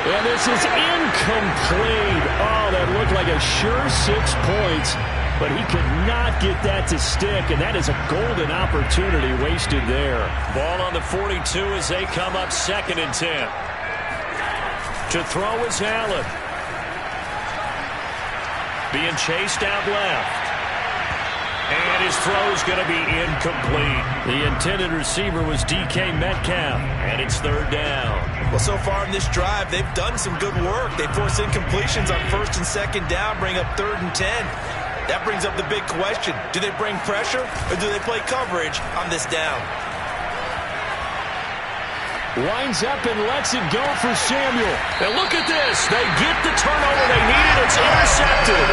[SPEAKER 5] And this is incomplete. Oh, that looked like a sure 6 points. But he could not get that to stick, and that is a golden opportunity wasted there.
[SPEAKER 1] Ball on the 42 as they come up 2nd and 10. To throw is Allen. Being chased out left. And his throw is going to be incomplete. The intended receiver was DK Metcalf, and it's 3rd down.
[SPEAKER 3] Well, so far in this drive, they've done some good work. They force incompletions on 1st and 2nd down, bring up 3rd and 10. That brings up the big question. Do they bring pressure, or do they play coverage on this down?
[SPEAKER 5] Winds up and lets it go for Samuel.
[SPEAKER 1] And look at this. They get the turnover they needed. It's intercepted.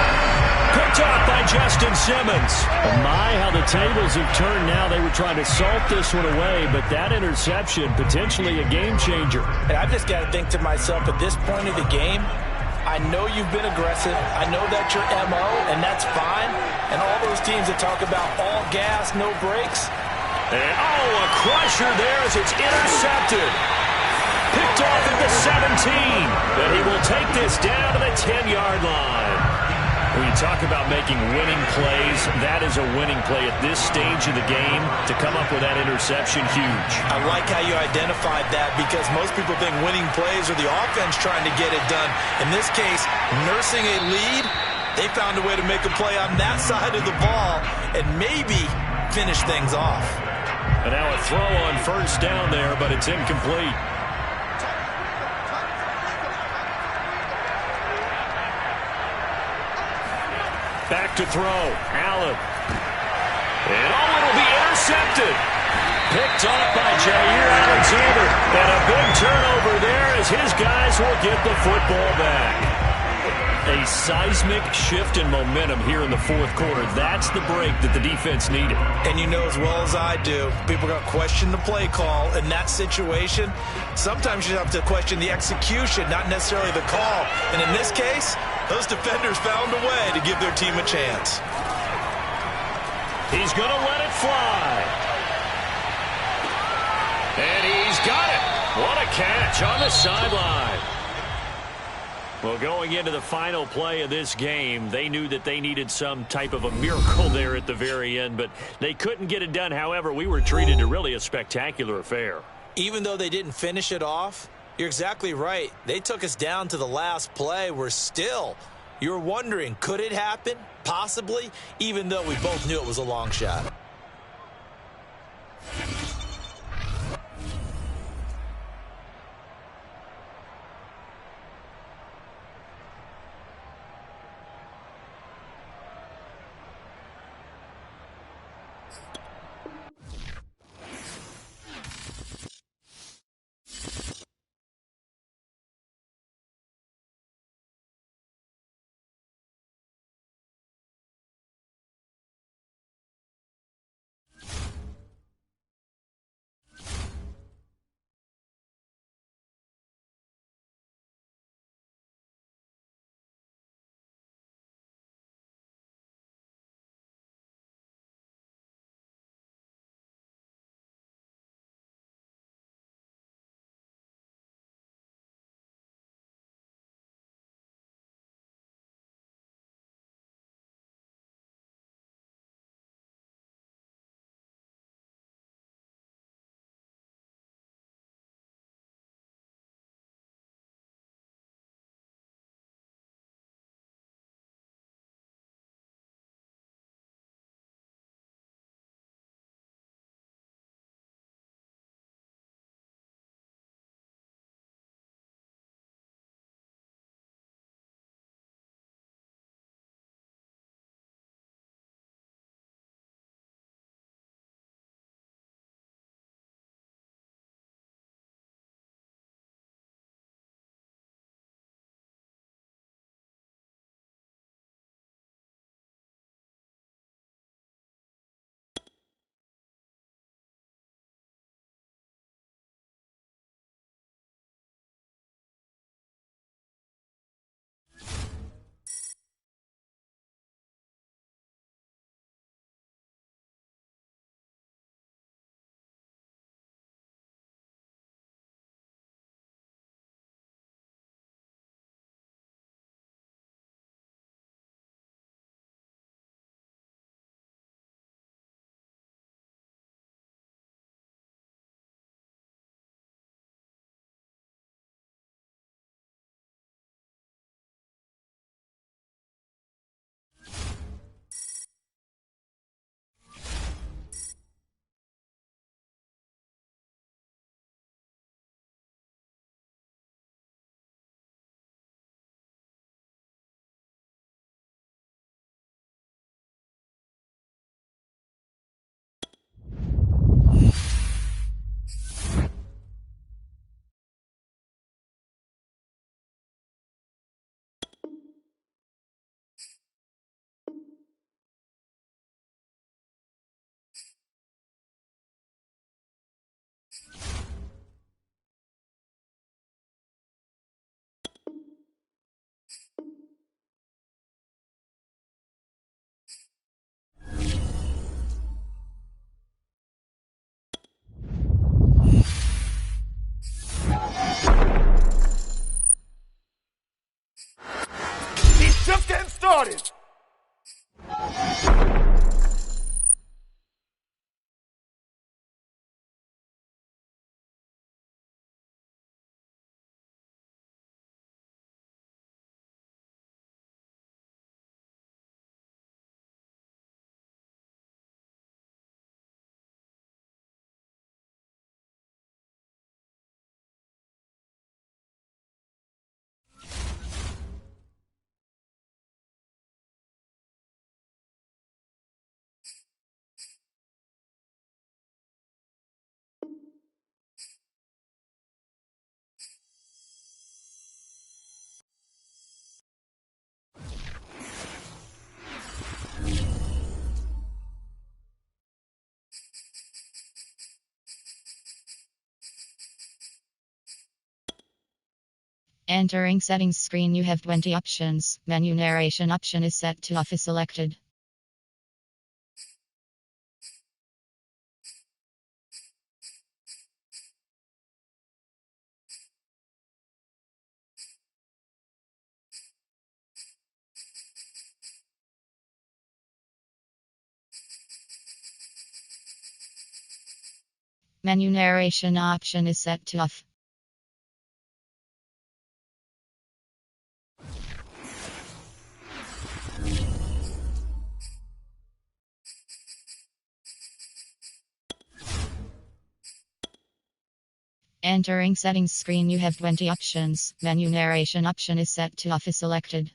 [SPEAKER 1] Picked off by Justin Simmons.
[SPEAKER 5] My, how the tables have turned now. They were trying to salt this one away, but that interception, potentially a game changer.
[SPEAKER 3] And I've just got to think to myself, at this point of the game, I know you've been aggressive. I know that's your MO, and that's fine. And all those teams that talk about all gas, no brakes.
[SPEAKER 1] And a crusher there as it's intercepted. Picked off at the 17. And he will take this down to the 10-yard line. When you talk about making winning plays, that is a winning play at this stage of the game. To come up with that interception, huge.
[SPEAKER 3] I like how you identified that, because most people think winning plays are the offense trying to get it done. In this case, nursing a lead, they found a way to make a play on that side of the ball and maybe finish things off.
[SPEAKER 1] And now a throw on 1st down there, but it's incomplete. Back to throw. Allen. And it'll be intercepted. Picked off by Jair Alexander. And a big turnover there as his guys will get the football back. A seismic shift in momentum here in the 4th quarter. That's the break that the defense needed.
[SPEAKER 3] And you know as well as I do, people are going to question the play call in that situation. Sometimes you have to question the execution, not necessarily the call. And in this case, those defenders found a way to give their team a chance.
[SPEAKER 1] He's going to let it fly. And he's got it. What a catch on the sideline. Well, going into the final play of this game, they knew that they needed some type of a miracle there at the very end, but they couldn't get it done. However, we were treated to really a spectacular affair.
[SPEAKER 3] Even though they didn't finish it off, you're exactly right. They took us down to the last play. We're still, you were wondering, could it happen? Possibly, even though we both knew it was a long shot.
[SPEAKER 2] started.
[SPEAKER 8] Entering settings screen, you have 20 options. Menu narration option is set to off is selected. Menu narration option is set to off. Entering settings screen, you have 20 options. Menu narration option is set to off is selected.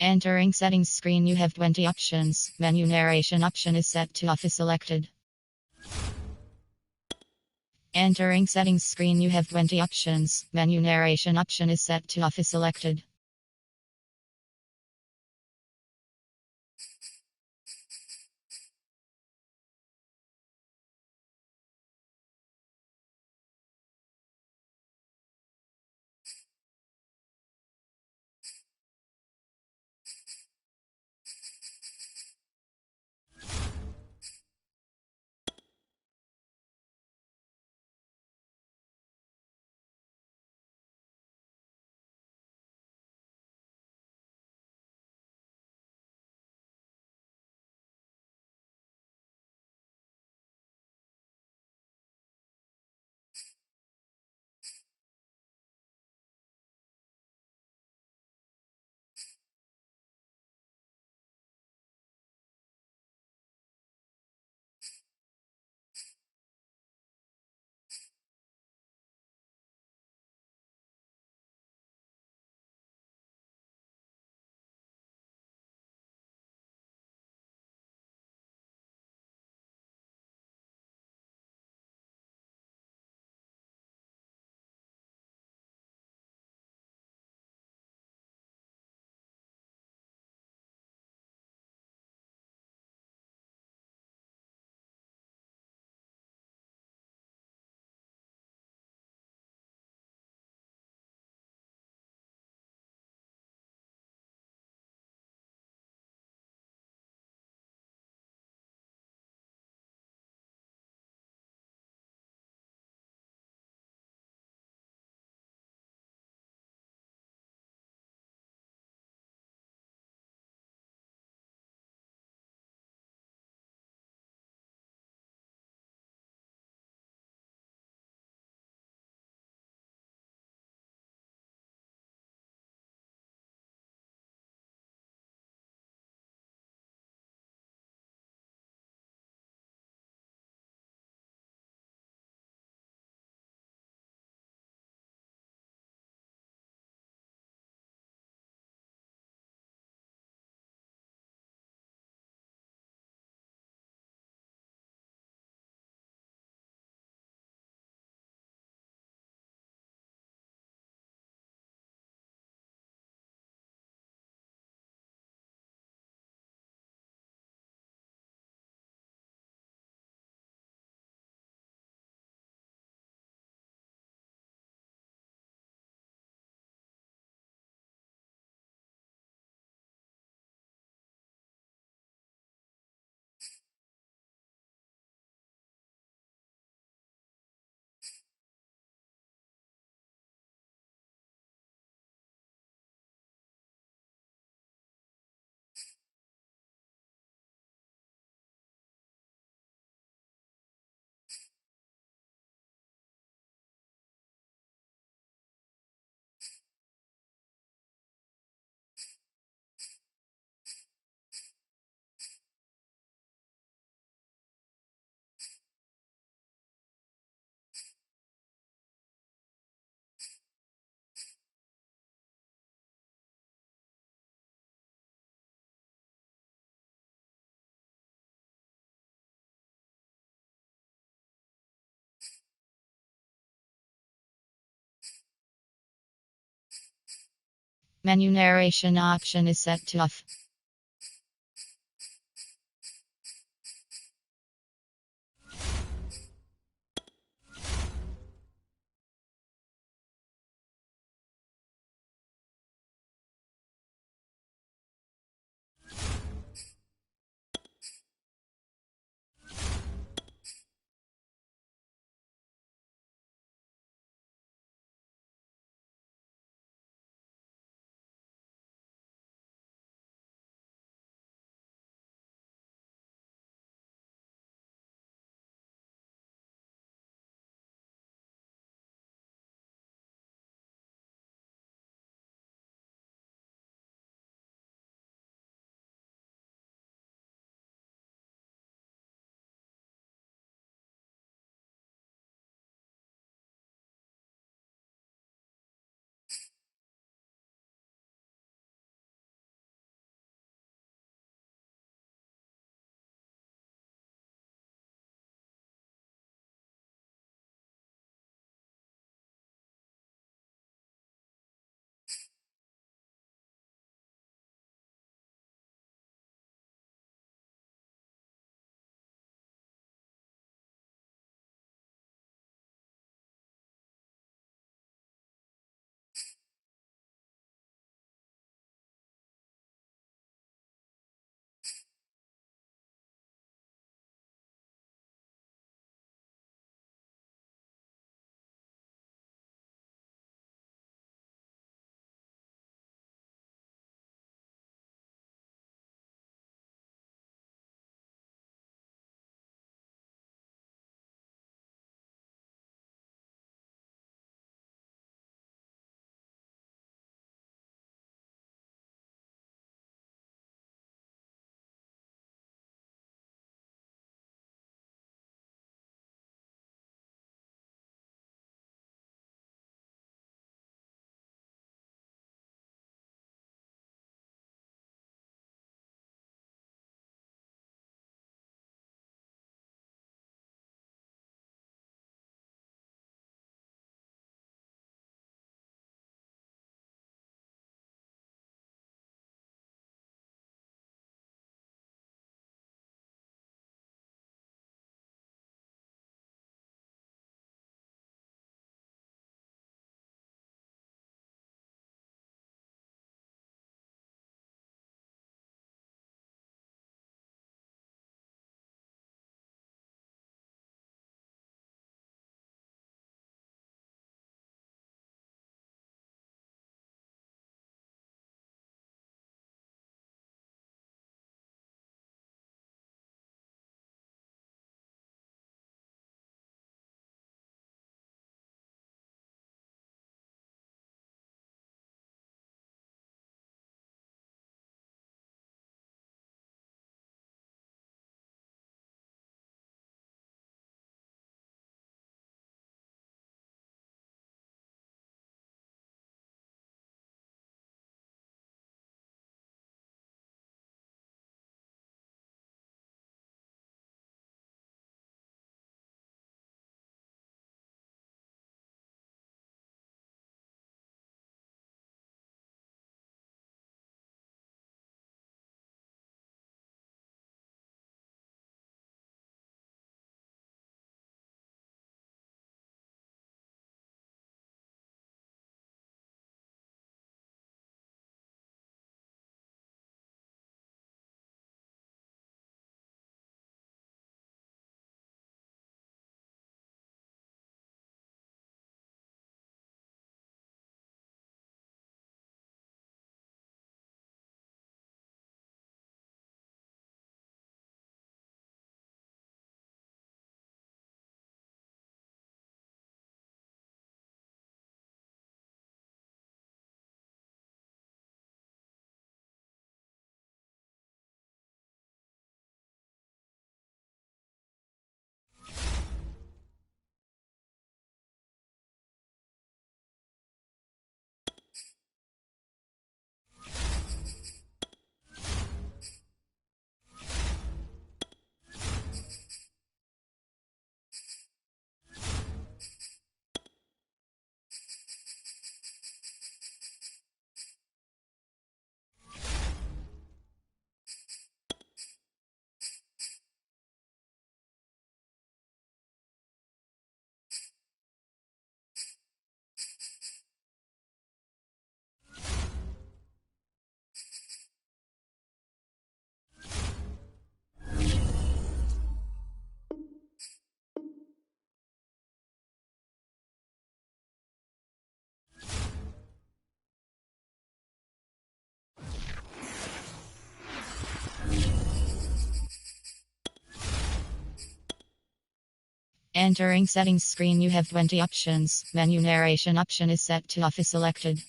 [SPEAKER 8] Entering settings screen, you have 20 options. Menu narration option is set to off is selected. Entering settings screen, you have 20 options. Menu narration option is set to off is selected. Menu narration option is set to off. Entering settings screen, you have 20 options. Menu narration option is set to off is selected.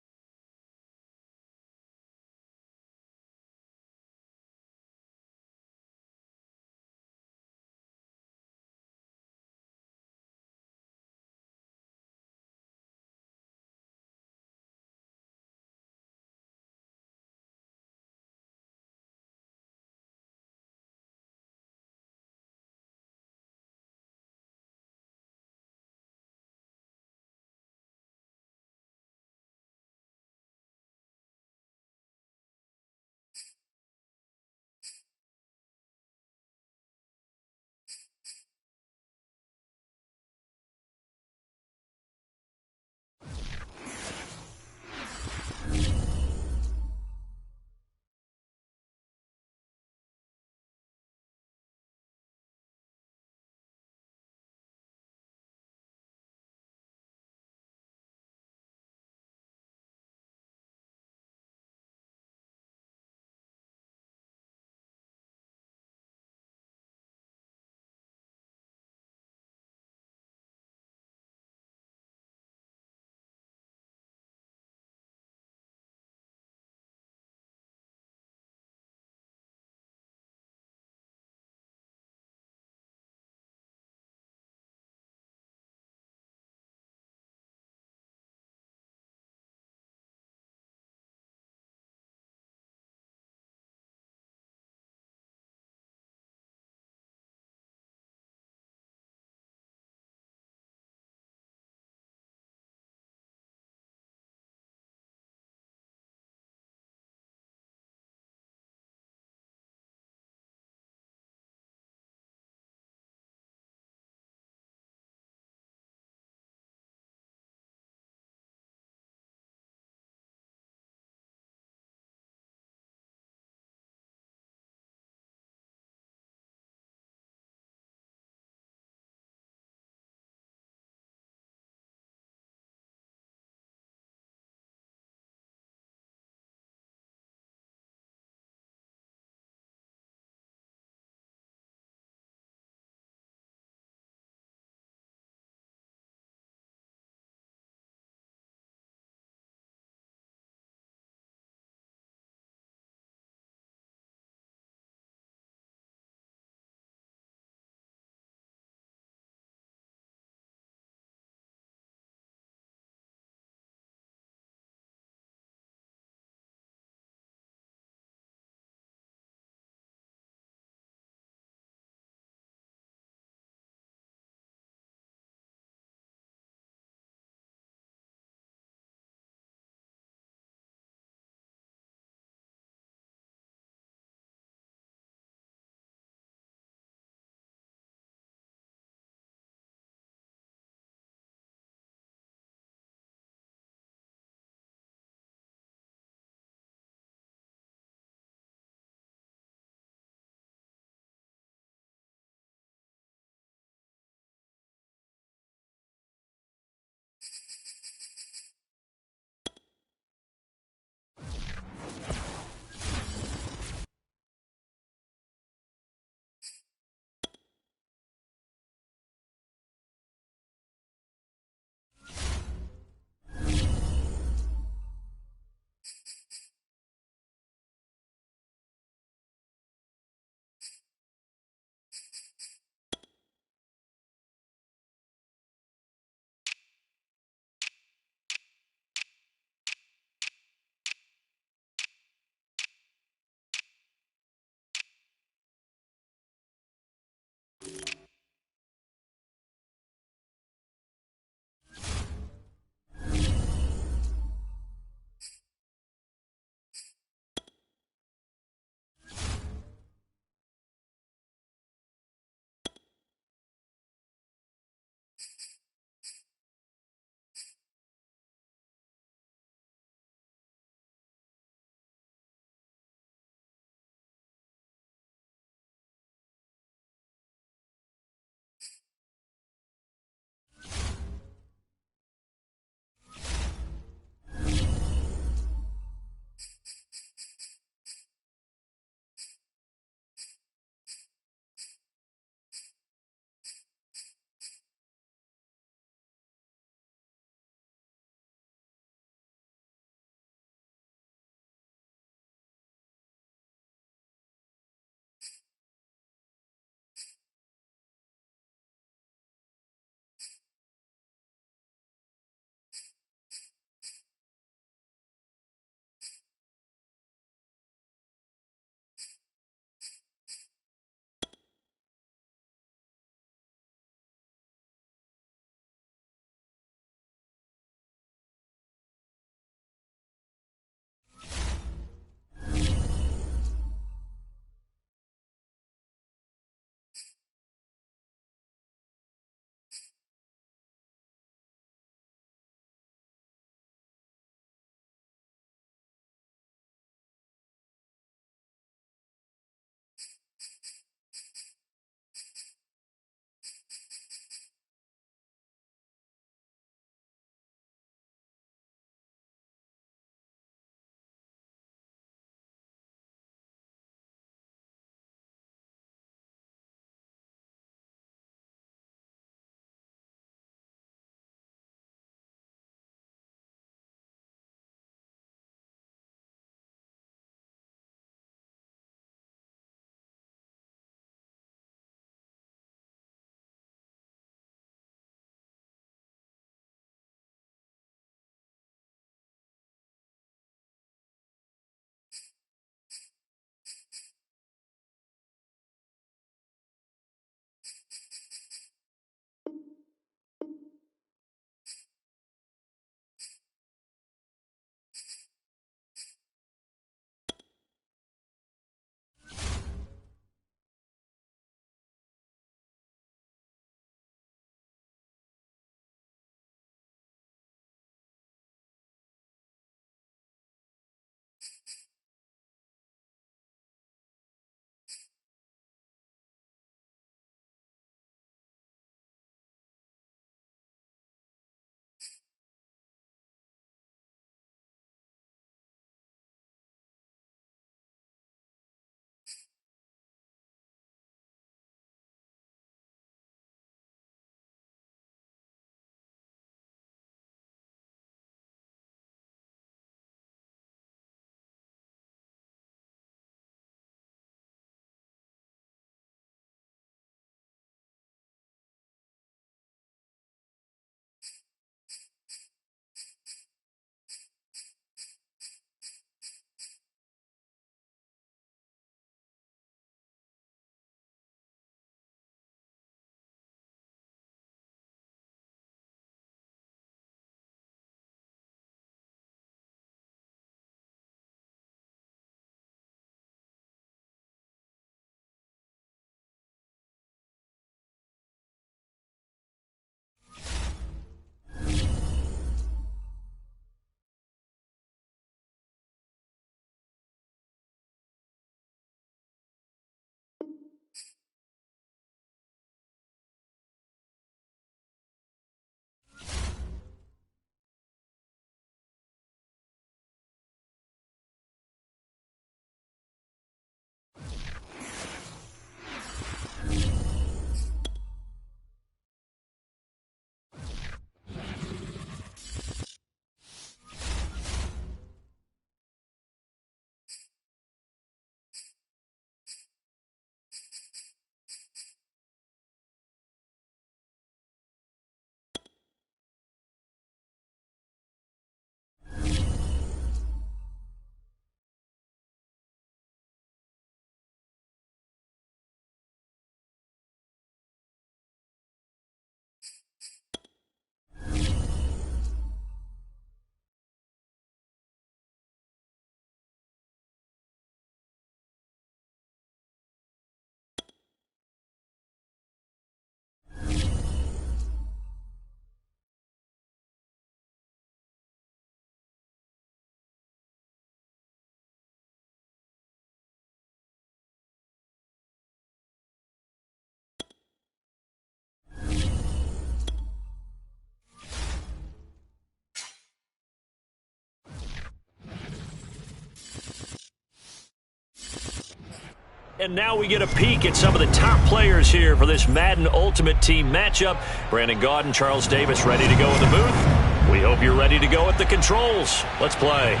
[SPEAKER 1] And now we get a peek at some of the top players here for this Madden Ultimate Team matchup. Brandon Gaudin, Charles Davis ready to go in the booth. We hope you're ready to go at the controls. Let's play.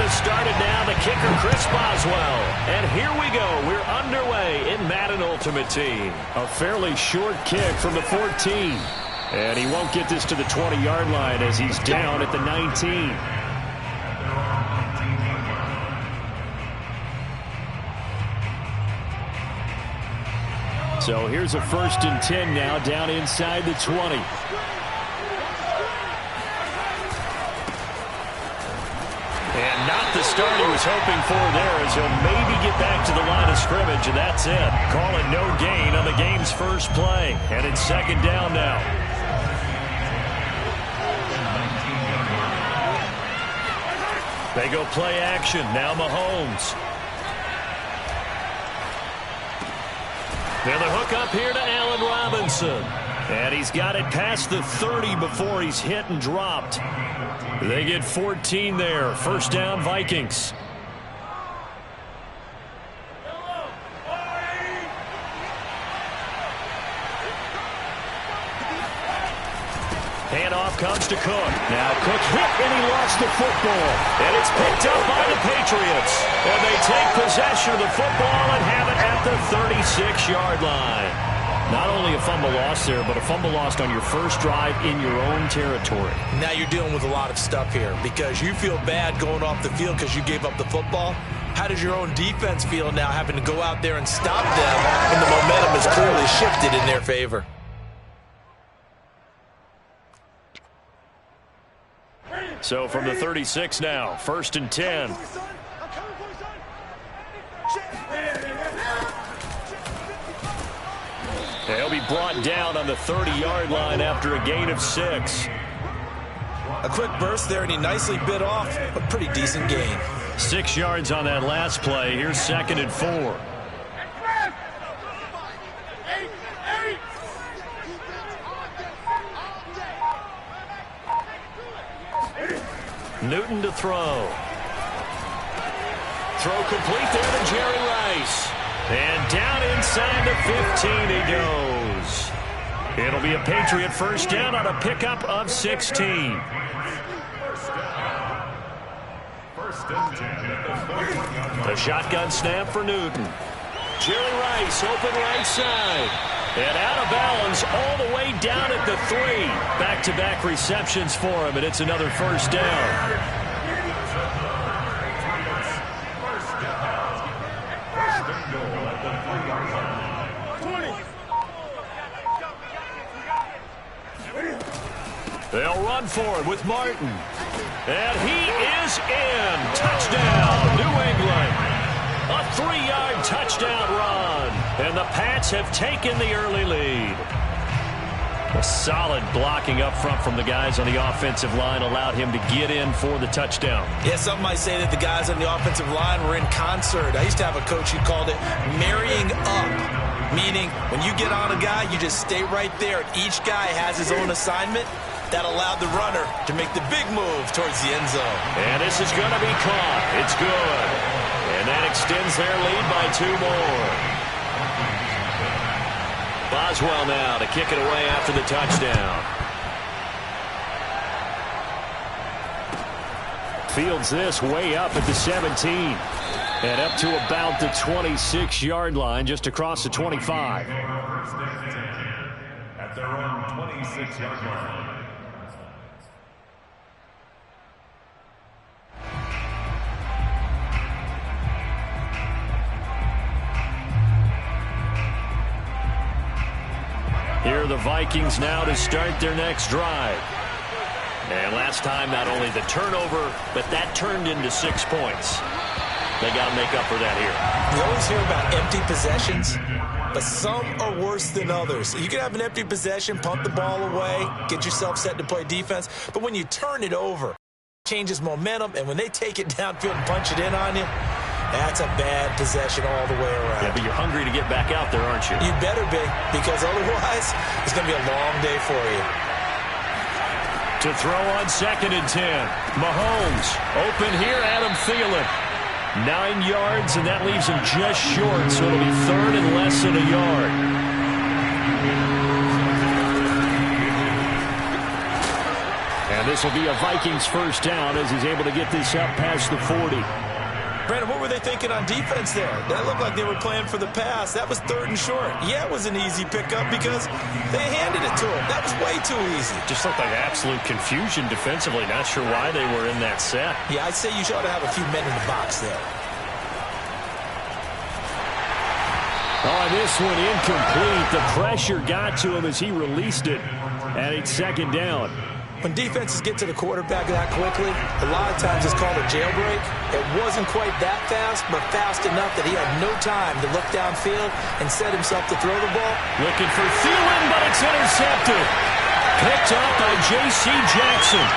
[SPEAKER 5] Started now, the kicker, Chris Boswell. And here we go. We're underway in Madden Ultimate Team. A fairly short kick from the 14. And he won't get this to the 20-yard line as he's down at the 19. So here's a 1st and 10 now down inside the 20. And not the start he was hoping for there, as he'll maybe get back to the line of scrimmage, and that's it. Call it no gain on the game's first play. And it's 2nd down now. They go play action. Now Mahomes. Now the hook up here to Allen Robinson. And he's got it past the 30 before he's hit and dropped. They get 14 there. 1st down, Vikings. Handoff comes to Cook. Now Cook hit and he lost the football. And it's picked up by the Patriots. And they take possession of the football and have it at the 36-yard line. Not only a fumble lost there, but a fumble lost on your first drive in your own territory.
[SPEAKER 3] Now you're dealing with a lot of stuff here because you feel bad going off the field because you gave up the football. How does your own defense feel now having to go out there and stop them when the momentum is clearly shifted in their favor?
[SPEAKER 5] So from the 36 now, 1st and 10. He'll be brought down on the 30-yard line after a gain of 6.
[SPEAKER 3] A quick burst there, and he nicely bit off a pretty decent gain.
[SPEAKER 5] 6 yards on that last play. Here's 2nd and 4. Newton to throw. Throw complete there to Jerry Rice. And down inside the 15 he goes. It'll be a Patriot 1st down on a pickup of 16. The shotgun snap for Newton. Jerry Rice open right side. And out of bounds all the way down at the 3. Back-to-back receptions for him, and it's another 1st down. They'll run for it with Martin. And he is in. Touchdown, New England. A 3-yard touchdown run. And the Pats have taken the early lead. A solid blocking up front from the guys on the offensive line allowed him to get in for the touchdown.
[SPEAKER 3] Yeah, some might say that the guys on the offensive line were in concert. I used to have a coach who called it marrying up, meaning when you get on a guy, you just stay right there. Each guy has his own assignment. That allowed the runner to make the big move towards the end zone.
[SPEAKER 5] And this is going to be caught. It's good. And that extends their lead by 2 more. Boswell now to kick it away after the touchdown. Fields this way up at the 17. And up to about the 26-yard line, just across the 25.
[SPEAKER 7] At their own 26-yard line.
[SPEAKER 5] Here are the Vikings now to start their next drive. And last time, not only the turnover, but that turned into 6 points. They got to make up for that here.
[SPEAKER 3] You always hear about empty possessions, but some are worse than others. You can have an empty possession, punt the ball away, get yourself set to play defense, but when you turn it over, it changes momentum, and when they take it downfield and punch it in on you, That's a bad possession all the way around.
[SPEAKER 1] Yeah, but you're hungry to get back out there, aren't you?
[SPEAKER 3] You better be, because otherwise it's going to be a long day for you.
[SPEAKER 1] To throw on 2nd and 10. Mahomes open here, Adam Thielen. 9 yards, and that leaves him just short, so it'll be 3rd and less than a yard. And this will be a Vikings first down as he's able to get this up past the 40.
[SPEAKER 3] Brandon, what were they thinking on defense there? That looked like they were playing for the pass. That was 3rd and short. Yeah, it was an easy pickup because they handed it to him. That was way too easy.
[SPEAKER 1] Just looked like absolute confusion defensively. Not sure why they were in that set.
[SPEAKER 3] Yeah, I'd say you should have a few men in the box there.
[SPEAKER 5] Oh, this one incomplete. The pressure got to him as he released it. And it's 2nd down.
[SPEAKER 3] When defenses get to the quarterback that quickly, a lot of times it's called a jailbreak. It wasn't quite that fast, but fast enough that he had no time to look downfield and set himself to throw the ball.
[SPEAKER 1] Looking for Thielen, but it's intercepted. Picked up by J.C. Jackson.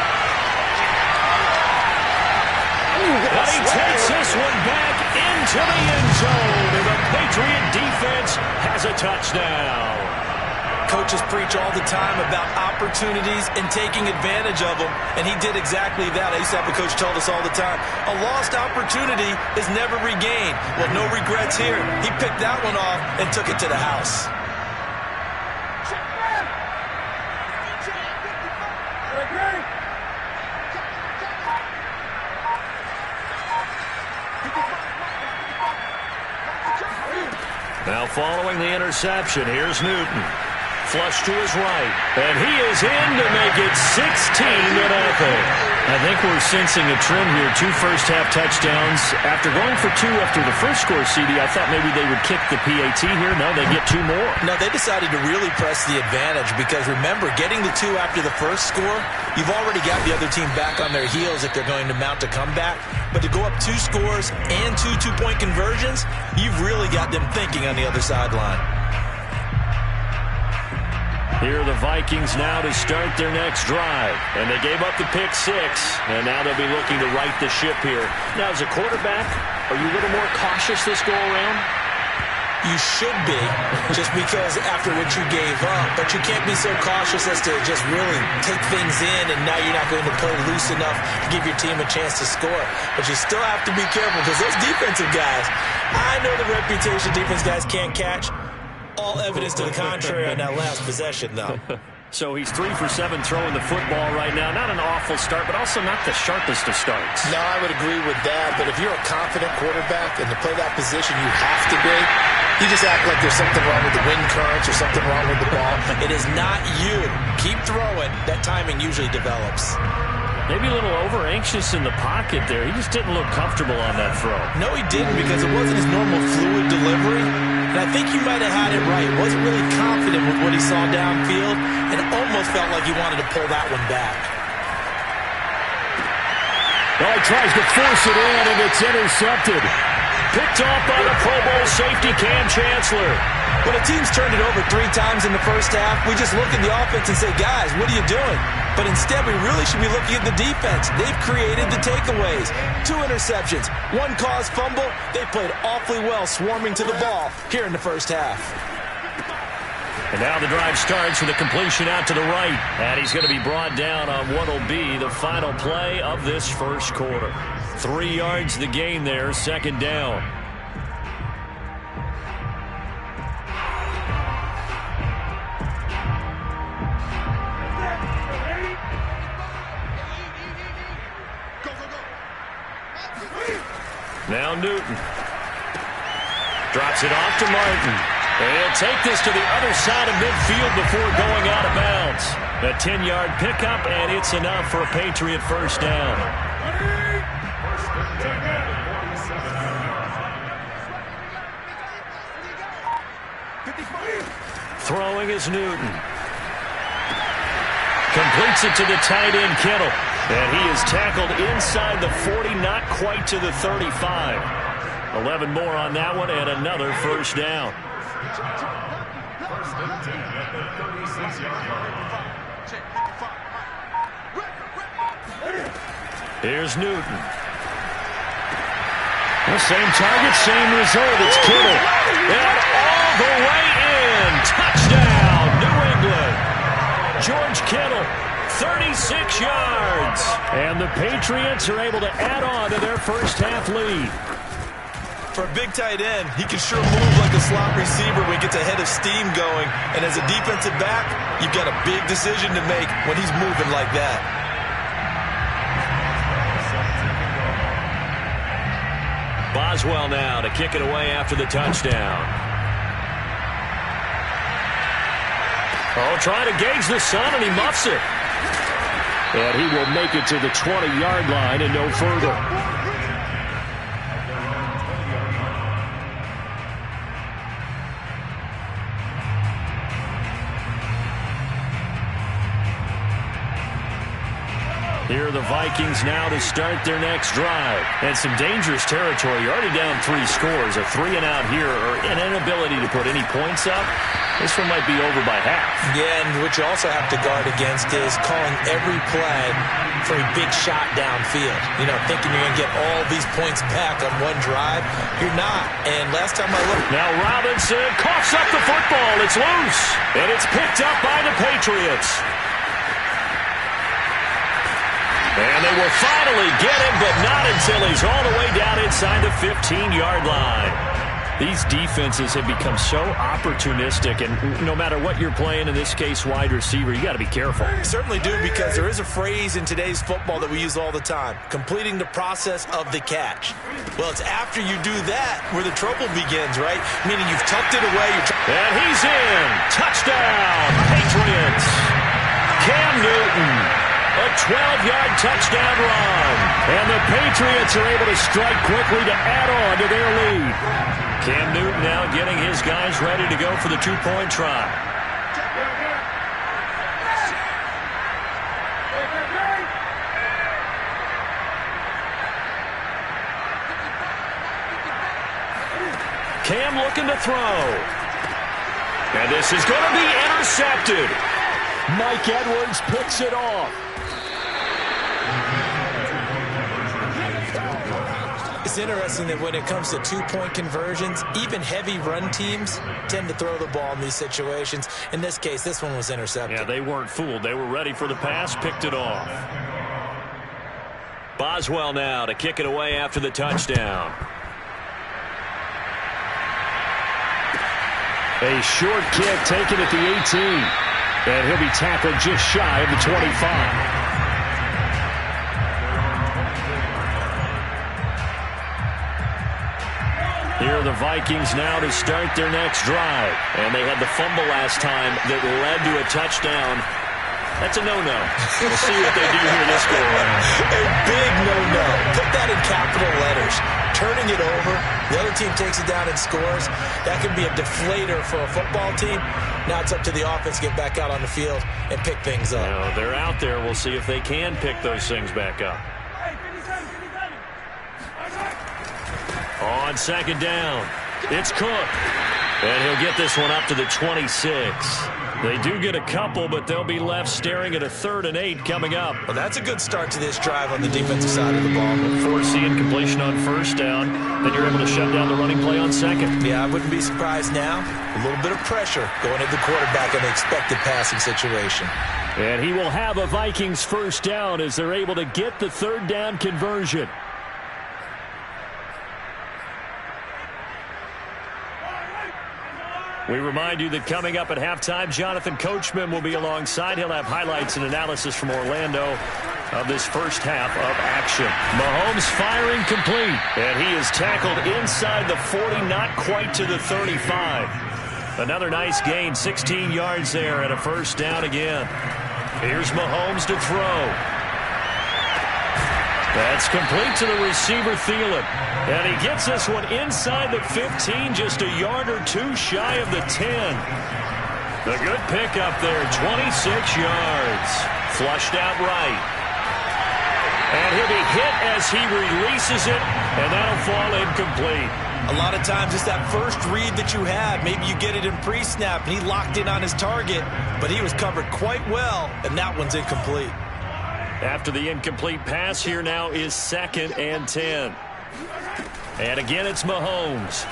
[SPEAKER 1] But he takes this one back into the end zone, and the Patriot defense has a touchdown.
[SPEAKER 3] Coaches preach all the time about opportunities and taking advantage of them, and he did exactly that. I used to have a coach tell us all the time, a lost opportunity is never regained. Well, no regrets here. He picked that one off and took it to the house.
[SPEAKER 1] Now following the interception, here's Newton. Flush to his right, and he is in to make it 16-0. I think we're sensing a trend here. 2 first-half touchdowns. After going for 2 after the first score, CD, I thought maybe they would kick the PAT here. No, they get 2 more.
[SPEAKER 3] No, they decided to really press the advantage because, remember, getting the 2 after the first score, you've already got the other team back on their heels if they're going to mount a comeback. But to go up 2 scores and 2 two-point conversions, you've really got them thinking on the other sideline.
[SPEAKER 1] Here are the Vikings now to start their next drive. And they gave up the pick 6, and now they'll be looking to right the ship here. Now, as a quarterback, are you a little more cautious this go-around?
[SPEAKER 3] You should be, just because after what you gave up. But you can't be so cautious as to just really take things in, and now you're not going to play loose enough to give your team a chance to score. But you still have to be careful because those defensive guys, I know the reputation defense guys can't catch. All evidence to the contrary on that last possession, though.
[SPEAKER 1] So he's 3 for 7 throwing the football right now. Not an awful start, but also not the sharpest of starts.
[SPEAKER 9] No, I would agree with that. But if you're a confident quarterback and to play that position, you have to be. You just act like there's something wrong with the wind currents or something wrong with the ball.
[SPEAKER 3] It is not you. Keep throwing. That timing usually develops.
[SPEAKER 1] Maybe a little over-anxious in the pocket there. He just didn't look comfortable on that throw.
[SPEAKER 3] No, he didn't, because it wasn't his normal fluid delivery. And I think you might have had it right. Wasn't really confident with what he saw downfield, and almost felt like he wanted to pull that one back.
[SPEAKER 5] Well, he tries to force it in, and it's intercepted.
[SPEAKER 1] Picked off by the Pro Bowl safety, Cam Chancellor.
[SPEAKER 3] When a team's turned it over 3 times in the first half, we just look at the offense and say, guys, what are you doing? But instead, we really should be looking at the defense. They've created the takeaways. 2 interceptions, 1 caused fumble. They played awfully well swarming to the ball here in the first half.
[SPEAKER 1] And now the drive starts with a completion out to the right. And he's going to be brought down on what will be the final play of this first quarter. 3 yards the gain there, 2nd down. Now Newton. Drops it off to Martin. And he'll take this to the other side of midfield before going out of bounds. A 10-yard pickup, and it's enough for a Patriot first down. Throwing is Newton. Completes it to the tight end, Kittle. And he is tackled inside the 40, not quite to the 35. 11 more on that one, and another first down. Here's Newton.
[SPEAKER 5] The same target, same result. It's Kittle.
[SPEAKER 1] And all the way in. Touchdown, New England. George Kittle, 36 yards.
[SPEAKER 5] And the Patriots are able to add on to their first half lead.
[SPEAKER 4] For a big tight end, he can sure move like a slot receiver when he gets a head of steam going. And as a defensive back, you've got a big decision to make when he's moving like that.
[SPEAKER 1] Boswell now to kick it away after the touchdown. Oh, trying to gauge the sun, and he muffs it.
[SPEAKER 5] And he will make it to the 20-yard line and no further. Here are the Vikings now to start their next drive.
[SPEAKER 1] And some dangerous territory. You're already down 3 scores. A 3-and-out here, or an inability to put any points up. This one might be over by half.
[SPEAKER 3] Yeah, and what you also have to guard against is calling every play for a big shot downfield. You know, thinking you're going to get all these points back on one drive. You're not. And last time I looked...
[SPEAKER 1] Now Robinson coughs up the football. It's loose. And it's picked up by the Patriots. And they will finally get him, but not until he's all the way down inside the 15-yard line.
[SPEAKER 5] These defenses have become so opportunistic, and no matter what you're playing, in this case wide receiver, you got to be careful.
[SPEAKER 3] You certainly do, because there is a phrase in today's football that we use all the time, completing the process of the catch. Well, it's after you do that where the trouble begins, right? Meaning you've tucked it away.
[SPEAKER 1] And he's in. Touchdown, Patriots. Cam Newton. A 12-yard touchdown run.
[SPEAKER 5] And the Patriots are able to strike quickly to add on to their lead.
[SPEAKER 1] Cam Newton now getting his guys ready to go for the 2-point try. Cam looking to throw. And this is going to be intercepted.
[SPEAKER 5] Mike Edwards picks it off.
[SPEAKER 3] It's interesting that when it comes to 2-point conversions, even heavy run teams tend to throw the ball in these situations. In this case, this one was intercepted.
[SPEAKER 1] Yeah, they weren't fooled. They were ready for the pass, picked it off. Boswell now to kick it away after the touchdown.
[SPEAKER 5] A short kick taken at the 18. And he'll be tackled just shy of the 25.
[SPEAKER 1] Here are the Vikings now to start their next drive. And they had the fumble last time that led to a touchdown. That's a no-no. We'll see what they do here this go around.
[SPEAKER 3] A big no-no. Put that in capital letters. Turning it over, the other team takes it down and scores. That can be a deflator for a football team. Now it's up to the offense to get back out on the field and pick things up.
[SPEAKER 1] Now, they're out there. We'll see if they can pick those things back up. On second down, it's Cook. And he'll get this one up to the 26. They do get a couple, but they'll be left staring at a 3rd and 8 coming up.
[SPEAKER 3] Well, that's a good start to this drive on the defensive side of the ball.
[SPEAKER 1] Force the incompletion on first down, then you're able to shut down the running play on second.
[SPEAKER 3] Yeah, I wouldn't be surprised now. A little bit of pressure going at the quarterback in the expected passing situation.
[SPEAKER 5] And he will have a Vikings first down as they're able to get the 3rd down conversion.
[SPEAKER 1] We remind you that coming up at halftime, Jonathan Coachman will be alongside. He'll have highlights and analysis from Orlando of this first half of action. Mahomes firing complete, and he is tackled inside the 40, not quite to the 35. Another nice gain, 16 yards there, and a first down again. Here's Mahomes to throw. That's complete to the receiver, Thielen. And he gets this one inside the 15, just a yard or two shy of the 10. The good pickup there, 26 yards. Flushed out right. And he'll be hit as he releases it, and that'll fall incomplete.
[SPEAKER 3] A lot of times it's that first read that you have. Maybe you get it in pre-snap, and he locked in on his target, but he was covered quite well, and that one's incomplete.
[SPEAKER 1] After the incomplete pass, here now is 2nd and 10. And again, it's Mahomes.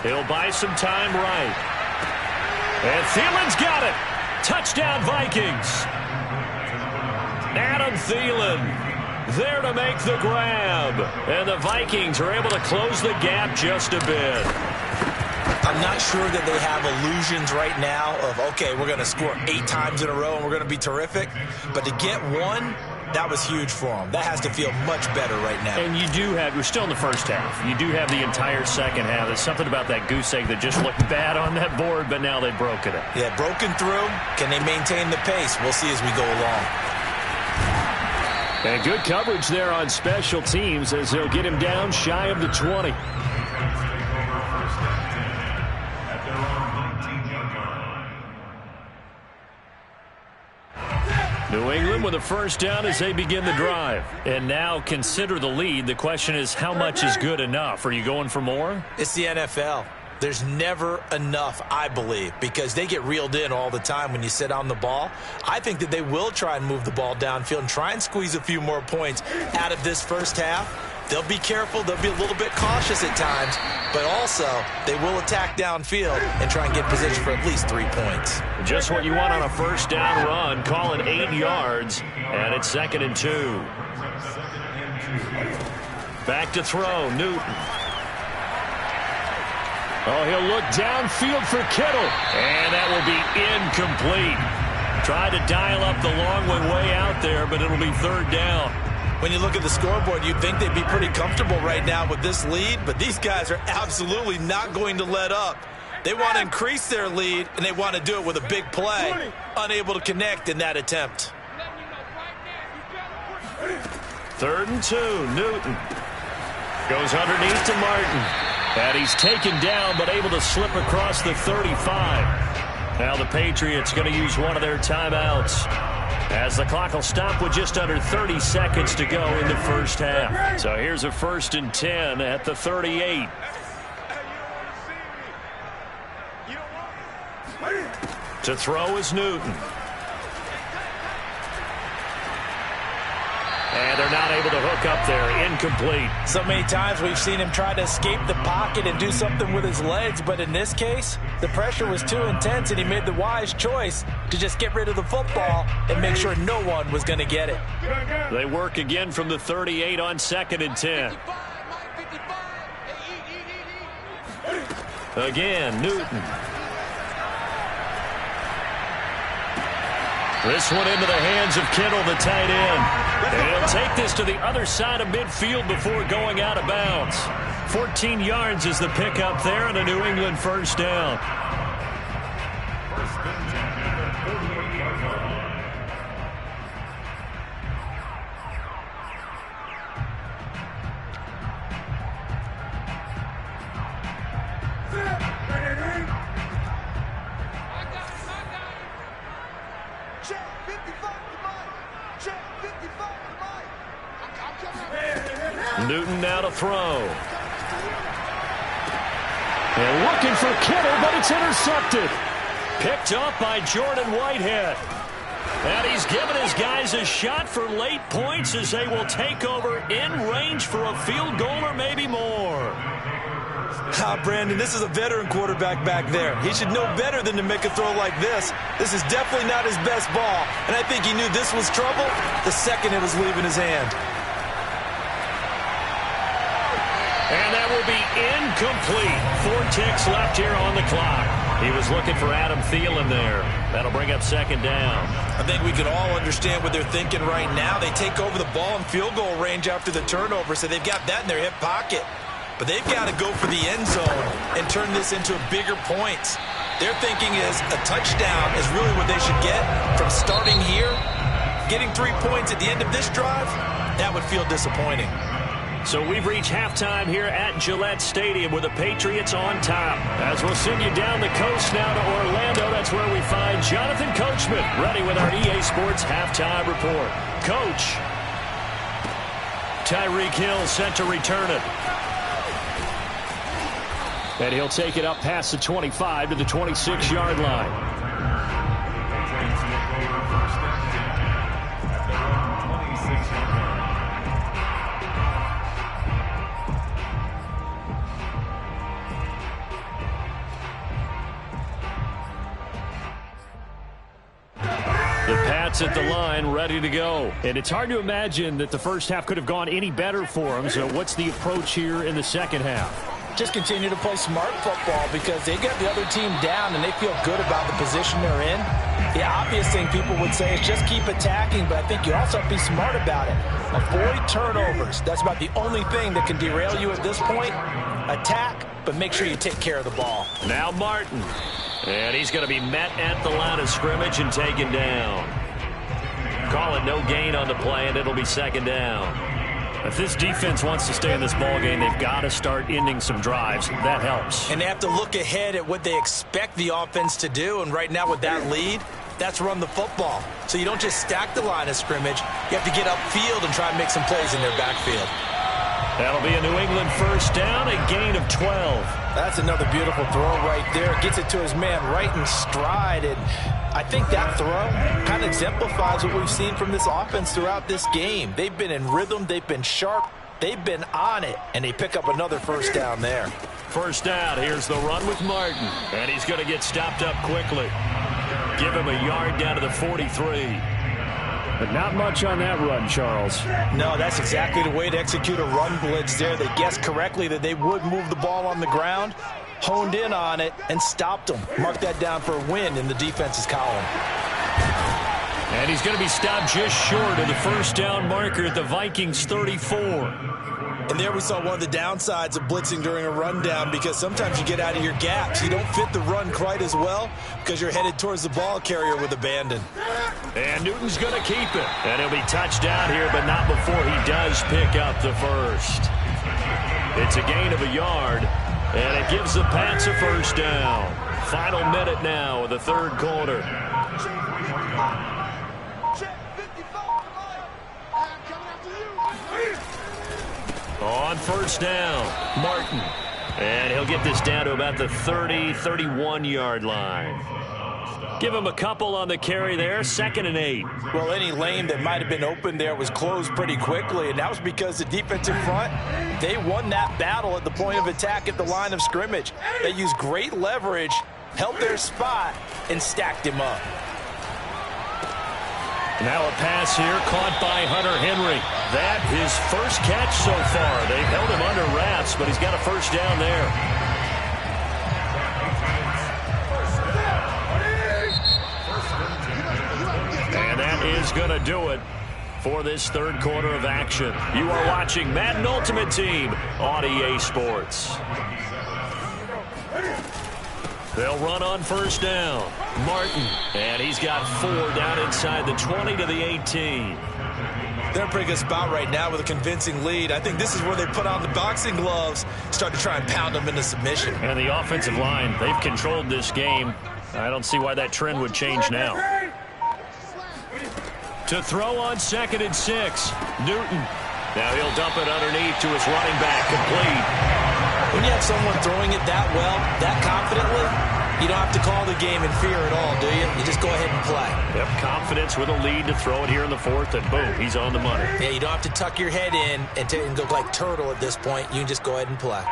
[SPEAKER 1] He'll buy some time right. And Thielen's got it. Touchdown, Vikings. Adam Thielen there to make the grab. And the Vikings are able to close the gap just a bit.
[SPEAKER 3] I'm not sure that they have illusions right now of, okay, we're going to score 8 times in a row and we're going to be terrific. But to get one, that was huge for them. That has to feel much better right now.
[SPEAKER 1] And you do have, you're still in the first half. You do have the entire second half. There's something about that goose egg that just looked bad on that board, but now they've broken it.
[SPEAKER 3] Yeah, broken through. Can they maintain the pace? We'll see as we go along.
[SPEAKER 5] And good coverage there on special teams as they'll get him down shy of the 20. New England with a first down as they begin the drive. And now consider the lead. The question is, how much is good enough? Are you going for more?
[SPEAKER 3] It's the NFL. There's never enough, I believe, because they get reeled in all the time when you sit on the ball. I think that they will try and move the ball downfield and try and squeeze a few more points out of this first half. They'll be careful. They'll be a little bit cautious at times, but also they will attack downfield and try and get position for at least 3 points.
[SPEAKER 1] Just what you want on a first down run. Call it 8 yards, and it's 2nd and 2. Back to throw, Newton. Oh, he'll look downfield for Kittle, and that will be incomplete. Tried to dial up the long one way out there, but it'll be 3rd down.
[SPEAKER 3] When you look at the scoreboard, you'd think they'd be pretty comfortable right now with this lead, but these guys are absolutely not going to let up. They want to increase their lead, and they want to do it with a big play. Unable to connect in that attempt.
[SPEAKER 1] 3rd and 2, Newton. Goes underneath to Martin. And he's taken down, but able to slip across the 35. Now the Patriots going to use one of their timeouts, as the clock will stop with just under 30 seconds to go in the first half. So here's a 1st and 10 at the 38. To throw is Newton. And they're not able to hook up there. Incomplete.
[SPEAKER 3] So many times we've seen him try to escape the pocket and do something with his legs, but in this case, the pressure was too intense, and he made the wise choice to just get rid of the football and make sure no one was going to get it.
[SPEAKER 1] They work again from the 38 on 2nd and 10. Again, Newton. This one into the hands of Kittle, the tight end. And he'll take this to the other side of midfield before going out of bounds. 14 yards is the pickup there, and a New England first down. Newton now to throw. And looking for Kittle, but it's intercepted. Picked up by Jordan Whitehead. And he's given his guys a shot for late points as they will take over in range for a field goal or maybe more.
[SPEAKER 3] Brandon, this is a veteran quarterback back there. He should know better than to make a throw like this. This is definitely not his best ball, and I think he knew this was trouble the second it was leaving his hand.
[SPEAKER 1] And that will be incomplete. 4 ticks left here on the clock. He was looking for Adam Thielen there. That'll bring up 2nd down.
[SPEAKER 3] I think we could all understand what they're thinking right now. They take over the ball in field goal range after the turnover, so they've got that in their hip pocket. But they've got to go for the end zone and turn this into bigger points. Their thinking is a touchdown is really what they should get from starting here. Getting 3 points at the end of this drive, that would feel disappointing.
[SPEAKER 1] So we've reached halftime here at Gillette Stadium with the Patriots on top. As we'll send you down the coast now to Orlando, that's where we find Jonathan Coachman ready with our EA Sports halftime report. Coach. Tyreek Hill set to return it. And he'll take it up past the 25 to the 26-yard line. sits at the line, ready to go.
[SPEAKER 5] And it's hard to imagine that the first half could have gone any better for them. So what's the approach here in the second half?
[SPEAKER 3] Just continue to play smart football because they got the other team down and they feel good about the position they're in. The obvious thing people would say is just keep attacking, but I think you also have to be smart about it. Avoid turnovers. That's about the only thing that can derail you at this point. Attack, but make sure you take care of the ball.
[SPEAKER 1] Now Martin. And he's going to be met at the line of scrimmage and taken down. Call it no gain on the play, and it'll be second down.
[SPEAKER 5] If this defense wants to stay in this ball game, they've got to start ending some drives. That helps.
[SPEAKER 3] And they have to look ahead at what they expect the offense to do. And right now with that lead, that's run the football. So you don't just stack the line of scrimmage. You have to get upfield and try and make some plays in their backfield.
[SPEAKER 1] That'll be a New England first down, a gain of 12.
[SPEAKER 3] That's another beautiful throw right there. Gets it to his man right in stride. And I think that throw kind of exemplifies what we've seen from this offense throughout this game. They've been in rhythm. They've been sharp. They've been on it. And they pick up another first down there.
[SPEAKER 1] First down. Here's the run with Martin. And he's going to get stopped up quickly. Give him a yard down to the 43.
[SPEAKER 5] But not much on that run, Charles.
[SPEAKER 3] No, that's exactly the way to execute a run blitz there. They guessed correctly that they would move the ball on the ground, honed in on it, and stopped them. Mark that down for a win in the defense's column.
[SPEAKER 1] And he's going to be stopped just short of the first down marker at the Vikings 34.
[SPEAKER 3] And there we saw one of the downsides of blitzing during a rundown because sometimes you get out of your gaps. You don't fit the run quite as well because you're headed towards the ball carrier with abandon.
[SPEAKER 1] And Newton's going to keep it. And he'll be touched down here, but not before he does pick up the first. It's a gain of a yard, and it gives the Pats a first down. Final minute now of the third quarter. On first down, Martin. And he'll get this down to about the 30, 31-yard line. Give him a couple on the carry there, 2nd and 8.
[SPEAKER 3] Well, any lane that might have been open there was closed pretty quickly, and that was because the defensive front, they won that battle at the point of attack at the line of scrimmage. They used great leverage, held their spot, and stacked him up.
[SPEAKER 1] Now a pass here caught by Hunter Henry. That his first catch so far. They've held him under wraps, but he's got a first down there. And that is going to do it for this third quarter of action. You are watching Madden Ultimate Team on EA Sports. They'll run on first down. Martin, and he's got 4 down inside the 20 to the 18.
[SPEAKER 3] They're in a pretty good spot right now with a convincing lead. I think this is where they put on the boxing gloves, start to try and pound them into submission.
[SPEAKER 1] And the offensive line, they've controlled this game. I don't see why that trend would change now. To throw on 2nd and 6, Newton. Now he'll dump it underneath to his running back, complete.
[SPEAKER 3] When you have someone throwing it that well, that confidently, you don't have to call the game in fear at all, do you? You just go ahead and play.
[SPEAKER 1] Yep, confidence with a lead to throw it here in the 4th, and boom, he's on the money.
[SPEAKER 3] Yeah, you don't have to tuck your head in and look like turtle at this point. You can just go ahead and play.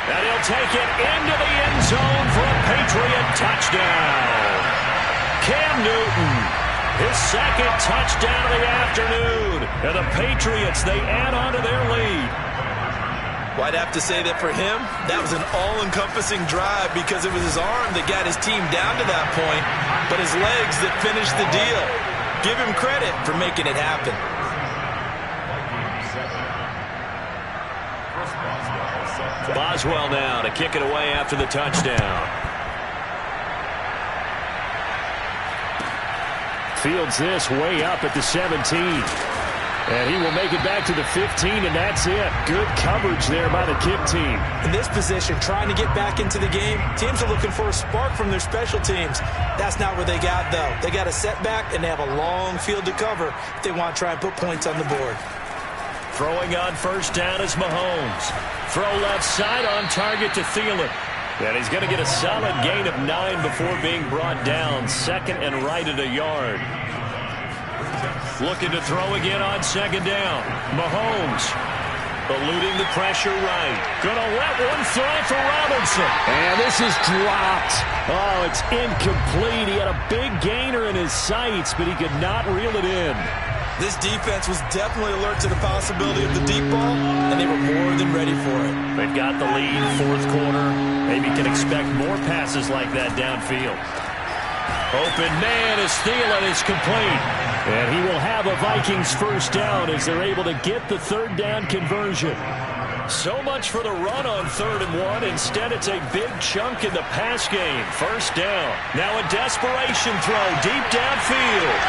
[SPEAKER 1] And he'll take it into the end zone for a Patriot touchdown. Cam Newton. His 2nd touchdown of the afternoon. And the Patriots, they add on to their lead.
[SPEAKER 3] Well, I'd have to say that for him, that was an all-encompassing drive because it was his arm that got his team down to that point, but his legs that finished the deal. Give him credit for making it happen.
[SPEAKER 1] Boswell now to kick it away after the touchdown.
[SPEAKER 5] Fields this way up at the 17. And he will make it back to the 15, and that's it. Good coverage there by the kick team.
[SPEAKER 3] In this position, trying to get back into the game, teams are looking for a spark from their special teams. That's not what they got, though. They got a setback, and they have a long field to cover if they want to try and put points on the board.
[SPEAKER 1] Throwing on first down is Mahomes. Throw left side on target to Thielen. And he's going to get a solid gain of 9 before being brought down. 2nd and right at a yard. Looking to throw again on 2nd down. Mahomes. Eluding the pressure right. Gonna let one fly for Robinson.
[SPEAKER 5] And this is dropped. Oh, it's incomplete. He had a big gainer in his sights, but he could not reel it in.
[SPEAKER 3] This defense was definitely alert to the possibility of the deep ball, and they were more than ready for it.
[SPEAKER 1] They've got the lead, fourth quarter. Maybe can expect more passes like that downfield. Open man is Thielen is complete. And he will have a Vikings first down as they're able to get the third down conversion. So much for the run on 3rd and 1. Instead, it's a big chunk in the pass game. First down. Now a desperation throw deep downfield.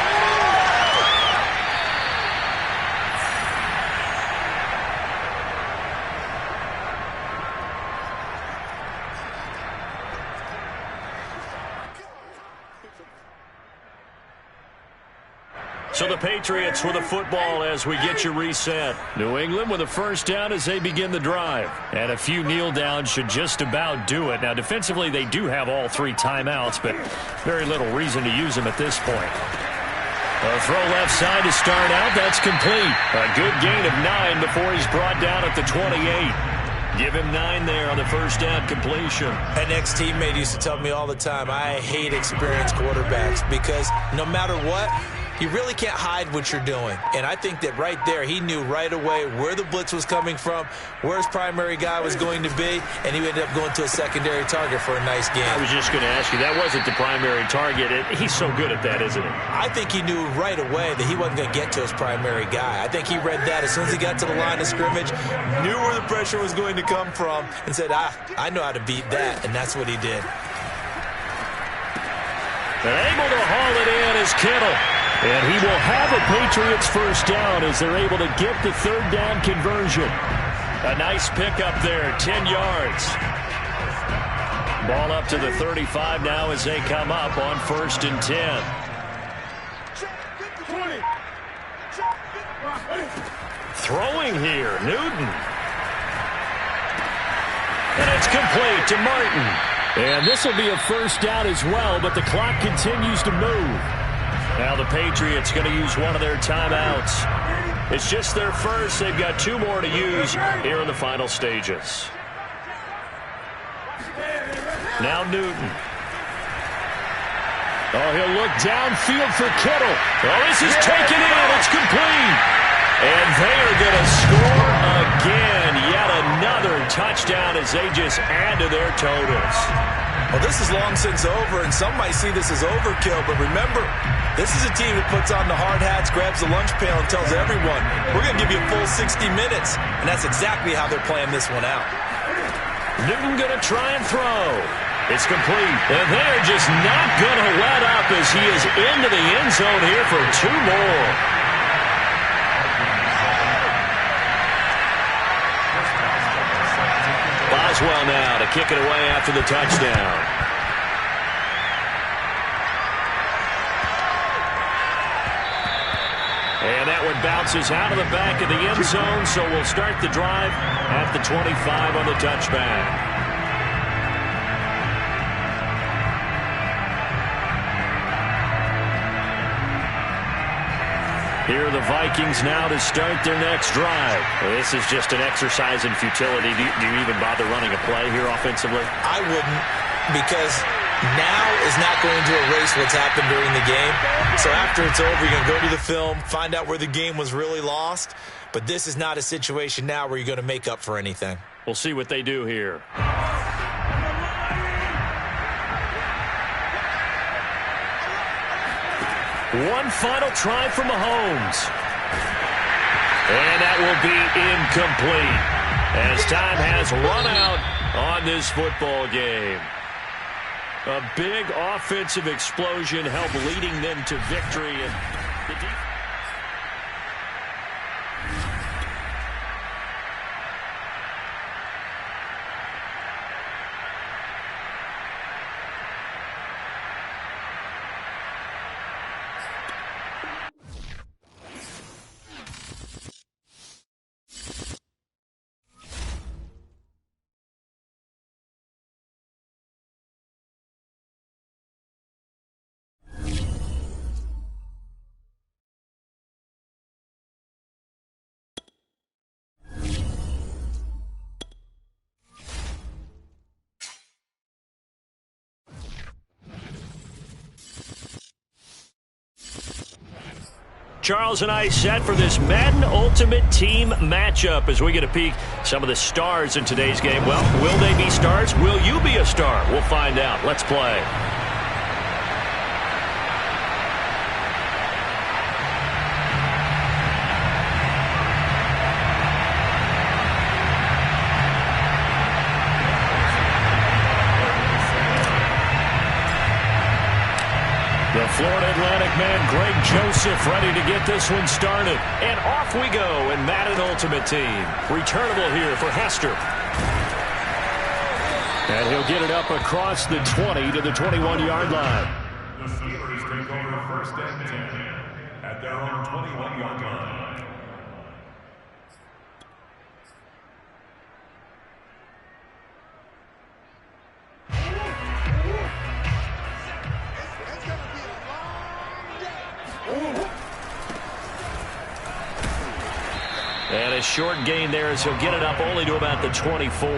[SPEAKER 1] So the Patriots with the football as we get you reset. New England with a first down as they begin the drive. And a few kneel downs should just about do it. Now defensively they do have all 3 timeouts, but very little reason to use them at this point. A throw left side to start out. That's complete. A good gain of 9 before he's brought down at the 28. Give him 9 there on the first down completion.
[SPEAKER 3] An ex-teammate used to tell me all the time, I hate experienced quarterbacks because no matter what, you really can't hide what you're doing. And I think that right there, he knew right away where the blitz was coming from, where his primary guy was going to be, and he ended up going to a secondary target for a nice game.
[SPEAKER 1] I was just going to ask you, that wasn't the primary target. He's so good at that, isn't he?
[SPEAKER 3] I think he knew right away that he wasn't going to get to his primary guy. I think he read that as soon as he got to the line of scrimmage, knew where the pressure was going to come from, and said, I know how to beat that, and that's what he did.
[SPEAKER 1] And able to haul it in is Kittle. And he will have a Patriots first down as they're able to get the third down conversion. A nice pickup there, 10 yards. Ball up to the 35 now as they come up on 1st and 10. Throwing here, Newton. And it's complete to Martin.
[SPEAKER 5] And this will be a first down as well, but the clock continues to move.
[SPEAKER 1] Now the Patriots going to use one of their timeouts. It's just their first. They've got 2 more to use here in the final stages. Now Newton. Oh, he'll look downfield for Kittle. Oh, this is taken in. It's complete. And they are going to score again. Yet another touchdown as they just add to their totals.
[SPEAKER 3] Well, this is long since over, and some might see this as overkill, but remember, this is a team that puts on the hard hats, grabs the lunch pail, and tells everyone, we're going to give you a full 60 minutes, and that's exactly how they're playing this one out.
[SPEAKER 1] Newton going to try and throw. It's complete, and they're just not going to let up as he is into the end zone here for 2 more. Boswell now to kick it away after the touchdown. And that one bounces out of the back of the end zone, so we'll start the drive at the 25 on the touchback. Here are the Vikings now to start their next drive. This is just an exercise in futility. Do you even bother running a play here offensively?
[SPEAKER 3] I wouldn't, because now is not going to erase what's happened during the game. So after it's over, you're going to go to the film, find out where the game was really lost. But this is not a situation now where you're going to make up for anything.
[SPEAKER 1] We'll see what they do here. One final try from Mahomes. And that will be incomplete as time has run out on this football game. A big offensive explosion helped leading them to victory. And the Charles and I set for this Madden Ultimate Team matchup as we get a peek some of the stars in today's game. Well, will they be stars? Will you be a star? We'll find out. Let's play. The Florida Atlantic man, Greg Joseph, ready to get this one started. And off we go in Madden Ultimate Team. Returnable here for Hester. And he'll get it up across the 20 to the 21-yard line.
[SPEAKER 7] The Steelers take over first and 10 at their own 21-yard line.
[SPEAKER 1] And a short gain there as he'll get it up only to about the 24.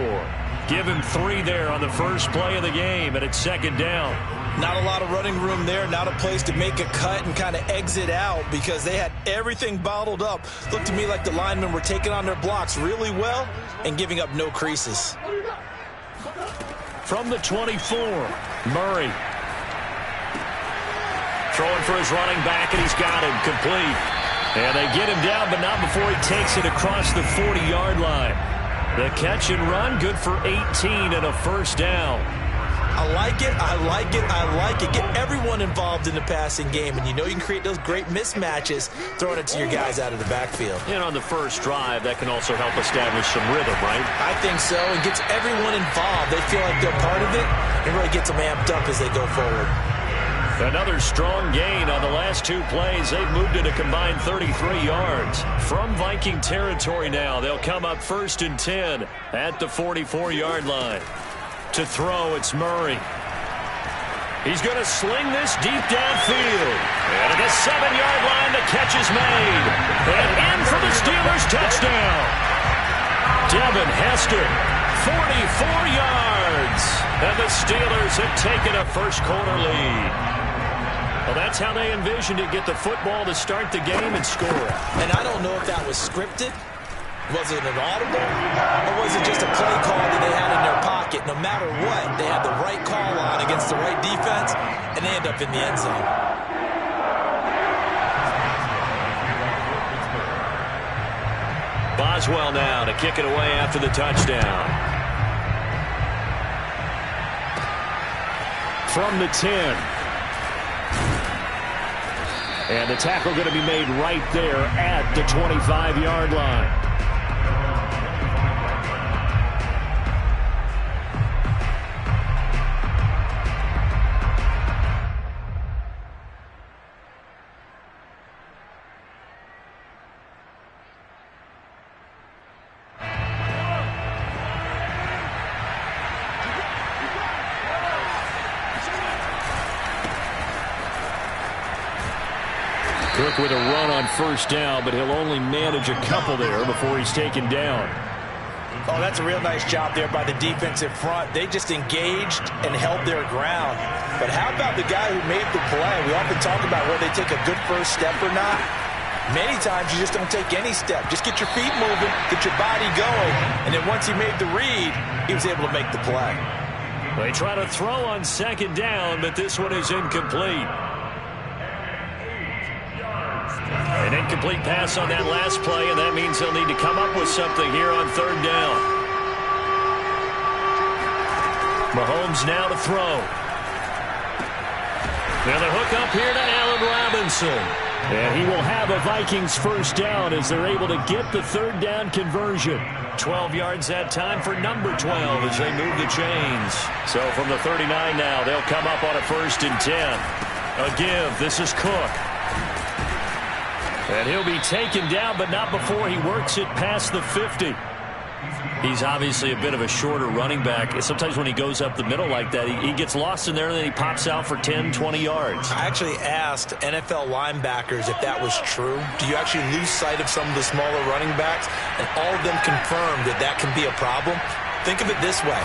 [SPEAKER 1] Give him 3 there on the first play of the game, and it's second down.
[SPEAKER 3] Not a lot of running room there, not a place to make a cut and kind of exit out because they had everything bottled up. Looked to me like the linemen were taking on their blocks really well and giving up no creases.
[SPEAKER 1] From the 24, Murray. Throwing for his running back, and he's got him complete. And they get him down, but not before he takes it across the 40-yard line. The catch and run, good for 18 and a first down.
[SPEAKER 3] I like it, I like it, I like it. Get everyone involved in the passing game, and you know you can create those great mismatches throwing it to your guys out of the backfield.
[SPEAKER 1] And on the first drive, that can also help establish some rhythm, right?
[SPEAKER 3] I think so. It gets everyone involved. They feel like they're part of it, and really gets them amped up as they go forward.
[SPEAKER 1] Another strong gain on the last 2 plays. They've moved it a combined 33 yards. From Viking territory now, they'll come up first and 10 at the 44-yard line. To throw, it's Murray. He's going to sling this deep downfield. And at the 7-yard line, the catch is made. And in for the Steelers touchdown. Devin Hester, 44 yards. And the Steelers have taken a first-quarter lead. Well, that's how they envisioned it, get the football to start the game and score.
[SPEAKER 3] And I don't know if that was scripted. Was it an audible? Or was it just a play call that they had in their pocket? No matter what, they had the right call on against the right defense, and they end up in the end zone.
[SPEAKER 1] Boswell now to kick it away after the touchdown. From the 10. And the tackle going to be made right there at the 25-yard line. Cook with a run on first down, but he'll only manage a couple there before he's taken down.
[SPEAKER 3] Oh, that's a real nice job there by the defensive front. They just engaged and held their ground. But how about the guy who made the play? We often talk about whether they take a good first step or not. Many times you just don't take any step. Just get your feet moving, get your body going, and then once he made the read, he was able to make the play.
[SPEAKER 1] They try to throw on second down, but this one is incomplete. An incomplete pass on that last play, and that means they'll need to come up with something here on third down. Mahomes now to throw. Now the hook up here to Allen Robinson. And he will have a Vikings first down as they're able to get the third down conversion. 12 yards that time for number 12 as they move the chains. So from the 39 now, they'll come up on a first and 10. A give. This is Cook. And he'll be taken down, but not before he works it past the 50. He's obviously a bit of a shorter running back. Sometimes when he goes up the middle like that, he gets lost in there, and then he pops out for 10, 20 yards.
[SPEAKER 3] I actually asked NFL linebackers if that was true. Do you actually lose sight of some of the smaller running backs? And all of them confirmed that that can be a problem. Think of it this way.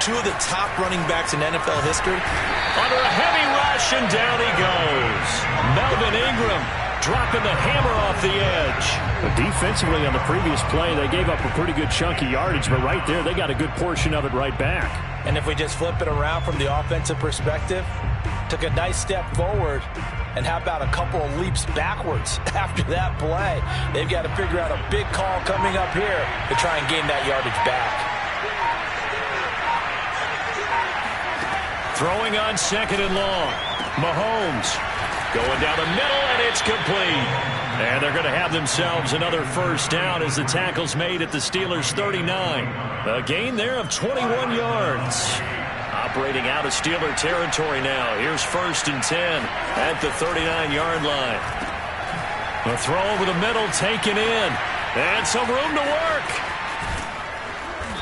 [SPEAKER 3] 2 of the top running backs in NFL history.
[SPEAKER 1] Under a heavy rush, and down he goes. Melvin Ingram. dropping the hammer off the edge.
[SPEAKER 5] But defensively on the previous play, they gave up a pretty good chunk of yardage, but right there, they got a good portion of it right back.
[SPEAKER 3] And if we just flip it around from the offensive perspective, took a nice step forward, and how about a couple of leaps backwards after that play? They've got to figure out a big call coming up here to try and gain that yardage back.
[SPEAKER 1] Throwing on 2nd and long. Mahomes going down the middle, and it's complete. And they're going to have themselves another first down as the tackle's made at the Steelers' 39. A gain there of 21 yards. Operating out of Steeler territory now. Here's 1st and 10 at the 39-yard line. A throw over the middle taken in. And some room to work.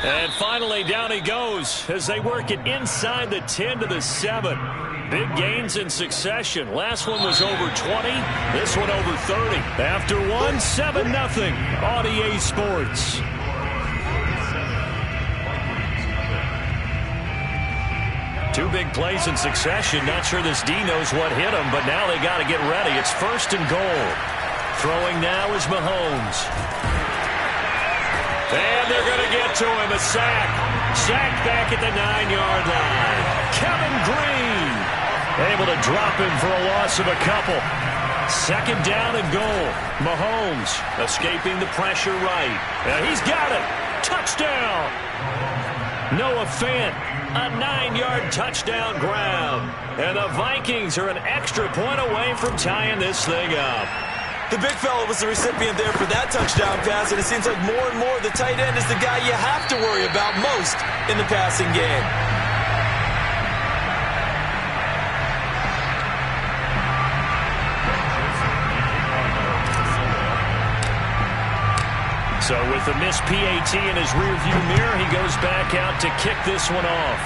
[SPEAKER 1] And finally down he goes as they work it inside the 10 to the 7. Big gains in succession. Last one was over 20. This one over 30. After one, 7-0 on EA Sports. Two big plays in succession. Not sure this D knows what hit him, but now they got to get ready. It's 1st and goal. Throwing now is Mahomes. And they're going to get to him. A sack. Sack back at the 9-yard line. Kevin Green able to drop him for a loss of a couple. 2nd down and goal. Mahomes escaping the pressure right. He's got it. Touchdown. Noah Fant, a 9-yard touchdown grab. And the Vikings are an extra point away from tying this thing up.
[SPEAKER 3] The big fella was the recipient there for that touchdown pass, and it seems like more and more the tight end is the guy you have to worry about most in the passing game.
[SPEAKER 1] So with the missed PAT in his rearview mirror, he goes back out to kick this one off.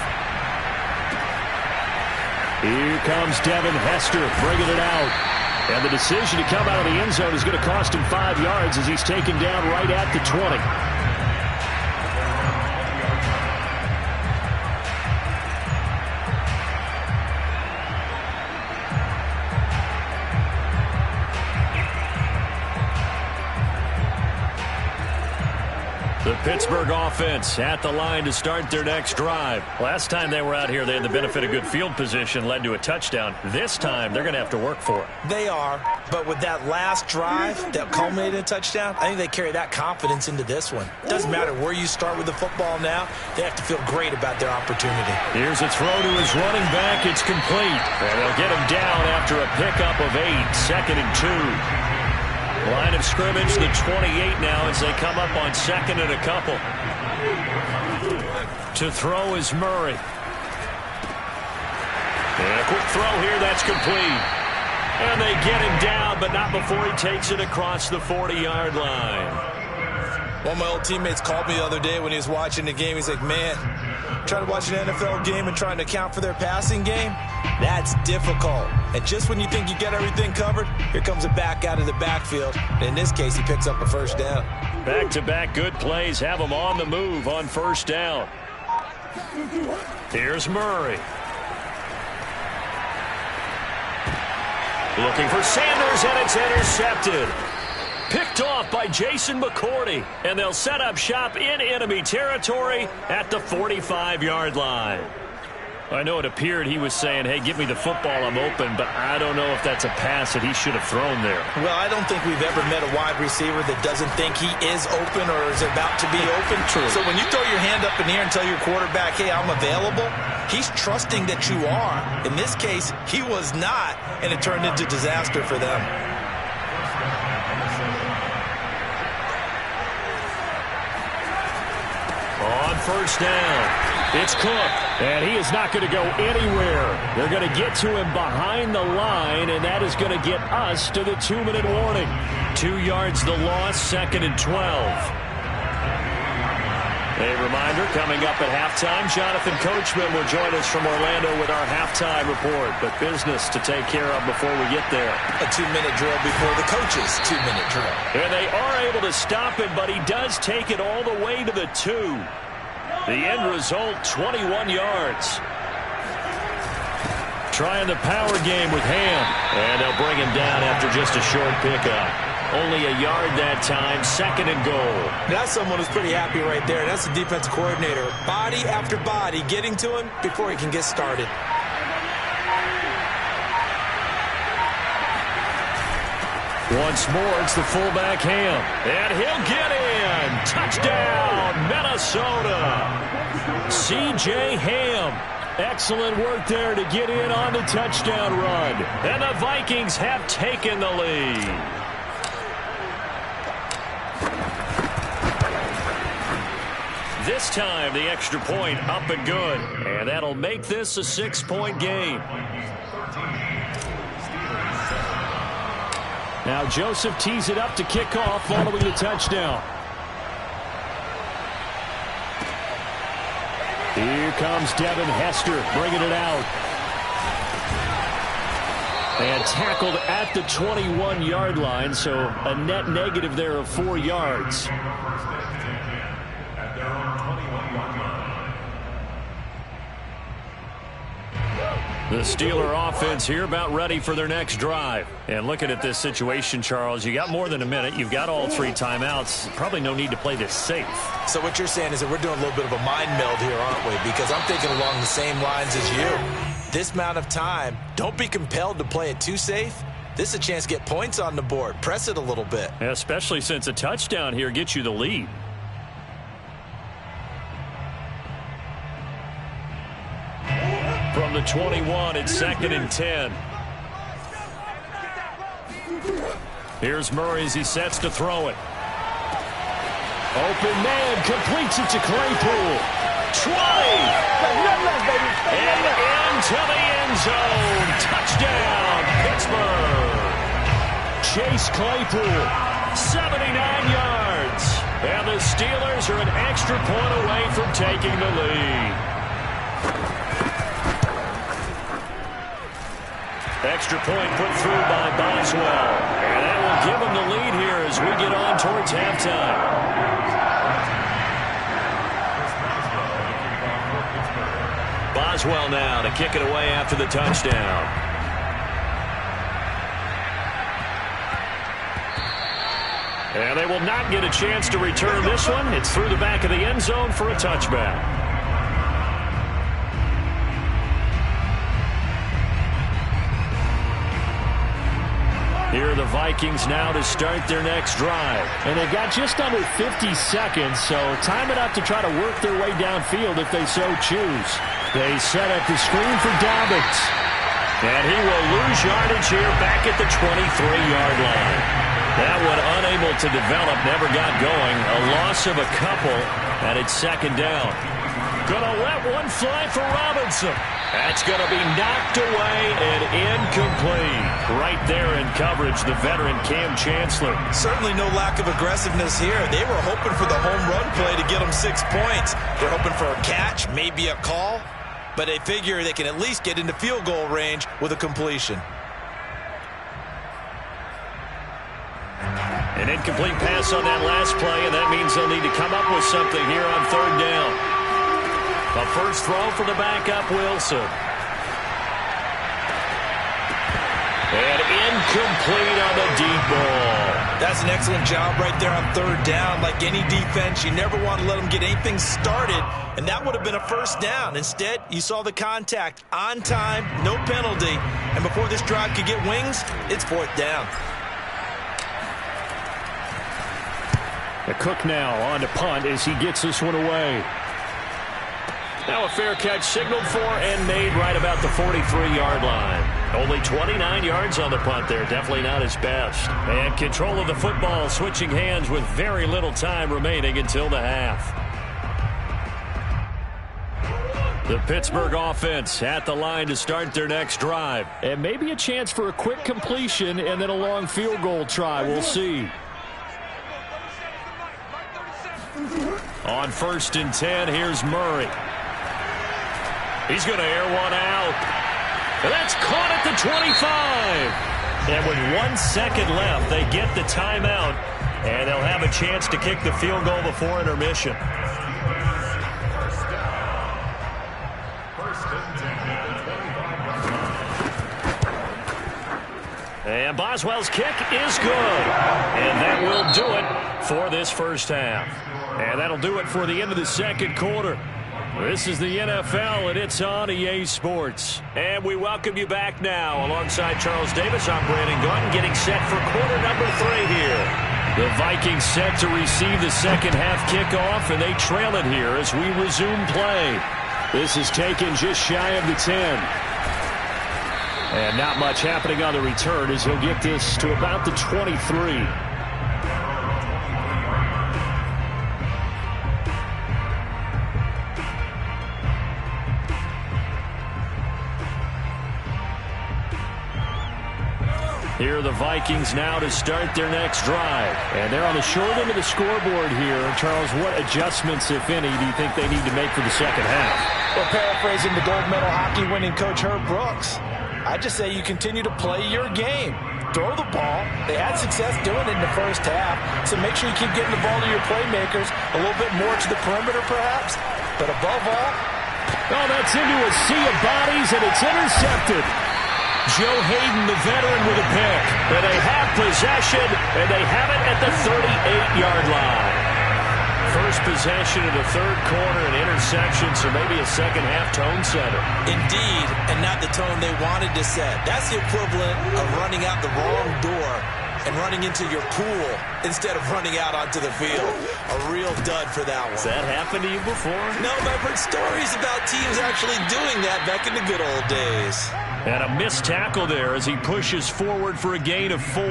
[SPEAKER 5] Here comes Devin Hester bringing it out. And the decision to come out of the end zone is going to cost him 5 yards as he's taken down right at the 20.
[SPEAKER 1] The Pittsburgh offense at the line to start their next drive. Last time they were out here, they had the benefit of good field position, led to a touchdown. This time, they're going to have to work for it.
[SPEAKER 3] They are, but with that last drive that culminated in a touchdown, I think they carry that confidence into this one. Doesn't matter where you start with the football now, they have to feel great about their opportunity.
[SPEAKER 1] Here's a throw to his running back. It's complete. And they'll get him down after a pickup of 8, 2nd and 2. Line of scrimmage, the 28 now as they come up on 2nd and a couple. To throw is Murray. And a quick throw here, that's complete. And they get him down, but not before he takes it across the 40-yard line.
[SPEAKER 3] One of my old teammates called me the other day when he was watching the game. He's like, man, trying to watch an NFL game and trying to account for their passing game, that's difficult. And just when you think you get everything covered, here comes a back out of the backfield. And in this case, he picks up a first down.
[SPEAKER 1] Back-to-back good plays have him on the move on first down. Here's Murray. Looking for Sanders, and it's intercepted. Picked off by Jason McCourty. And they'll set up shop in enemy territory at the 45-yard line. I know it appeared he was saying, hey, give me the football, I'm open, but I don't know if that's a pass that he should have thrown there.
[SPEAKER 3] Well, I don't think we've ever met a wide receiver that doesn't think he is open or is about to be open.
[SPEAKER 1] True.
[SPEAKER 3] So when you throw your hand up in the air and tell your quarterback, hey, I'm available, he's trusting that you are. In this case, he was not, and it turned into disaster for them.
[SPEAKER 1] On first down, it's Cook.
[SPEAKER 5] And he is not going to go anywhere. They're going to get to him behind the line, and that is going to get us to the 2-minute warning.
[SPEAKER 1] 2 yards the loss, 2nd and 12. A reminder, coming up at halftime, Jonathan Coachman will join us from Orlando with our halftime report. But business to take care of before we get there.
[SPEAKER 3] A 2-minute drill before the coach's 2-minute drill.
[SPEAKER 1] And they are able to stop him, but he does take it all the way to the 2. The end result, 21 yards. trying the power game with Ham. And they'll bring him down after just a short pickup. Only a yard that time, 2nd and goal.
[SPEAKER 3] That's someone who's pretty happy right there. That's the defense coordinator. Body after body getting to him before he can get started.
[SPEAKER 1] Once more, it's the fullback Ham. And he'll get in. Touchdown, Minnesota. C.J. Ham. Excellent work there to get in on the touchdown run. And the Vikings have taken the lead. This time, the extra point up and good. And that'll make this a 6-point game.
[SPEAKER 5] Now Joseph tees it up to kick off following the touchdown. Here comes Devin Hester bringing it out. And tackled at the 21-yard line, so a net negative there of 4 yards.
[SPEAKER 1] The Steeler offense here about ready for their next drive. And looking at this situation, Charles, you got more than a minute. You've got all 3 timeouts. Probably no need to play this safe.
[SPEAKER 3] So what you're saying is that we're doing a little bit of a mind meld here, aren't we? Because I'm thinking along the same lines as you. This amount of time, don't be compelled to play it too safe. This is a chance to get points on the board. Press it a little bit.
[SPEAKER 1] Yeah, especially since a touchdown here gets you the lead. From the 21, it's 2nd and 10. Here's Murray as he sets to throw it.
[SPEAKER 5] Open man completes it to Claypool.
[SPEAKER 1] 20! And into the end zone. Touchdown, Pittsburgh.
[SPEAKER 5] Chase Claypool.
[SPEAKER 1] 79 yards. And the Steelers are an extra point away from taking the lead. Extra point put through by Boswell. And that will give them the lead here as we get on towards halftime. Boswell now to kick it away after the touchdown. And they will not get a chance to return this one. It's through the back of the end zone for a touchback. Here are the Vikings now to start their next drive.
[SPEAKER 5] And they've got just under 50 seconds, so time it up to try to work their way downfield if they so choose. They set up the screen for Dobbins.
[SPEAKER 1] And he will lose yardage here back at the 23-yard line. That one unable to develop, never got going. A loss of a couple, and it's 2nd down. Gonna let one fly for Robinson. That's going to be knocked away and incomplete. Right there in coverage, the veteran Cam Chancellor.
[SPEAKER 3] Certainly no lack of aggressiveness here. They were hoping for the home run play to get them 6 points. They're hoping for a catch, maybe a call, but they figure they can at least get into field goal range with a completion.
[SPEAKER 1] An incomplete pass on that last play, and that means they'll need to come up with something here on 3rd down. A first throw for the backup, Wilson. And incomplete on the deep ball.
[SPEAKER 3] That's an excellent job right there on 3rd down. Like any defense, you never want to let them get anything started, and that would have been a first down. Instead, you saw the contact on time, no penalty, and before this drive could get wings, it's 4th down.
[SPEAKER 5] The Cook now on to punt as he gets this one away.
[SPEAKER 1] Now a fair catch signaled for and made right about the 43-yard line. Only 29 yards on the punt there. Definitely not his best. And control of the football switching hands with very little time remaining until the half. The Pittsburgh offense at the line to start their next drive.
[SPEAKER 5] And maybe a chance for a quick completion and then a long field goal try. We'll see.
[SPEAKER 1] On 1st and 10, here's Murray. He's going to air one out. And that's caught at the 25. And with 1 second left, they get the timeout. And they'll have a chance to kick the field goal before intermission. And Boswell's kick is good. And that will do it for this first half. And that'll do it for the end of the second quarter. This is the NFL, and it's on EA Sports. And we welcome you back now. Alongside Charles Davis, I'm Brandon Gunn, getting set for quarter number 3 here. The Vikings set to receive the second half kickoff, and they trail it here as we resume play. This is taken just shy of the 10. And not much happening on the return as he'll get this to about the 23. Here are the Vikings now to start their next drive. And they're on the short end of the scoreboard here. Charles, what adjustments, if any, do you think they need to make for the second half?
[SPEAKER 4] Well, paraphrasing the gold medal hockey winning coach Herb Brooks, I just say you continue to play your game. Throw the ball. They had success doing it in the first half, so make sure you keep getting the ball to your playmakers, a little bit more to the perimeter perhaps, but above all.
[SPEAKER 5] Oh, that's into a sea of bodies, and it's intercepted.
[SPEAKER 1] Joe Hayden, the veteran, with a pick. And they have possession, and they have it at the 38-yard line. First possession of the third quarter, an interception, so maybe a second-half tone setter.
[SPEAKER 3] Indeed, and not the tone they wanted to set. That's the equivalent of running out the wrong door and running into your pool instead of running out onto the field. A real dud for that one.
[SPEAKER 1] Has that happened to you before?
[SPEAKER 3] No, but I've heard stories about teams actually doing that back in the good old days.
[SPEAKER 1] And a missed tackle there as he pushes forward for a gain of 4.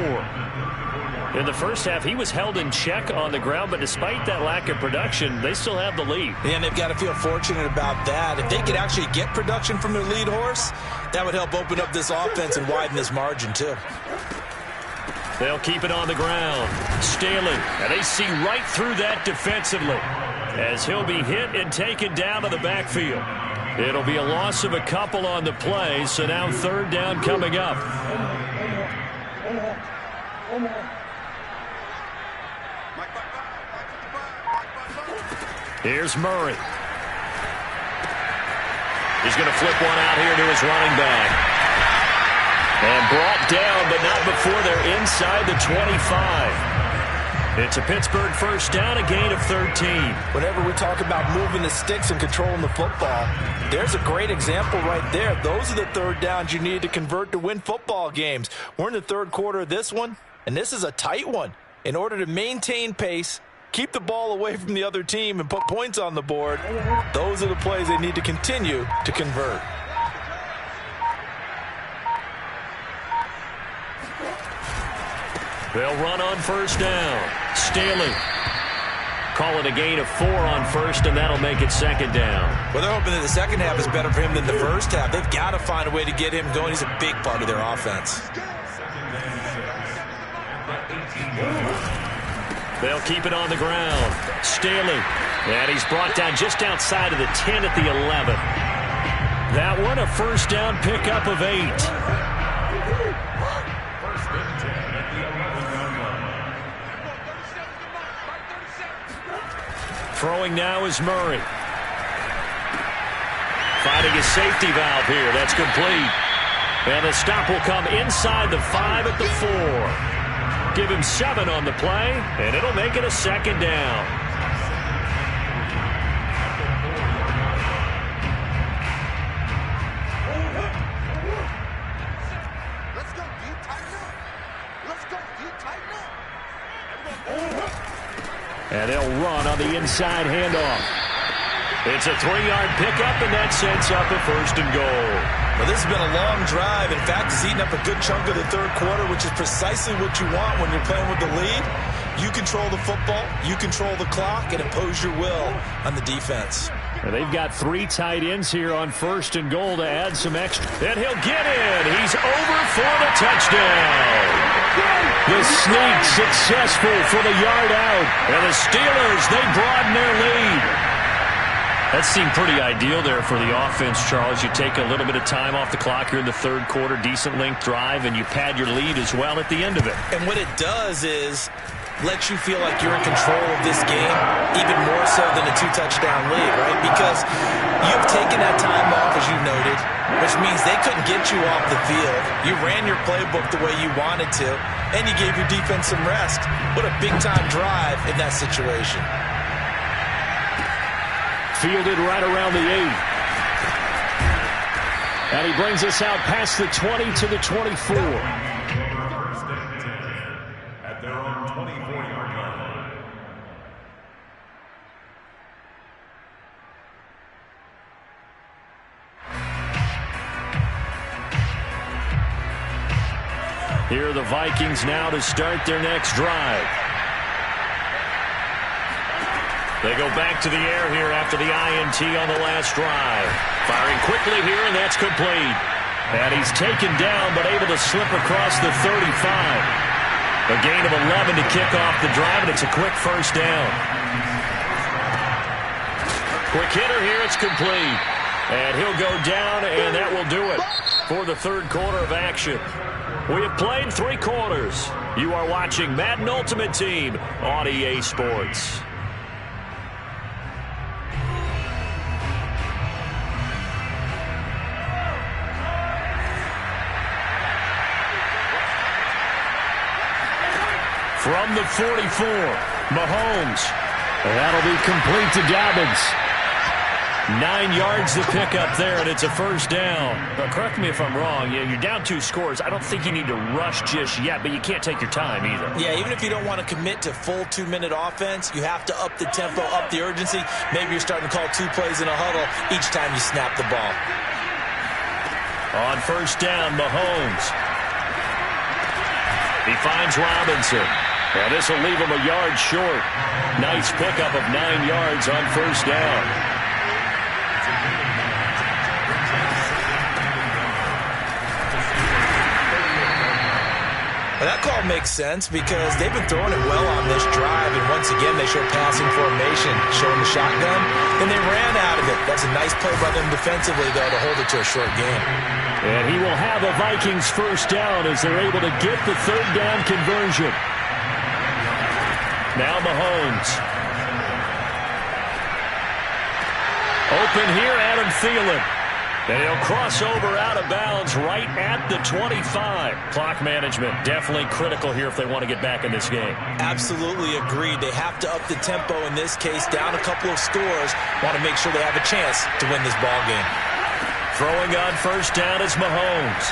[SPEAKER 1] In the first half, he was held in check on the ground, but despite that lack of production, they still have the lead.
[SPEAKER 3] And they've got to feel fortunate about that. If they could actually get production from their lead horse, that would help open up this offense and widen this margin, too.
[SPEAKER 1] They'll keep it on the ground. Staley, and they see right through that defensively as he'll be hit and taken down to the backfield. It'll be a loss of a couple on the play, so now third down coming up. Here's Murray. He's going to flip one out here to his running back. And brought down, but not before they're inside the 25. It's a Pittsburgh first down, a gain of 13.
[SPEAKER 4] Whenever we talk about moving the sticks and controlling the football, there's a great example right there. Those are the third downs you need to convert to win football games. We're in the third quarter of this one, and this is a tight one. In order to maintain pace, keep the ball away from the other team, and put points on the board, those are the plays they need to continue to convert.
[SPEAKER 1] They'll run on first down. Staley. Call it a gain of 4 on first, and that'll make it second down.
[SPEAKER 3] Well, they're hoping that the second half is better for him than the first half. They've got to find a way to get him going. He's a big part of their offense.
[SPEAKER 1] They'll keep it on the ground. Staley. And he's brought down just outside of the 10 at the 11. That one, a first down pickup of 8. Throwing now is Murray. Finding his safety valve here. That's complete. And the stop will come inside the 5 at the 4. Give him 7 on the play, and it'll make it a second down.
[SPEAKER 2] Let's go deep, tighten up. Let's go deep, tighten up.
[SPEAKER 5] And they'll run on the inside handoff.
[SPEAKER 1] It's a 3-yard pickup, and that sets up a first and goal.
[SPEAKER 3] Well, this has been a long drive. In fact, it's eaten up a good chunk of the third quarter, which is precisely what you want when you're playing with the lead. You control the football, you control the clock, and impose your will on the defense.
[SPEAKER 5] And they've got 3 tight ends here on first and goal to add some extra.
[SPEAKER 1] And he'll get in. He's over for the touchdown. The sneak successful for the yard out. And the Steelers, they broaden their lead. That seemed pretty ideal there for the offense, Charles. You take a little bit of time off the clock here in the third quarter, decent length drive, and you pad your lead as well at the end of it.
[SPEAKER 3] And what it does is lets you feel like you're in control of this game, even more so than a 2-touchdown lead, right? Because you've taken that time off, as you noted, which means they couldn't get you off the field. You ran your playbook the way you wanted to, and you gave your defense some rest. What a big-time drive in that situation.
[SPEAKER 5] Fielded right around the 8. And he brings us out past the 20 to the 24.
[SPEAKER 7] First and 10 at their own 24-yard line.
[SPEAKER 1] Here are the Vikings now to start their next drive. They go back to the air here after the INT on the last drive. Firing quickly here, and that's complete. And he's taken down, but able to slip across the 35. A gain of 11 to kick off the drive, and it's a quick first down. Quick hitter here, it's complete. And he'll go down, and that will do it for the third quarter of action. We have played 3 quarters. You are watching Madden Ultimate Team on EA Sports. From the 44, Mahomes. That'll be complete to Dobbins. 9 yards to pick up there, and it's a first down. But correct me if I'm wrong. You're down 2 scores. I don't think you need to rush just yet, but you can't take your time either.
[SPEAKER 3] Yeah, even if you don't want to commit to full 2-minute offense, you have to up the tempo, up the urgency. Maybe you're starting to call 2 plays in a huddle each time you snap the ball.
[SPEAKER 1] On first down, Mahomes. He finds Robinson. Now this will leave him a yard short. Nice pickup of 9 yards on first down.
[SPEAKER 3] Well, that call makes sense because they've been throwing it well on this drive, and once again they show passing formation, showing the shotgun, and they ran out of it. That's a nice play by them defensively, though, to hold it to a short game.
[SPEAKER 5] And he will have a Vikings first down as they're able to get the third down conversion. Now Mahomes. Open here, Adam Thielen. And he'll cross over out of bounds right at the 25. Clock management definitely critical here if they want to get back in this game.
[SPEAKER 3] Absolutely agreed. They have to up the tempo in this case, down a couple of scores. Want to make sure they have a chance to win this ball game.
[SPEAKER 1] Throwing on first down is Mahomes.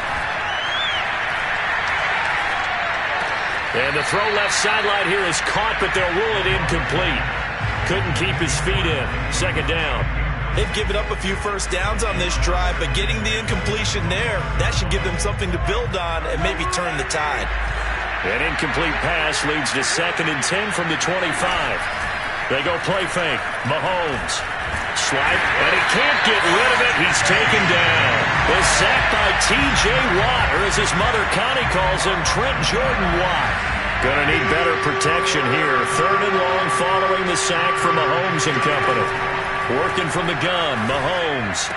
[SPEAKER 1] And the throw left sideline here is caught, but they'll rule it incomplete. Couldn't keep his feet in. Second down.
[SPEAKER 3] They've given up a few first downs on this drive, but getting the incompletion there, that should give them something to build on and maybe turn the tide.
[SPEAKER 1] An incomplete pass leads to 2nd and 10 from the 25. They go play fake. Mahomes. Swipe, and he can't get rid of it. He's taken down. The sack by T.J. Watt, or as his mother Connie calls him, Trent Jordan Watt. Gonna need better protection here. 3rd and long following the sack from Mahomes and company. Working from the gun, Mahomes.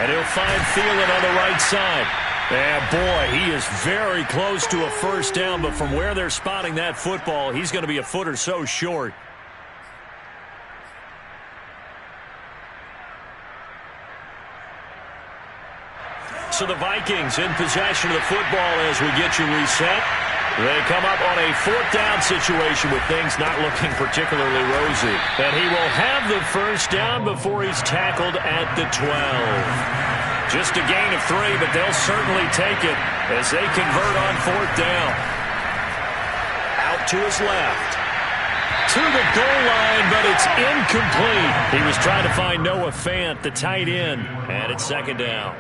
[SPEAKER 1] And he'll find Thielen on the right side. And boy, he is very close to a first down, but from where they're spotting that football, he's going to be a foot or so short. So the Vikings in possession of the football as we get you reset. They come up on a 4th down situation with things not looking particularly rosy. And he will have the first down before he's tackled at the 12. Just a gain of 3, but they'll certainly take it as they convert on 4th down. Out to his left. To the goal line, but it's incomplete. He was trying to find Noah Fant, the tight end, and it's 2nd down.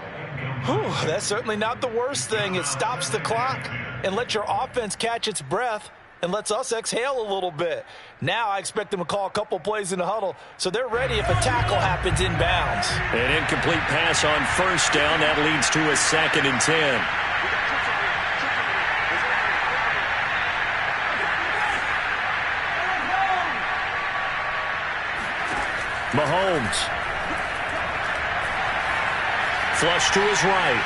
[SPEAKER 4] Whew, that's certainly not the worst thing. It stops the clock and lets your offense catch its breath and lets us exhale a little bit. Now I expect them to call a couple plays in the huddle, so they're ready if a tackle happens inbounds.
[SPEAKER 1] An incomplete pass on first down. That leads to a 2nd and 10. Mahomes. Flush to his right.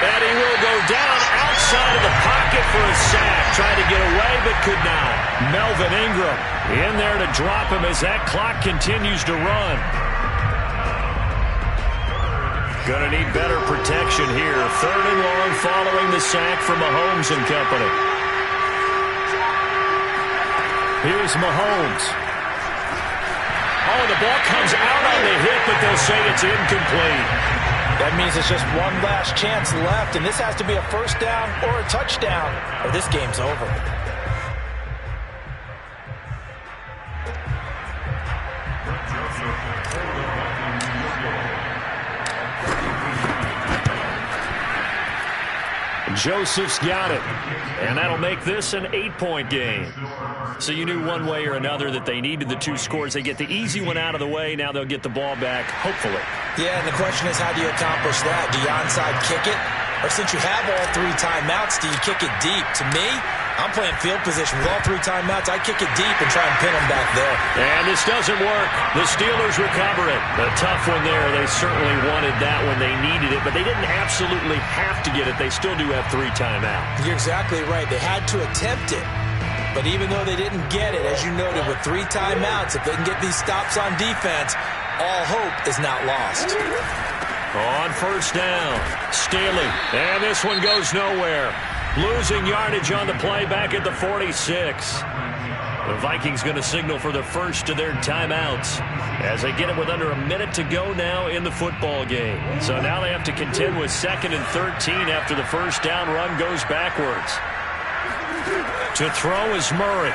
[SPEAKER 1] And he will go down outside of the pocket for a sack. tried to get away but could not. Melvin Ingram in there to drop him as that clock continues to run. Going to need better protection here. 3rd and long following the sack from Mahomes and company. Here's Mahomes. Oh, the ball comes out on the hit, but they'll say it's incomplete.
[SPEAKER 3] That means it's just one last chance left, and this has to be a first down or a touchdown, or this game's over.
[SPEAKER 1] Joseph's got it, and that'll make this an 8-point game. So you knew one way or another that they needed the 2 scores. They get the easy one out of the way. Now they'll get the ball back, hopefully.
[SPEAKER 3] Yeah, and the question is, how do you accomplish that? Do you onside kick it? Or since you have all 3 timeouts, do you kick it deep? To me, I'm playing field position. With all 3 timeouts, I kick it deep and try and pin them back there.
[SPEAKER 1] And this doesn't work. The Steelers recover it. A tough one there. They certainly wanted that when they needed it, but they didn't absolutely have to get it. They still do have 3 timeouts.
[SPEAKER 3] You're exactly right. They had to attempt it. But even though they didn't get it, as you noted, with 3 timeouts, if they can get these stops on defense, all hope is not lost.
[SPEAKER 1] On first down, Staley. And this one goes nowhere. Losing yardage on the play back at the 46. The Vikings going to signal for the first of their timeouts as they get it with under a minute to go now in the football game. So now they have to contend with 2nd and 13 after the first down run goes backwards. To throw is Murray.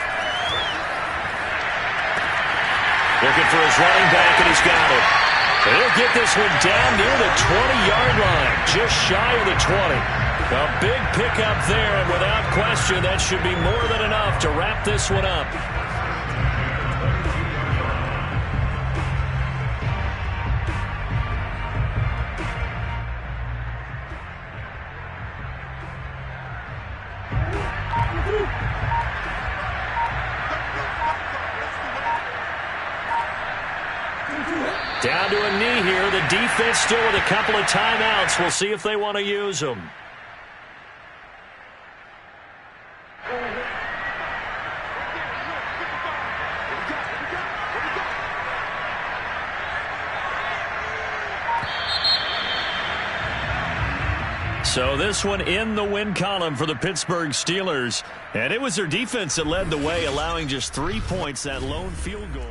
[SPEAKER 1] Looking for his running back, and he's got it. He'll get this one down near the 20-yard line, just shy of the 20. A big pickup there, and without question, that should be more than enough to wrap this one up. Down to a knee here. The defense still with a couple of timeouts. We'll see if they want to use them. So this one in the win column for the Pittsburgh Steelers. And it was their defense that led the way, allowing just 3 points, that lone field goal.